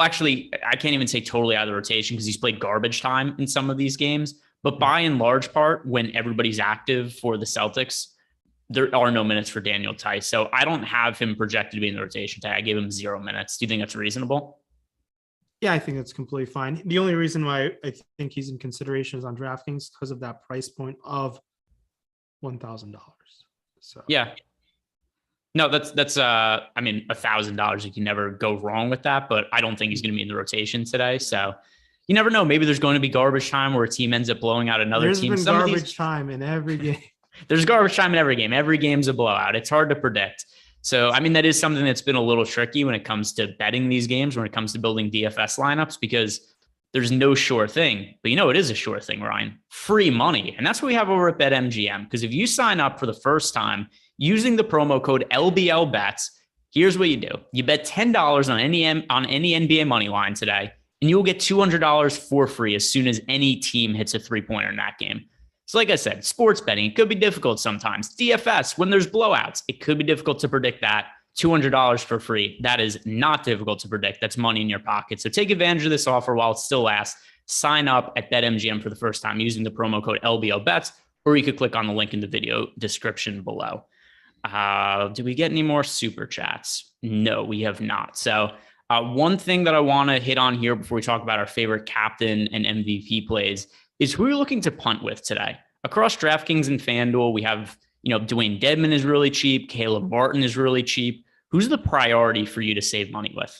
actually, I can't even say totally out of the rotation because he's played garbage time in some of these games. But by and large part, when everybody's active for the Celtics, there are no minutes for Daniel Tice. So I don't have him projected to be in the rotation today. I gave him 0 minutes. Do you think that's reasonable? Yeah, I think that's completely fine. The only reason why I think he's in consideration is on DraftKings because of that price point of $1,000. So yeah. No, that's I mean, $1,000. You can never go wrong with that, but I don't think he's going to be in the rotation today. So you never know. Maybe there's going to be garbage time where a team ends up blowing out another team. There's been garbage time in every game. There's garbage time in every game. Every game's a blowout. It's hard to predict. So, I mean, that is something that's been a little tricky when it comes to betting these games, when it comes to building DFS lineups, because there's no sure thing. But you know, it is a sure thing, Ryan. Free money. And that's what we have over at BetMGM. Because if you sign up for the first time using the promo code LBLBets, here's what you do. You bet $10 on any NBA money line today, and you'll get $200 for free as soon as any team hits a three-pointer in that game. So like I said, sports betting, it could be difficult sometimes. DFS, when there's blowouts, it could be difficult to predict that. $200 for free. That is not difficult to predict. That's money in your pocket. So take advantage of this offer while it still lasts. Sign up at BetMGM for the first time using the promo code LBLBets, or you could click on the link in the video description below. Did we get any more super chats? No, we have not. So one thing that I want to hit on here before we talk about our favorite captain and MVP plays is who you're looking to punt with today. Across DraftKings and FanDuel, we have, Dwayne Dedmon is really cheap. Caleb Martin is really cheap. Who's the priority for you to save money with?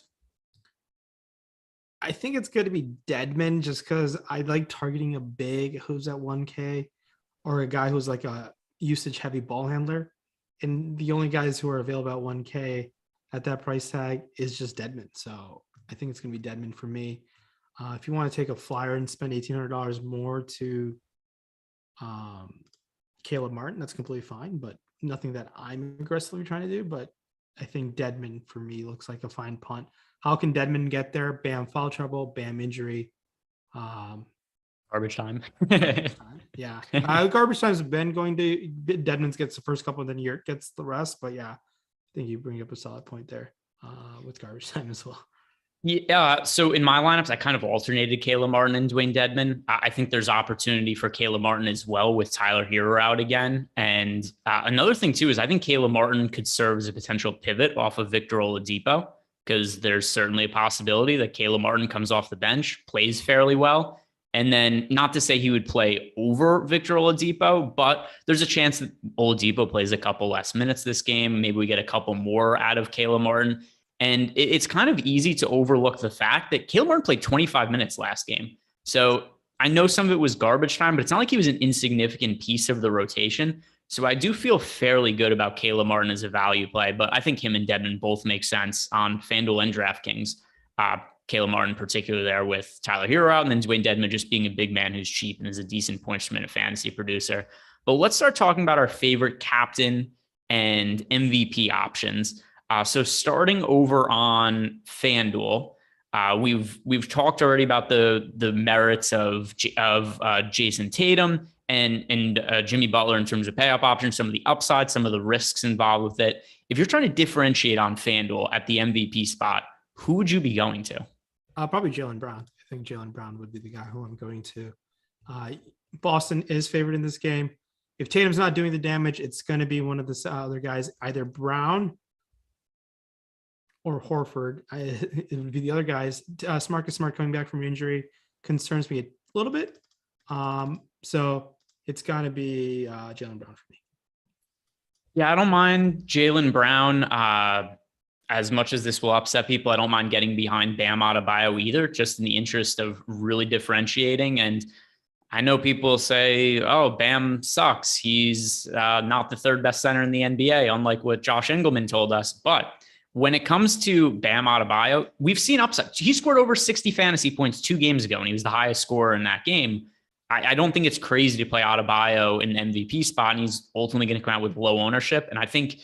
I think it's going to be Dedmon just because I like targeting a big who's at 1K or a guy who's like a usage heavy ball handler. And the only guys who are available at 1K at that price tag is just Dedmon. So I think it's going to be Dedmon for me. If you want to take a flyer and spend $1,800 more to Caleb Martin, that's completely fine, but nothing that I'm aggressively trying to do. But I think Dedmon for me looks like a fine punt. How can Dedmon get there? Bam, foul trouble, bam, injury. Garbage time. Yeah. Garbage time's been going to Dedmon's gets the first couple, and then Yurt gets the rest. But yeah, I think you bring up a solid point there with garbage time as well. Yeah. So in my lineups, I kind of alternated Caleb Martin and Dwayne Dedmon. I think there's opportunity for Caleb Martin as well with Tyler Hero out again. And another thing too is I think Caleb Martin could serve as a potential pivot off of Victor Oladipo, because there's certainly a possibility that Caleb Martin comes off the bench, plays fairly well. And then not to say he would play over Victor Oladipo, but there's a chance that Oladipo plays a couple less minutes this game. Maybe we get a couple more out of Caleb Martin. And it's kind of easy to overlook the fact that Caleb Martin played 25 minutes last game. So I know some of it was garbage time, but it's not like he was an insignificant piece of the rotation. So I do feel fairly good about Caleb Martin as a value play, but I think him and Dedmon both make sense on FanDuel and DraftKings. Caleb Martin particularly there with Tyler Hero out, and then Dwayne Dedmon just being a big man who's cheap and is a decent points per minute fantasy producer. But let's start talking about our favorite captain and MVP options. So starting over on FanDuel, we've talked already about the merits of Jason Tatum and Jimmy Butler in terms of payoff options, some of the upside, some of the risks involved with it. If you're trying to differentiate on FanDuel at the MVP spot, who would you be going to? Probably Jaylen Brown. I think Jaylen Brown would be the guy who I'm going to. Boston is favored in this game. If Tatum's not doing the damage, it's going to be one of the other guys, either Brown or Horford. It would be the other guys. Marcus Smart coming back from injury concerns me a little bit. So it's got to be Jaylen Brown for me. Yeah, I don't mind Jaylen Brown. As much as this will upset people, I don't mind getting behind Bam Adebayo either, just in the interest of really differentiating. And I know people say, oh, Bam sucks. He's not the third best center in the NBA, unlike what Josh Engleman told us. But when it comes to Bam Adebayo, we've seen upside. He scored over 60 fantasy points 2 games ago, and he was the highest scorer in that game. I don't think it's crazy to play Adebayo in the MVP spot, and he's ultimately going to come out with low ownership. And I think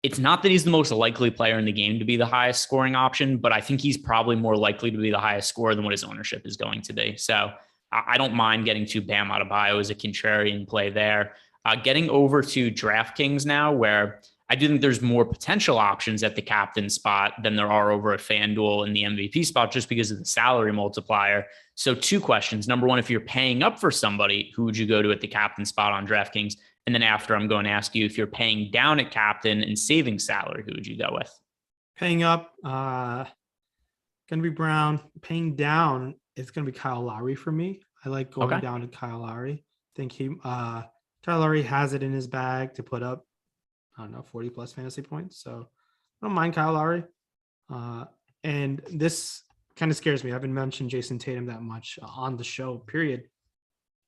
it's not that he's the most likely player in the game to be the highest scoring option, but I think he's probably more likely to be the highest scorer than what his ownership is going to be. So I don't mind getting to Bam Adebayo as a contrarian play there. Getting over to DraftKings now, where I do think there's more potential options at the captain spot than there are over at FanDuel in the MVP spot, just because of the salary multiplier. So 2 questions. Number one, if you're paying up for somebody, who would you go to at the captain spot on DraftKings? And then after, I'm going to ask you, if you're paying down at captain and saving salary, who would you go with? Paying up, gonna be Brown. Paying down, it's gonna be Kyle Lowry for me. I like going down to Kyle Lowry. I think Kyle Lowry has it in his bag to put up, I don't know, 40 plus fantasy points. So I don't mind Kyle Lowry. And this kind of scares me. I haven't mentioned Jason Tatum that much on the show, period.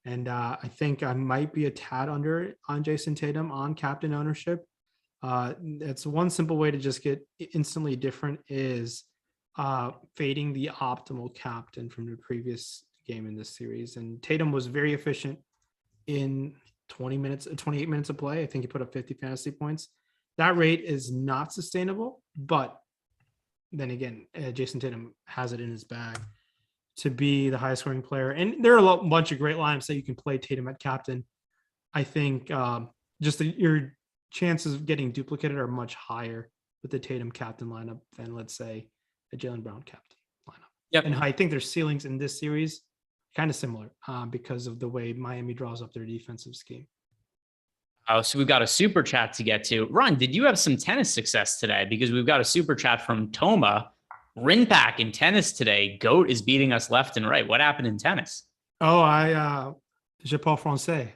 And I think I might be a tad under on Jason Tatum on captain ownership. It's one simple way to just get instantly different is fading the optimal captain from the previous game in this series. And Tatum was very efficient in 28 minutes of play. I think he put up 50 fantasy points. That rate is not sustainable, but then again, Jason Tatum has it in his bag to be the highest scoring player. And there are a bunch of great lineups that you can play Tatum at captain. I think your chances of getting duplicated are much higher with the Tatum captain lineup than, let's say, a Jaylen Brown captain lineup. Yep. And I think their ceilings in this series kind of similar because of the way Miami draws up their defensive scheme. So we've got a super chat to get to. Ron, did you have some tennis success today? Because we've got a super chat from Toma. Rinpack in tennis today. GOAT is beating us left and right. What happened in tennis? Oh, je parle français.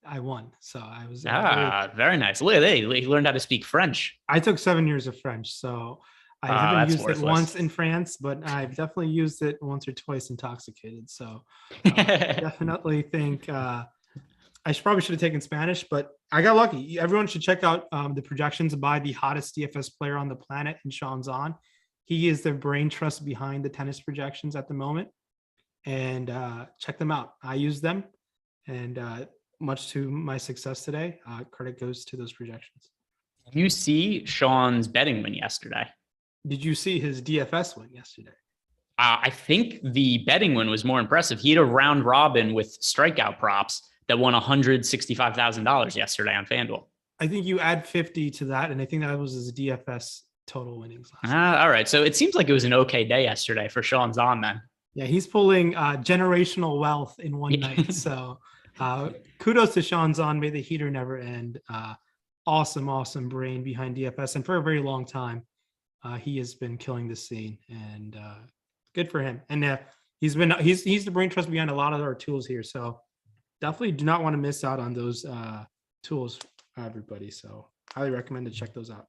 I won. So I was very nice. Look at that. He learned how to speak French. I took 7 years of French. So I haven't used it once in France, but I've definitely used it once or twice intoxicated. So definitely think I probably should have taken Spanish, but I got lucky. Everyone should check out the projections by the hottest DFS player on the planet, in Sean Zahn. He is the brain trust behind the tennis projections at the moment. And check them out. I use them. And much to my success today, credit goes to those projections. You see Sean's betting win yesterday. Did you see his DFS win yesterday? I think the betting win was more impressive. He had a round robin with strikeout props that won $165,000 yesterday on FanDuel. I think you add 50 to that, and I think that was his DFS total winnings. All right. So it seems like it was an okay day yesterday for Sean Zahn then. Yeah, he's pulling generational wealth in one night. So kudos to Sean Zahn. May the heater never end. Awesome brain behind DFS. And for a very long time, he has been killing the scene, and good for him. And he's the brain trust behind a lot of our tools here. So definitely do not want to miss out on those tools, everybody. So highly recommend to check those out.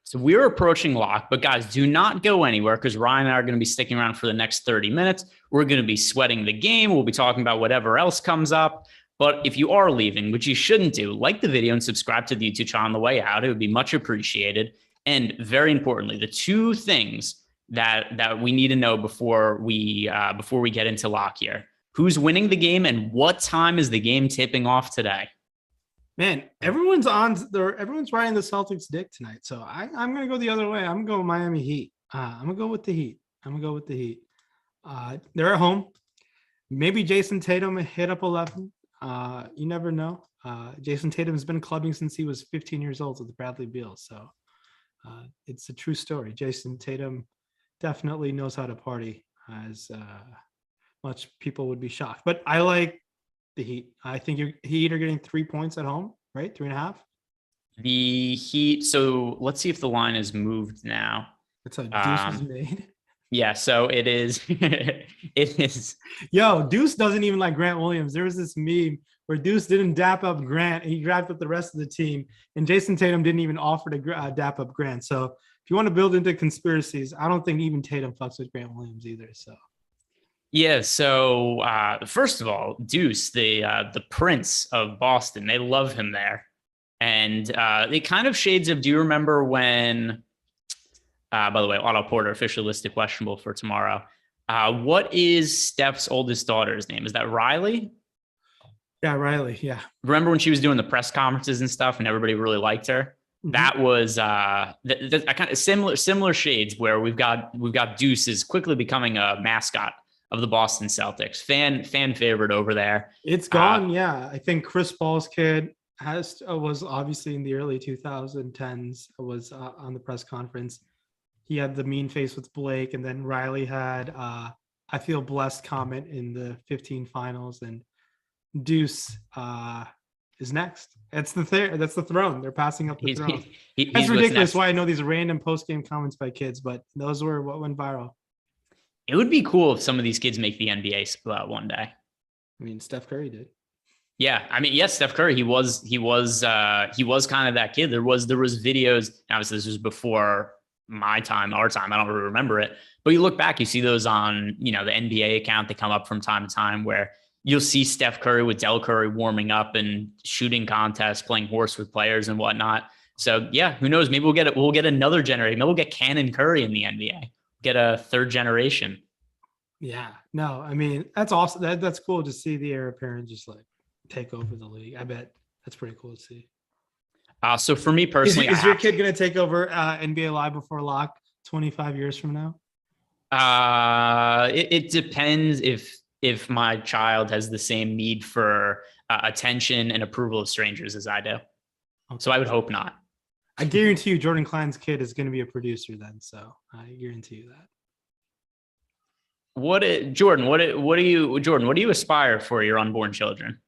So we're approaching lock, but guys, do not go anywhere because Ryan and I are going to be sticking around for the next 30 minutes. We're going to be sweating the game. We'll be talking about whatever else comes up. But if you are leaving, which you shouldn't do, like the video and subscribe to the YouTube channel on the way out. It would be much appreciated. And very importantly, the 2 things that we need to know before we get into lock here: who's winning the game and what time is the game tipping off today? Man, everyone's riding the Celtics dick tonight. So I'm going to go the other way. I'm going to go Miami Heat. I'm going to go with the Heat. They're at home. Maybe Jason Tatum hit up 11. You never know. Jason Tatum has been clubbing since he was 15 years old with Bradley Beal. So it's a true story. Jason Tatum definitely knows how to party, as much people would be shocked. But I like the Heat. I think Heat are getting 3 points at home, right? 3.5. The Heat. So let's see if the line is moved now. That's how Deuce was made. Yeah, so it is. It is. Yo, Deuce doesn't even like Grant Williams. There was this meme where Deuce didn't dap up Grant. He dapped up the rest of the team. And Jason Tatum didn't even offer to dap up Grant. So if you want to build into conspiracies, I don't think even Tatum fucks with Grant Williams either. So. Yeah. So first of all, Deuce, the Prince of Boston, they love him there. And they kind of shades of, do you remember when, by the way, Otto Porter officially listed questionable for tomorrow. What is Steph's oldest daughter's name? Is that Riley? Yeah, Riley. Yeah. Remember when she was doing the press conferences and stuff and everybody really liked her? Mm-hmm. That was a kind of similar shades where we've got Deuce is quickly becoming a mascot of the Boston Celtics. Fan favorite over there. It's gone. Yeah. I think Chris Paul's kid was obviously in the early 2010s. Was on the press conference. He had the mean face with Blake, and then Riley had I feel blessed comment in the 15 finals, and Deuce is next. That's the throne. They're passing up the throne. That's ridiculous. Why I know these random post game comments by kids, but those were what went viral. It would be cool if some of these kids make the NBA one day. I mean, Steph Curry did. Yeah, I mean, yes, Steph Curry. He was kind of that kid. There was videos. Obviously, this was before my time, our time. I don't really remember it, but you look back, you see those on the NBA account. They come up from time to time where you'll see Steph Curry with Del Curry warming up and shooting contests, playing horse with players and whatnot. So yeah, who knows? Maybe we'll get another generation. Maybe we'll get Cannon Curry in the NBA. Get a third generation. Yeah, no, I mean, that's awesome. That's cool to see the heir apparent just like take over the league. I bet that's pretty cool to see. So for me personally, is your kid going to take over NBA Live before lock 25 years from now? It depends if my child has the same need for attention and approval of strangers as I do. Okay. So I would hope not. I guarantee you Jordan Klein's kid is going to be a producer then. So I guarantee you that. Jordan, what do you aspire for your unborn children?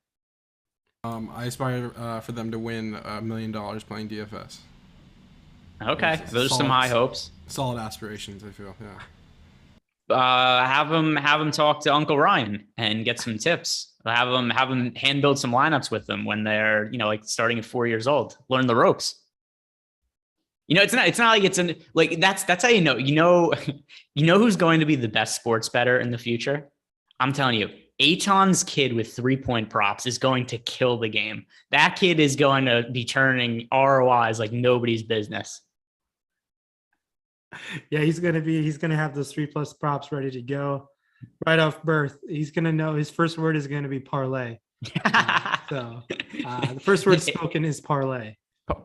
I aspire for them to win $1 million playing DFS. Okay, those are some high hopes. Solid aspirations, I feel. Yeah. Have them talk to Uncle Rayen and get some tips. Have them hand build some lineups with them when they're like starting at 4 years old. Learn the ropes. It's not like it's that's how you know who's going to be the best sports bettor in the future. I'm telling you, Aton's kid with 3-point props is going to kill the game. That kid is going to be turning ROIs like nobody's business. Yeah, he's gonna have those 3+ props ready to go right off birth. He's gonna know his first word is gonna be parlay. So the first word spoken is parlay.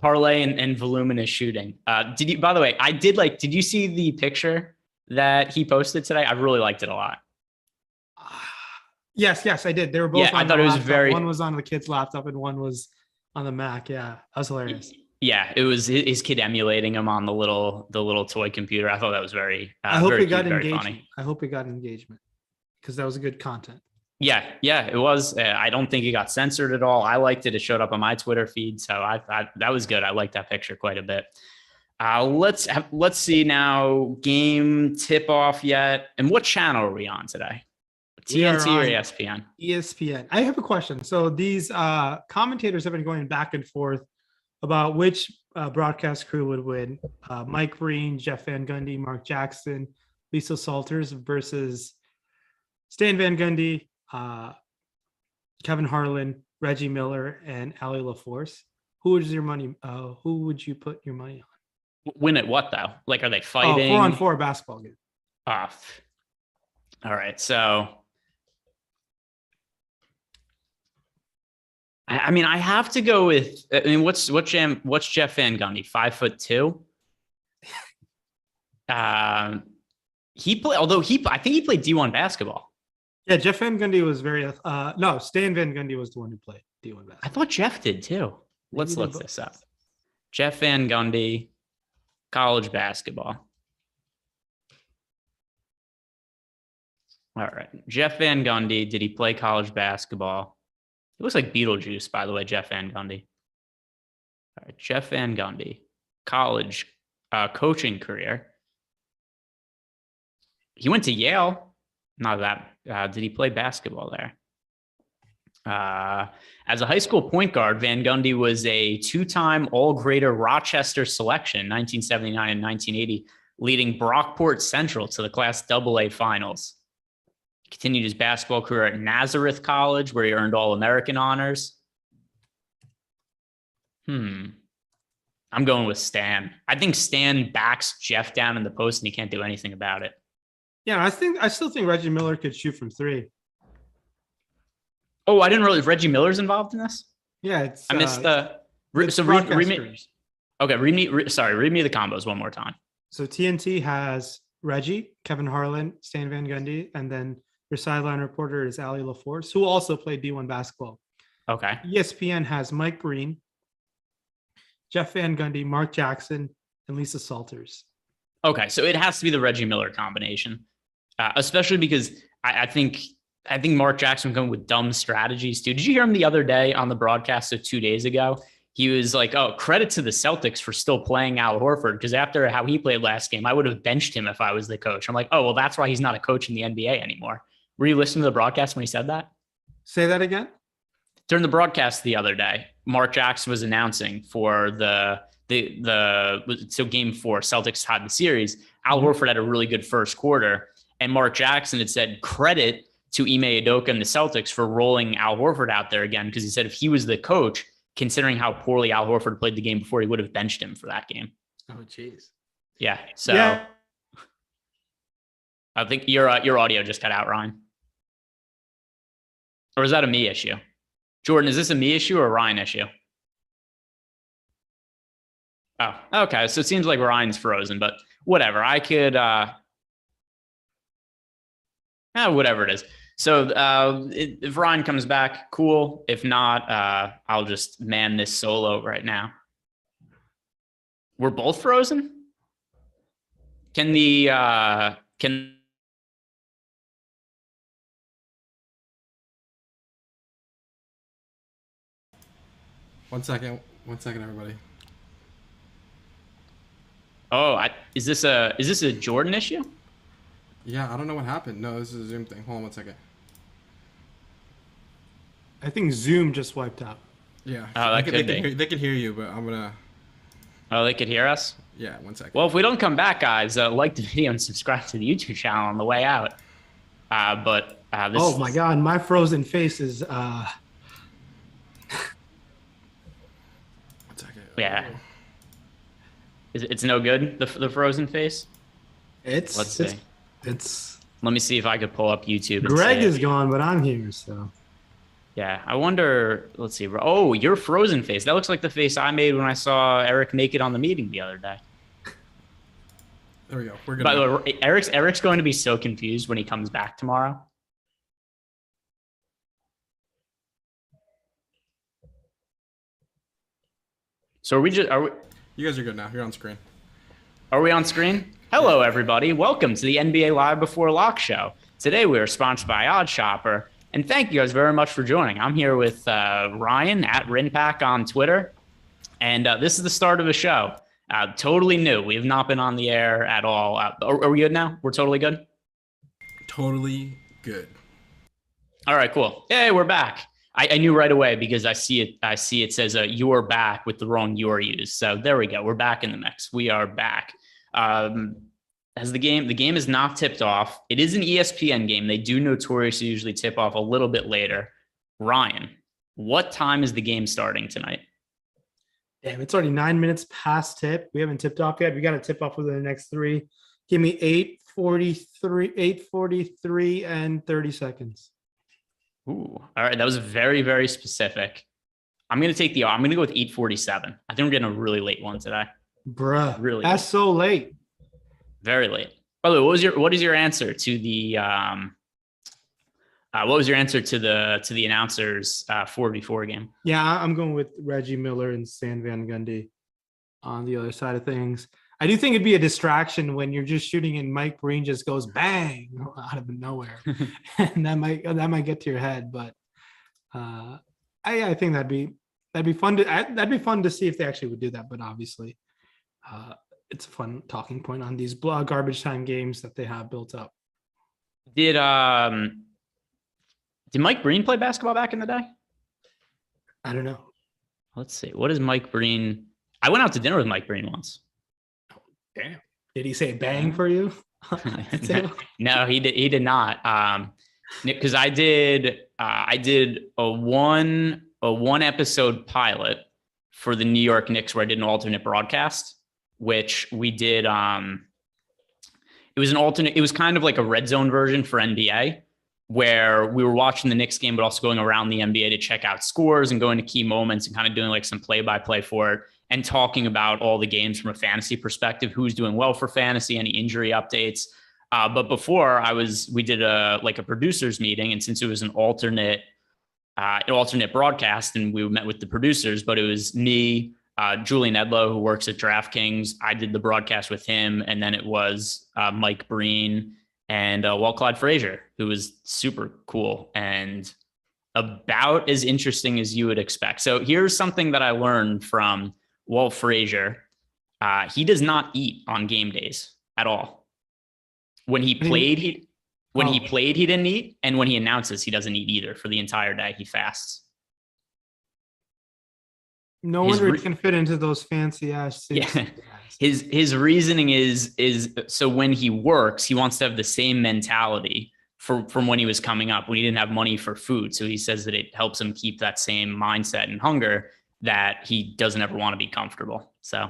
Parlay and voluminous shooting. Did you see the picture that he posted today? I really liked it a lot. Yes, I did. They were both. Yeah, I thought it was very. One was on the kid's laptop and one was on the Mac. Yeah, that was hilarious. Yeah, it was his kid emulating him on the little toy computer. I thought that was very. I hope very it got cute, engagement. Funny. I hope it got engagement because that was a good content. Yeah, it was. I don't think it got censored at all. I liked it. It showed up on my Twitter feed, so I thought that was good. I liked that picture quite a bit. Let's see now. Game tip off yet? And what channel are we on today? TNT or ESPN? ESPN. I have a question. So these commentators have been going back and forth about which broadcast crew would win. Mike Breen, Jeff Van Gundy, Mark Jackson, Lisa Salters versus Stan Van Gundy, Kevin Harlan, Reggie Miller, and Ali LaForce. Who would you put your money on? Win at what though? Like, are they fighting? 4-on-4 basketball game. All right. So, I mean, I have to go with. I mean, what's Jeff Van Gundy? 5'2". He played. I think he played D1 basketball. Yeah, Jeff Van Gundy was very. No, Stan Van Gundy was the one who played D1 basketball. I thought Jeff did too. Let's look this up. Jeff Van Gundy, college basketball. All right, Jeff Van Gundy. Did he play college basketball? It looks like Beetlejuice, by the way. Jeff Van Gundy. All right, Jeff Van Gundy, college coaching career. He went to Yale. Not that. Did he play basketball there? As a high school point guard, Van Gundy was a 2-time All-Greater Rochester selection, 1979 and 1980, leading Brockport Central to the Class AA finals. He continued his basketball career at Nazareth College, where he earned All-American honors. I'm going with Stan. I think Stan backs Jeff down in the post, and he can't do anything about it. Yeah, I still think Reggie Miller could shoot from 3. Oh, I didn't realize Reggie Miller's involved in this. Yeah, I missed the. So read me. Okay, read me the combos one more time. So TNT has Reggie, Kevin Harlan, Stan Van Gundy, and then your sideline reporter is Ali LaForce, who also played D1 basketball. Okay. ESPN has Mike Breen, Jeff Van Gundy, Mark Jackson, and Lisa Salters. Okay. So it has to be the Reggie Miller combination, especially because I think Mark Jackson coming with dumb strategies too. Did you hear him the other day on the broadcast of 2 days ago? He was like, oh, credit to the Celtics for still playing Al Horford, because after how he played last game, I would have benched him if I was the coach. I'm like, oh, well, that's why he's not a coach in the NBA anymore. Were you listening to the broadcast when he said that? Say that again? During the broadcast the other day, Mark Jackson was announcing for the game 4, Celtics tied the series. Al Horford had a really good first quarter, and Mark Jackson had said credit to Ime Udoka and the Celtics for rolling Al Horford out there again, because he said if he was the coach, considering how poorly Al Horford played the game before, he would have benched him for that game. Oh, jeez. Yeah. So I think your audio just cut out, Ryan. Or is that a me issue? Jordan, is this a me issue or a Ryan issue? Oh, okay. So it seems like Ryan's frozen, but whatever. I could, whatever it is. So if Ryan comes back, cool. If not, I'll just man this solo right now. We're both frozen? Can One second, everybody. Oh, is this a Jordan issue? Yeah, I don't know what happened. No, this is a Zoom thing. Hold on 1 second. I think Zoom just wiped out. Yeah. Oh, that could be. They can hear you, but I'm gonna. Oh, they could hear us? Yeah, 1 second. Well, if we don't come back, guys, like the video and subscribe to the YouTube channel on the way out. Oh my God, my frozen face is. 1 second. Yeah. It's no good, the frozen face? Let's see. Let me see if I could pull up YouTube. Greg is gone, but I'm here, so. Yeah, I wonder. Let's see. Oh, your frozen face. That looks like the face I made when I saw Eric make it on the meeting the other day. There we go. We're good. By the way, Eric's going to be so confused when he comes back tomorrow. So are we? You guys are good now. You're on screen. Are we on screen? Hello, everybody. Welcome to the NBA Live Before Lock show. Today we are sponsored by Oddshopper. And thank you guys very much for joining. I'm here with Rayen at Rinpack on Twitter. And this is the start of the show. Totally new. We have not been on the air at all. Are we good now? We're totally good? Totally good. All right, cool. Hey, we're back. I knew right away because I see it says you're back with the wrong you're used. So there we go. We're back in the mix. We are back. As the game is not tipped off. It is an ESPN game. They do notoriously usually tip off a little bit later. Ryan, what time is the game starting tonight? Damn, it's already 9 minutes past tip. We haven't tipped off yet. We got to tip off within the next 3. Give me 8:43 and 30 seconds. Ooh, all right. That was very, very specific. I'm going to go with 8:47. I think we're getting a really late one today. Bruh, really that's late. So late. Very late. By the way, what is your answer to the announcers 4v4 game? Yeah, I'm going with Reggie Miller and Stan Van Gundy on the other side of things. I do think it'd be a distraction when you're just shooting and Mike Breen just goes bang out of nowhere, and that might get to your head. But I think that'd be fun to see if they actually would do that. But obviously, it's a fun talking point on these garbage time games that they have built up. Did Mike Breen play basketball back in the day? I don't know. Let's see. What is Mike Breen? I went out to dinner with Mike Breen once. Damn. Did he say bang for you? No, he did not. Because I did a one episode pilot for the New York Knicks where I did an alternate broadcast, which we did. It was kind of like a red zone version for NBA, where we were watching the Knicks game, but also going around the NBA to check out scores and going to key moments and kind of doing like some play-by-play for it and talking about all the games from a fantasy perspective, who's doing well for fantasy, any injury updates. But before we did a producers meeting. And since it was an alternate an alternate broadcast, and we met with the producers, but it was me, Julian Edlow, who works at DraftKings. I did the broadcast with him, and then it was Mike Breen and Clyde Frazier, who was super cool and about as interesting as you would expect. So here's something that I learned from Walt Frazier. He does not eat on game days at all. When he played, he didn't eat, and when he announces, he doesn't eat either for the entire day. He fasts. No wonder he can fit into those fancy ass suits. Yeah. His reasoning is so when he works, he wants to have the same mentality from when he was coming up, when he didn't have money for food. So he says that it helps him keep that same mindset and hunger, that he doesn't ever want to be comfortable. So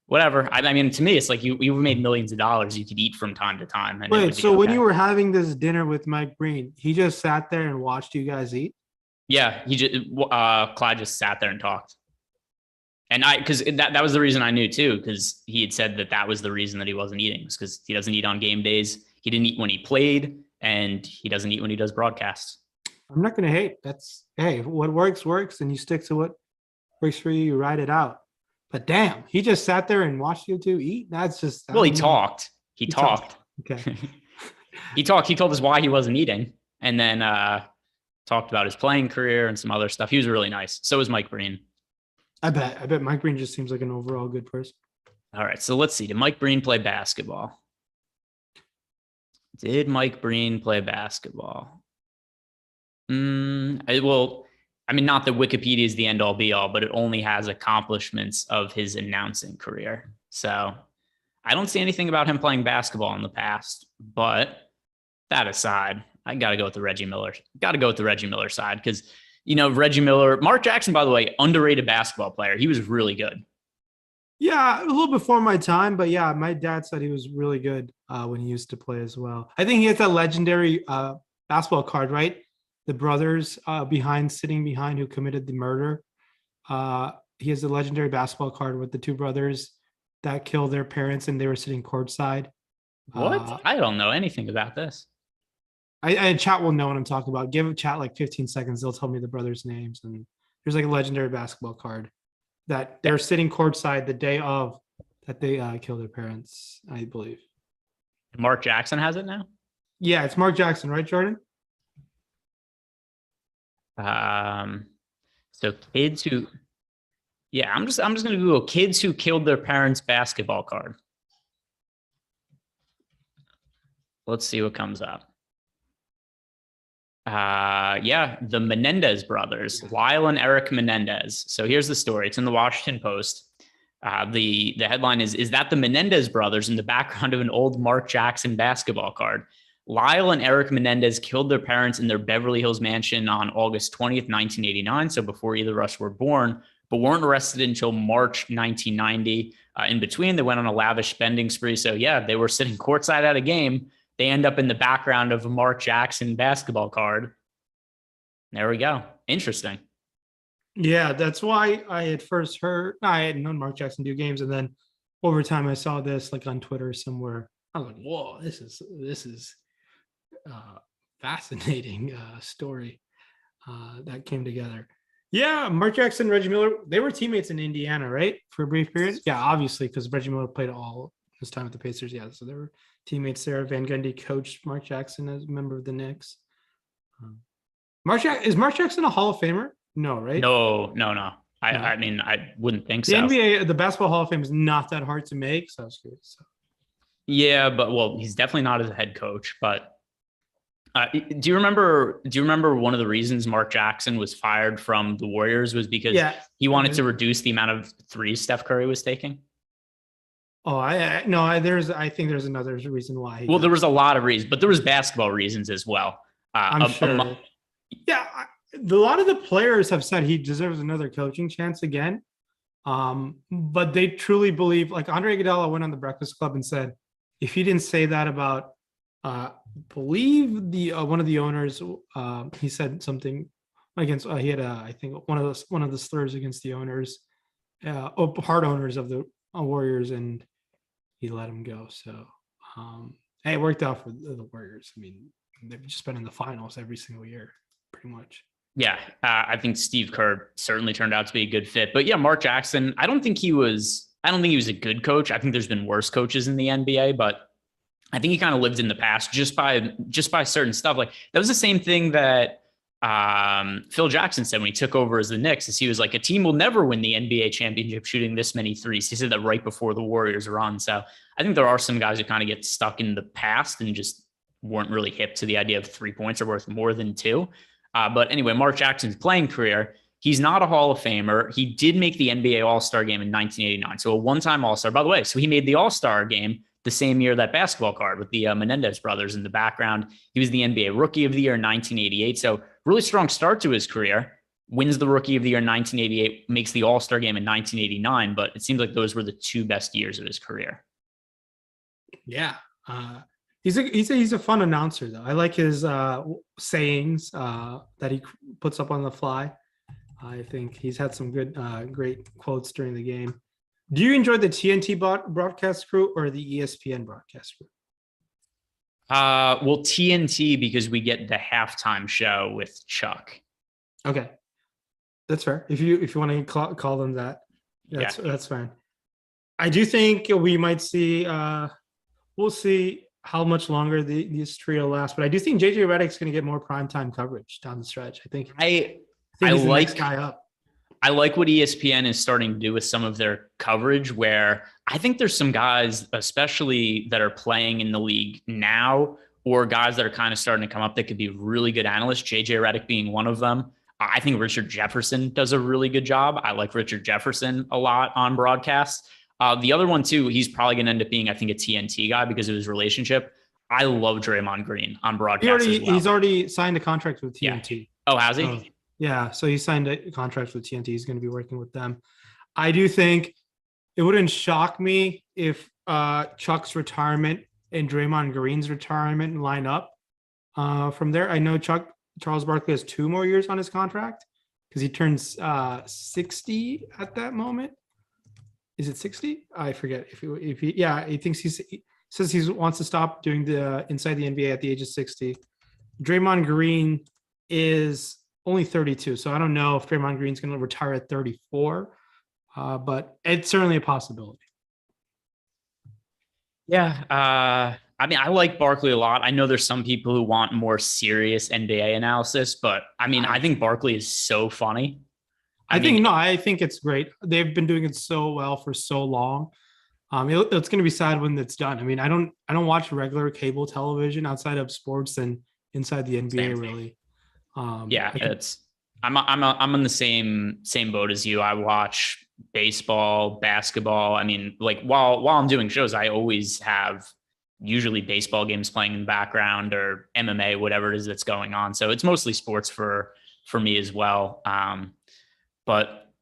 whatever. I mean, to me, it's like you made millions of dollars. You could eat from time to time. And wait, so when you were having this dinner with Mike Breen, he just sat there and watched you guys eat? Yeah, Clyde just sat there and talked. And because that was the reason I knew too, because he had said that was the reason that he wasn't eating, because he doesn't eat on game days. He didn't eat when he played, and he doesn't eat when he does broadcasts. I'm not going to hate. What works, and you stick to what works for you. You ride it out. But damn, he just sat there and watched you two eat. That's just. Well, he talked. He talked. Okay. He talked. He told us why he wasn't eating, and then talked about his playing career and some other stuff. He was really nice. So was Mike Breen. I bet Mike Breen just seems like an overall good person. All right, so let's see. Did Mike Breen play basketball? Not that Wikipedia is the end all be all, but it only has accomplishments of his announcing career. So I don't see anything about him playing basketball in the past, but that aside, I got to go with the Reggie Miller. Side, because Reggie Miller, Mark Jackson, by the way, underrated basketball player. He was really good. Yeah, a little before my time, but yeah, my dad said he was really good when he used to play as well. I think he has that legendary basketball card, right? The brothers sitting behind who committed the murder. He has a legendary basketball card with the two brothers that killed their parents, and they were sitting courtside. What? I don't know anything about this. I chat will know what I'm talking about. Give chat like 15 seconds. They'll tell me the brothers' names. And there's like a legendary basketball card that they're sitting courtside the day of that they killed their parents, I believe. Mark Jackson has it now? Yeah, it's Mark Jackson, right, Jordan? So kids who, I'm just going to Google kids who killed their parents basketball card. Let's see what comes up. The Menendez brothers, Lyle and Eric Menendez. So here's the story. It's in the Washington Post. The headline is that the Menendez brothers in the background of an old Mark Jackson basketball card. Lyle and Eric Menendez killed their parents in their Beverly Hills mansion on August 20th, 1989. So before either of us were born, but weren't arrested until March 1990. In between, they went on a lavish spending spree. So yeah, they were sitting courtside at a game. They end up in the background of a Mark Jackson basketball card. There we go. Interesting. Yeah, that's why I had first heard. I had known Mark Jackson do games, and then over time I saw this like on Twitter somewhere. I was like, "Whoa, this is fascinating story that came together." Yeah, Mark Jackson, Reggie Miller, they were teammates in Indiana, right, for a brief period. Yeah, obviously because Reggie Miller played all his time at the Pacers. Yeah, so they were teammates there. Van Gundy coached Mark Jackson as a member of the Knicks. Is Mark Jackson a Hall of Famer? No, right? No. I mean, I wouldn't think the so. NBA, the Basketball Hall of Fame is not that hard to make, so I was curious. Yeah, but he's definitely not as a head coach. But do you remember one of the reasons Mark Jackson was fired from the Warriors was because he wanted to reduce the amount of threes Steph Curry was taking? Oh, I think there's another reason why. There was a lot of reasons, but there was basketball reasons as well. I'm sure. A lot of the players have said he deserves another coaching chance again. But they truly believe, like Andre Iguodala went on the Breakfast Club and said, if he didn't say that about, believe the one of the owners, he said something against. He had I think one of the slurs against the owners, part owners of the Warriors, and he let him go. So, hey, it worked out for the Warriors. I mean, they've just been in the finals every single year, pretty much. Yeah, I think Steve Kerr certainly turned out to be a good fit. But yeah, Mark Jackson, I don't think he was a good coach. I think there's been worse coaches in the NBA, but I think he kind of lived in the past just by certain stuff. Like that was the same thing that Phil Jackson said when he took over as the Knicks, is he was like, a team will never win the NBA championship shooting this many threes. He said that right before the Warriors run. So I think there are some guys who kind of get stuck in the past and just weren't really hip to the idea of 3 points are worth more than two. But anyway, Mark Jackson's playing career, he's not a Hall of Famer. He did make the NBA All-Star game in 1989. So a one-time All-Star. By the way, so he made the All-Star game the same year that basketball card with the Menendez brothers in the background. He was the NBA Rookie of the Year in 1988. So really strong start to his career. Wins the Rookie of the Year in 1988, makes the All-Star game in 1989. But it seems like those were the two best years of his career. Yeah. He's a fun announcer though. I like his sayings that he puts up on the fly. I think he's had some good, great quotes during the game. Do you enjoy the TNT broadcast crew or the ESPN broadcast crew? Well, TNT, because we get the halftime show with Chuck. Okay, that's fair. If you want to call them that, that's fine. I do think we might see. We'll see how much longer this trio lasts, but I do think JJ Redick's going to get more primetime coverage down the stretch. I think he's the next guy up. I like what ESPN is starting to do with some of their coverage, where I think there's some guys, especially that are playing in the league now, or guys that are kind of starting to come up that could be really good analysts, JJ Redick being one of them. I think Richard Jefferson does a really good job. I like Richard Jefferson a lot on broadcast. The other one too, he's probably going to end up being, I think, a TNT guy because of his relationship. I love Draymond Green on broadcast as well. He's already signed a contract with TNT. Yeah. Oh, has he? Yeah, so he signed a contract with TNT. He's going to be working with them. I do think it wouldn't shock me if Chuck's retirement and Draymond Green's retirement line up from there. I know Charles Barkley has 2 more years on his contract because he turns 60 at that moment. Is it 60? I forget if he thinks he says he wants to stop doing the inside the NBA at the age of 60. Draymond Green is only 32, so I don't know if Draymond Green's going to retire at 34, but it's certainly a possibility. Yeah, I mean, I like Barkley a lot. I know there's some people who want more serious NBA analysis, but I mean, I think Barkley is so funny. I think it's great. They've been doing it so well for so long. It's going to be sad when it's done. I mean, I don't watch regular cable television outside of sports and inside the NBA really. I'm on the same boat as you. I watch baseball, basketball. I mean, like while I'm doing shows, I always have usually baseball games playing in the background or MMA, whatever it is that's going on. So it's mostly sports for me as well. But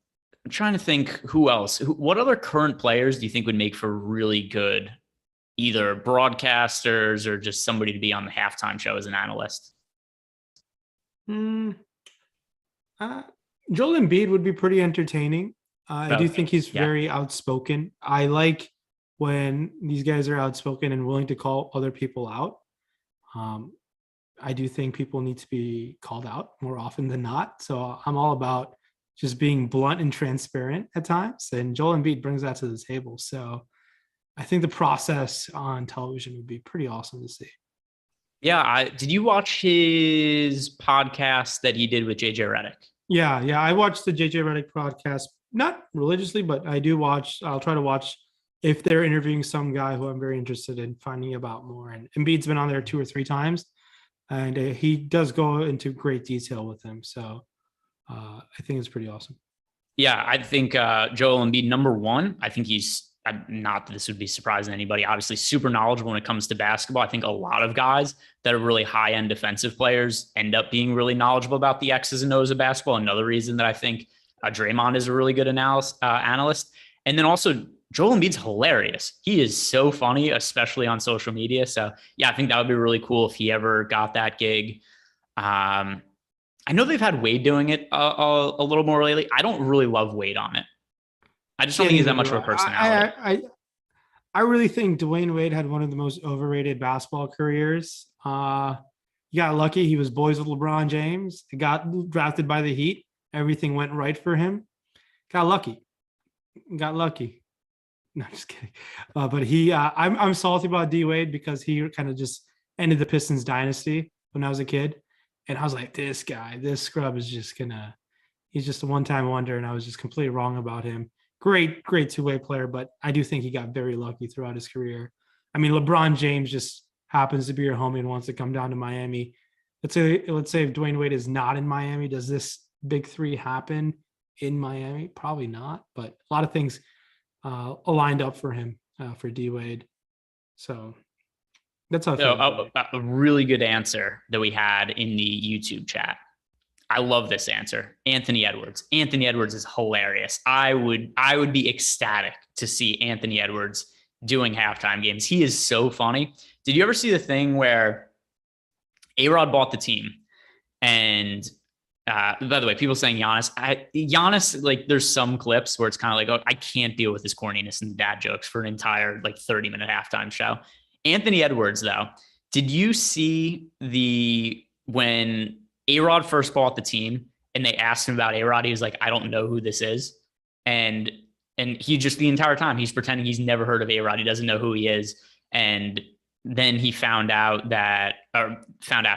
I'm trying to think who else. What other current players do you think would make for really good either broadcasters or just somebody to be on the halftime show as an analyst? Joel Embiid would be pretty entertaining. I do think he's very outspoken. I like when these guys are outspoken and willing to call other people out. I do think people need to be called out more often than not. So I'm all about just being blunt and transparent at times. And Joel Embiid brings that to the table. So I think the process on television would be pretty awesome to see. Yeah. Did you watch his podcast that he did with JJ Redick? Yeah. I watched the JJ Redick podcast, not religiously, but I do watch. I'll try to watch if they're interviewing some guy who I'm very interested in finding about more. And Embiid's been on there 2 or 3 times, and he does go into great detail with him. So I think it's pretty awesome. Yeah, I think Joel Embiid, number one, I think he's not that this would be surprising to anybody, obviously super knowledgeable when it comes to basketball. I think a lot of guys that are really high-end defensive players end up being really knowledgeable about the X's and O's of basketball. Another reason that I think Draymond is a really good analyst. And then also Joel Embiid's hilarious. He is so funny, especially on social media. So yeah, I think that would be really cool if he ever got that gig. I know they've had Wade doing it a little more lately. I don't really love Wade on it. I just don't think he's that much of a personality. I really think Dwayne Wade had one of the most overrated basketball careers. He got lucky. He was boys with LeBron James. He got drafted by the Heat. Everything went right for him. Got lucky. No, just kidding. But I'm salty about D Wade because he kind of just ended the Pistons dynasty when I was a kid. And I was like, this scrub is just he's just a one-time wonder. And I was just completely wrong about him. Great two-way player, but I do think he got very lucky throughout his career. I mean, LeBron James just happens to be your homie and wants to come down to Miami. Let's say if Dwayne Wade is not in Miami, does this big three happen in Miami? Probably not, but a lot of things aligned up for him, for D Wade. So that's how I feel. A really good answer that we had in the YouTube chat. I love this answer. Anthony Edwards. Anthony Edwards is hilarious. I would be ecstatic to see Anthony Edwards doing halftime games. He is so funny. Did you ever see the thing where A-Rod bought the team? And by the way, people saying Giannis, like there's some clips where it's kind of like, oh, I can't deal with his corniness and dad jokes for an entire like 30-minute halftime show. Anthony Edwards, though, did you see when A-Rod first bought the team and they asked him about A-Rod, he was like, I don't know who this is. And he just the entire time he's pretending he's never heard of A-Rod. He doesn't know who he is. And then he found out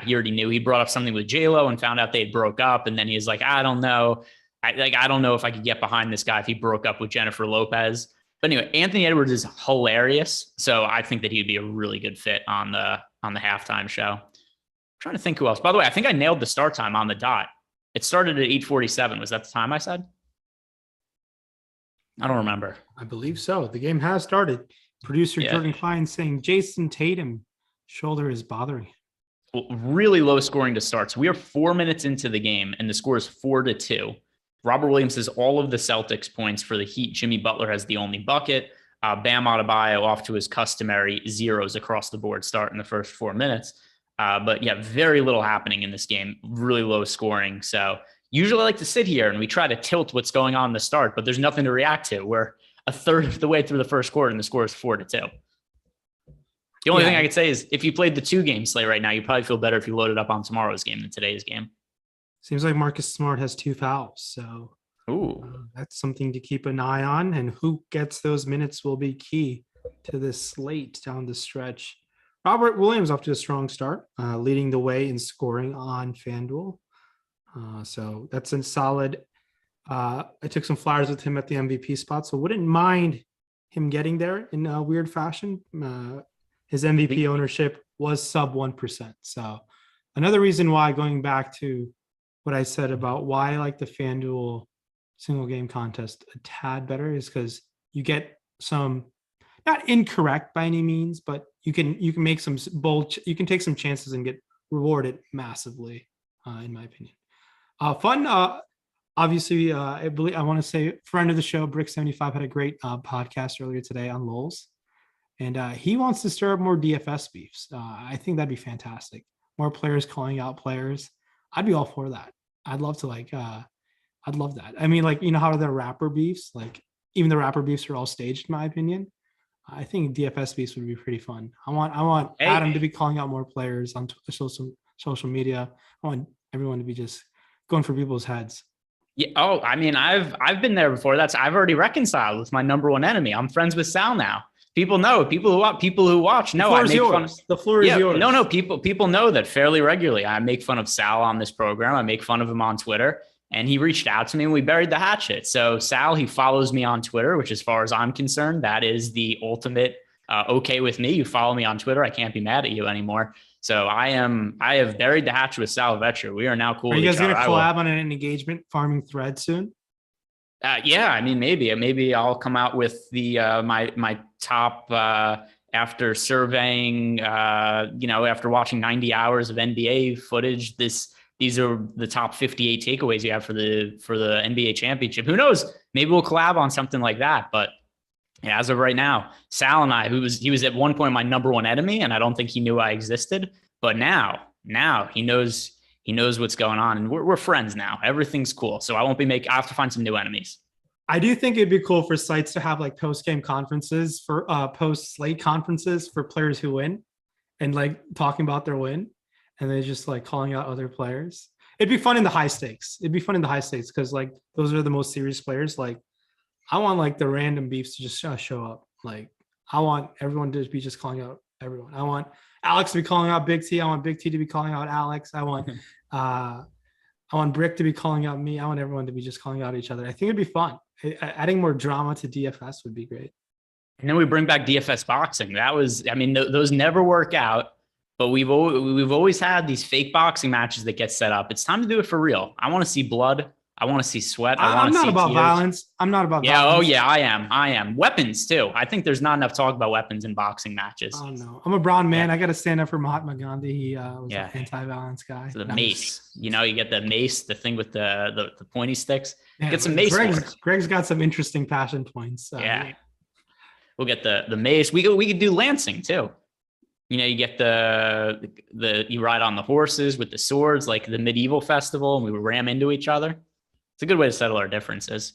he already knew. He brought up something with J-Lo and found out they had broke up. And then he was like, I don't know. I don't know if I could get behind this guy if he broke up with Jennifer Lopez. But anyway, Anthony Edwards is hilarious. So I think that he'd be a really good fit on the halftime show. I'm trying to think who else. By the way, I think I nailed the start time on the dot. It started at 8:47. Was that the time I said? I don't remember. I believe so. The game has started. Producer Jordan Klein saying Jason Tatum shoulder is bothering him. Well, really low scoring to start. So we are 4 minutes into the game and the score is 4-2. Robert Williams has all of the Celtics points for the Heat. Jimmy Butler has the only bucket. Bam Adebayo off to his customary zeros across the board start in the first 4 minutes. But yeah, very little happening in this game. Really low scoring. So usually I like to sit here and we try to tilt what's going on in the start, but there's nothing to react to. We're a third of the way through the first quarter and the score is 4-2. The only thing I could say is if you played the 2-game slate right now, you probably feel better if you loaded up on tomorrow's game than today's game. Seems like Marcus Smart has 2 fouls. So that's something to keep an eye on. And who gets those minutes will be key to this slate down the stretch. Robert Williams off to a strong start, leading the way in scoring on FanDuel. So that's a solid. I took some flyers with him at the MVP spot, so wouldn't mind him getting there in a weird fashion. His MVP ownership was sub 1%. So another reason why, going back to what I said about why I like the FanDuel single game contest a tad better, is because you get some, not incorrect by any means, but you can make some you can take some chances and get rewarded massively, in my opinion. Fun. Obviously, I want to say friend of the show, Brick75, had a great podcast earlier today on Lulz. And he wants to stir up more DFS beefs. I think that'd be fantastic. More players calling out players. I'd be all for that. I'd love to I'd love that. I mean, like, you know how the rapper beefs, like even the rapper beefs are all staged, in my opinion. I think DFS beefs would be pretty fun. I want Adam to be calling out more players on social media. I want everyone to be just going for people's heads. Yeah. Oh, I mean, I've been there before. I've already reconciled with my number one enemy. I'm friends with Sal now. People know. People who watch know. I make fun of, the floor is yours. No. People know that fairly regularly. I make fun of Sal on this program. I make fun of him on Twitter, and he reached out to me and we buried the hatchet. So Sal, he follows me on Twitter, which, as far as I'm concerned, that is the ultimate okay with me. You follow me on Twitter, I can't be mad at you anymore. So I have buried the hatchet with Sal Vetcher. We are now cool. Are you guys going to collab on an engagement farming thread soon? Yeah, I mean, maybe I'll come out with the my top after surveying, after watching 90 hours of NBA footage. These are the top 58 takeaways you have for the NBA championship. Who knows? Maybe we'll collab on something like that. But yeah, as of right now, Sal and I, he was at one point my number one enemy, and I don't think he knew I existed. But now he knows what's going on, and we're friends now. Everything's cool. So I have to find some new enemies. I do think it'd be cool for sites to have like post-game conferences for post-slate conferences for players who win, and like talking about their win. and they're just like calling out other players. It'd be fun in the high stakes. Because like those are the most serious players. Like I want like the random beefs to just show up. Like I want everyone to be just calling out everyone. I want Alex to be calling out Big T. I want Big T to be calling out Alex. I want Brick to be calling out me. I want everyone to be just calling out each other. I think it'd be fun. Adding more drama to DFS would be great. And then we bring back DFS boxing. That was, I mean, those never work out, but we've always had these fake boxing matches that get set up. It's time to do it for real. I want to see blood. I want to see sweat. I'm not about violence. I'm not about violence. Oh yeah, I am. Weapons too. I think there's not enough talk about weapons in boxing matches. Oh no, I'm a brown man. I got to stand up for Mahatma Gandhi. He was an anti-violence guy. So the mace, you get the mace, the thing with the pointy sticks. Yeah, get some mace. Greg's got some interesting passion points. We'll get the mace. We could do lancing too. You get you ride on the horses with the swords, like the medieval festival, and we would ram into each other. It's a good way to settle our differences.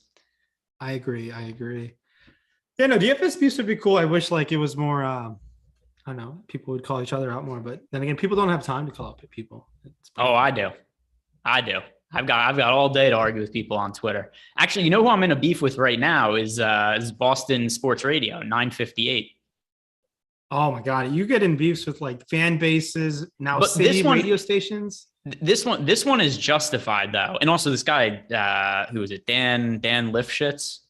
I agree. Yeah, no, DFS beefs would be cool. I wish like it was more, I don't know, people would call each other out more, but then again, people don't have time to call out people. I do. I've got all day to argue with people on Twitter. Actually, you know who I'm in a beef with right now is Boston Sports Radio, 958. Oh my God. You get in beefs with like fan bases, now but city radio stations. This one is justified though. And also this guy, who is it? Dan Lifshitz.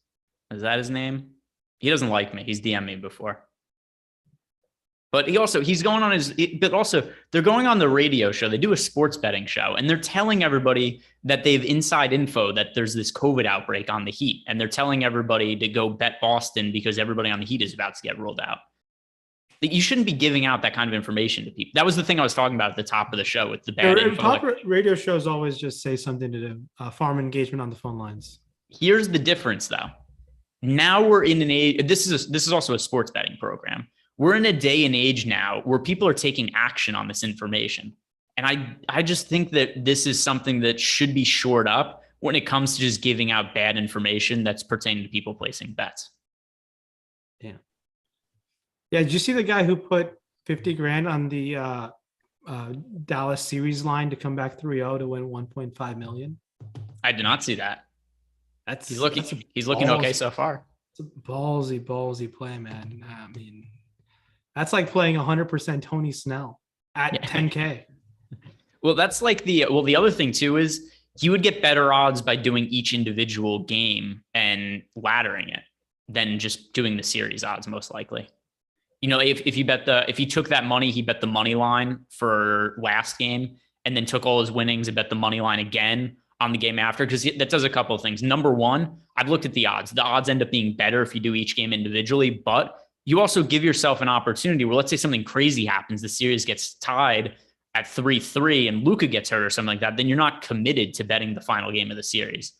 Is that his name? He doesn't like me. He's DM'd me before. But he's going on but also they're going on the radio show. They do a sports betting show and they're telling everybody that they've inside info that there's this COVID outbreak on the Heat. And they're telling everybody to go bet Boston because everybody on the Heat is about to get rolled out. You shouldn't be giving out that kind of information to people. That was the thing I was talking about at the top of the show with the bad info. Top radio shows always just say something to do. Farm engagement on the phone lines. Here's the difference, though. Now we're in an age. This is also a sports betting program. We're in a day and age now where people are taking action on this information, and I just think that this is something that should be shored up when it comes to just giving out bad information that's pertaining to people placing bets. Yeah, did you see the guy who put 50 grand on the Dallas series line to come back 3-0 to win 1.5 million? I did not see that. He's looking okay so far. It's a ballsy play, man. I mean, that's like playing 100% Tony Snell at 10K. Well, that's like the other thing too is you would get better odds by doing each individual game and laddering it than just doing the series odds, most likely. If he took that money, he bet the money line for last game and then took all his winnings and bet the money line again on the game after, because that does a couple of things. Number one, I've looked at the odds. The odds end up being better if you do each game individually, but you also give yourself an opportunity where, let's say something crazy happens, the series gets tied at 3-3 and Luka gets hurt or something like that, then you're not committed to betting the final game of the series.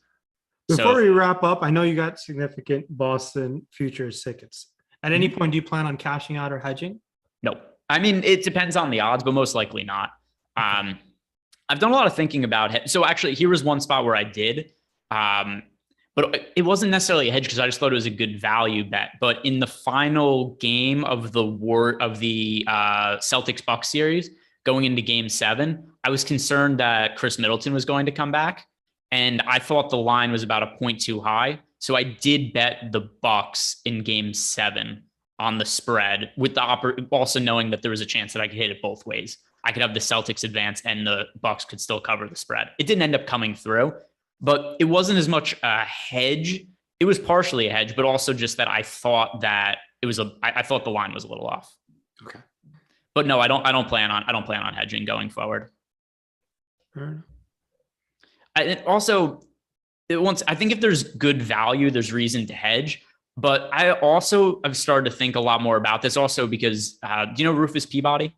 Before we wrap up, I know you got significant Boston futures tickets. At any point, do you plan on cashing out or hedging? No. I mean, it depends on the odds, but most likely not. I've done a lot of thinking about it. So actually, here was one spot where I did, but it wasn't necessarily a hedge because I just thought it was a good value bet. But in the final game of the Celtics Bucks series, going into Game 7, I was concerned that Chris Middleton was going to come back, and I thought the line was about a point too high. So I did bet the Bucks in Game 7 on the spread, with also knowing that there was a chance that I could hit it both ways. I could have the Celtics advance and the Bucks could still cover the spread. It didn't end up coming through, but it wasn't as much a hedge. It was partially a hedge, but also just that I thought that I thought the line was a little off. Okay. But no, I don't plan on hedging going forward. I think if there's good value, there's reason to hedge. But I also have started to think a lot more about this also because, do you know Rufus Peabody?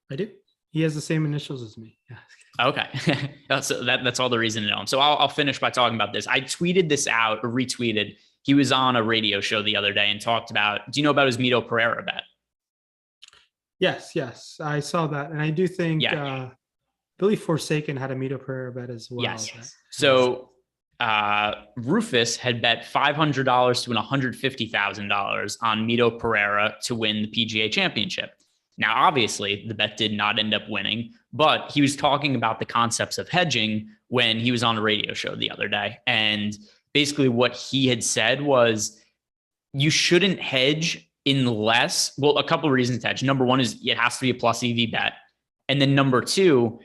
I do. He has the same initials as me. Yeah. Okay. that's all the reason to know him. So I'll finish by talking about this. I tweeted this out or retweeted. He was on a radio show the other day and talked about, do you know about his Mito Pereira bet? Yes. I saw that. And I do think Billy Forsaken had a Mito Pereira bet as well. Yes. So Rufus had bet $500 to win $150,000 on Mito Pereira to win the PGA Championship. Now, obviously, the bet did not end up winning, but he was talking about the concepts of hedging when he was on a radio show the other day. And basically what he had said was you shouldn't hedge unless, well, a couple of reasons to hedge. Number one is it has to be a plus EV bet. And then number two,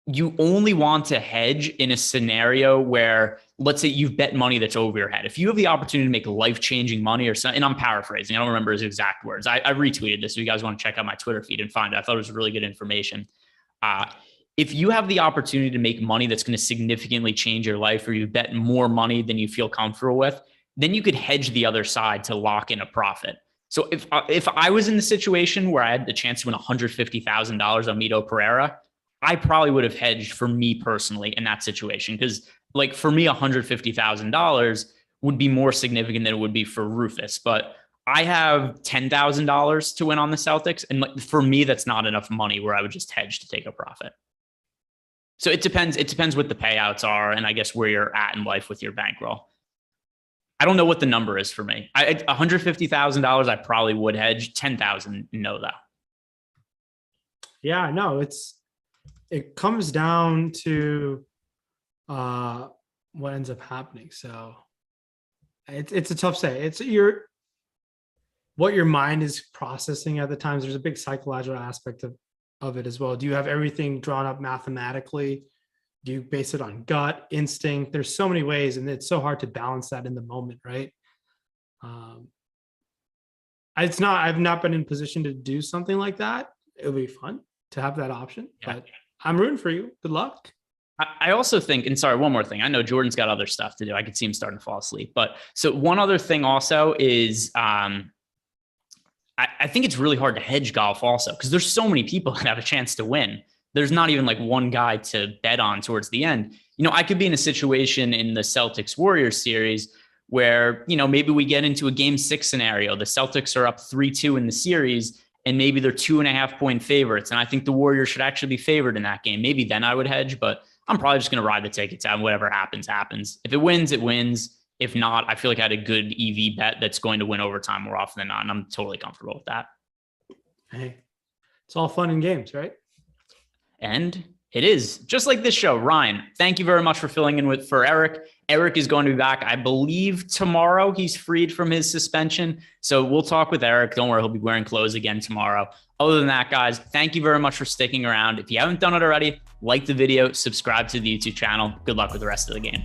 you only want to hedge in a scenario where, let's say you've bet money that's over your head. If you have the opportunity to make life-changing money or something, and I'm paraphrasing, I don't remember his exact words. I retweeted this, so you guys want to check out my Twitter feed and find it. I thought it was really good information. If you have the opportunity to make money that's going to significantly change your life, or you bet more money than you feel comfortable with, then you could hedge the other side to lock in a profit. So if I was in the situation where I had the chance to win $150,000 on Mito Pereira, I probably would have hedged for me personally in that situation. Because like for me, $150,000 would be more significant than it would be for Rufus. But I have $10,000 to win on the Celtics. And like for me, that's not enough money where I would just hedge to take a profit. So it depends. It depends what the payouts are, and I guess where you're at in life with your bankroll. I don't know what the number is for me. $150,000, I probably would hedge. 10,000, no, though. Yeah, no, it comes down to what ends up happening. So it's a tough say. It's what your mind is processing at the times. There's a big psychological aspect of it as well. Do you have everything drawn up mathematically? Do you base it on gut instinct? There's so many ways, and it's so hard to balance that in the moment, right? I've not been in position to do something like that. It would be fun to have that option, but I'm rooting for you. Good luck. I also think, and sorry, one more thing. I know Jordan's got other stuff to do. I could see him starting to fall asleep. But so one other thing also is I think it's really hard to hedge golf also because there's so many people that have a chance to win. There's not even like one guy to bet on towards the end. You know, I could be in a situation in the Celtics Warriors series where, you know, maybe we get into a game 6 scenario. The Celtics are up 3-2 in the series, and maybe they're 2.5 point favorites. And I think the Warriors should actually be favored in that game. Maybe then I would hedge, but I'm probably just going to ride the tickets out. Whatever happens, happens. If it wins, it wins. If not, I feel like I had a good EV bet that's going to win overtime more often than not. And I'm totally comfortable with that. Hey, it's all fun and games, right? And it is just like this show. Ryan, thank you very much for filling in for Eric. Eric is going to be back, I believe, tomorrow. He's freed from his suspension. So we'll talk with Eric. Don't worry, he'll be wearing clothes again tomorrow. Other than that, guys, thank you very much for sticking around. If you haven't done it already, like the video, subscribe to the YouTube channel. Good luck with the rest of the game.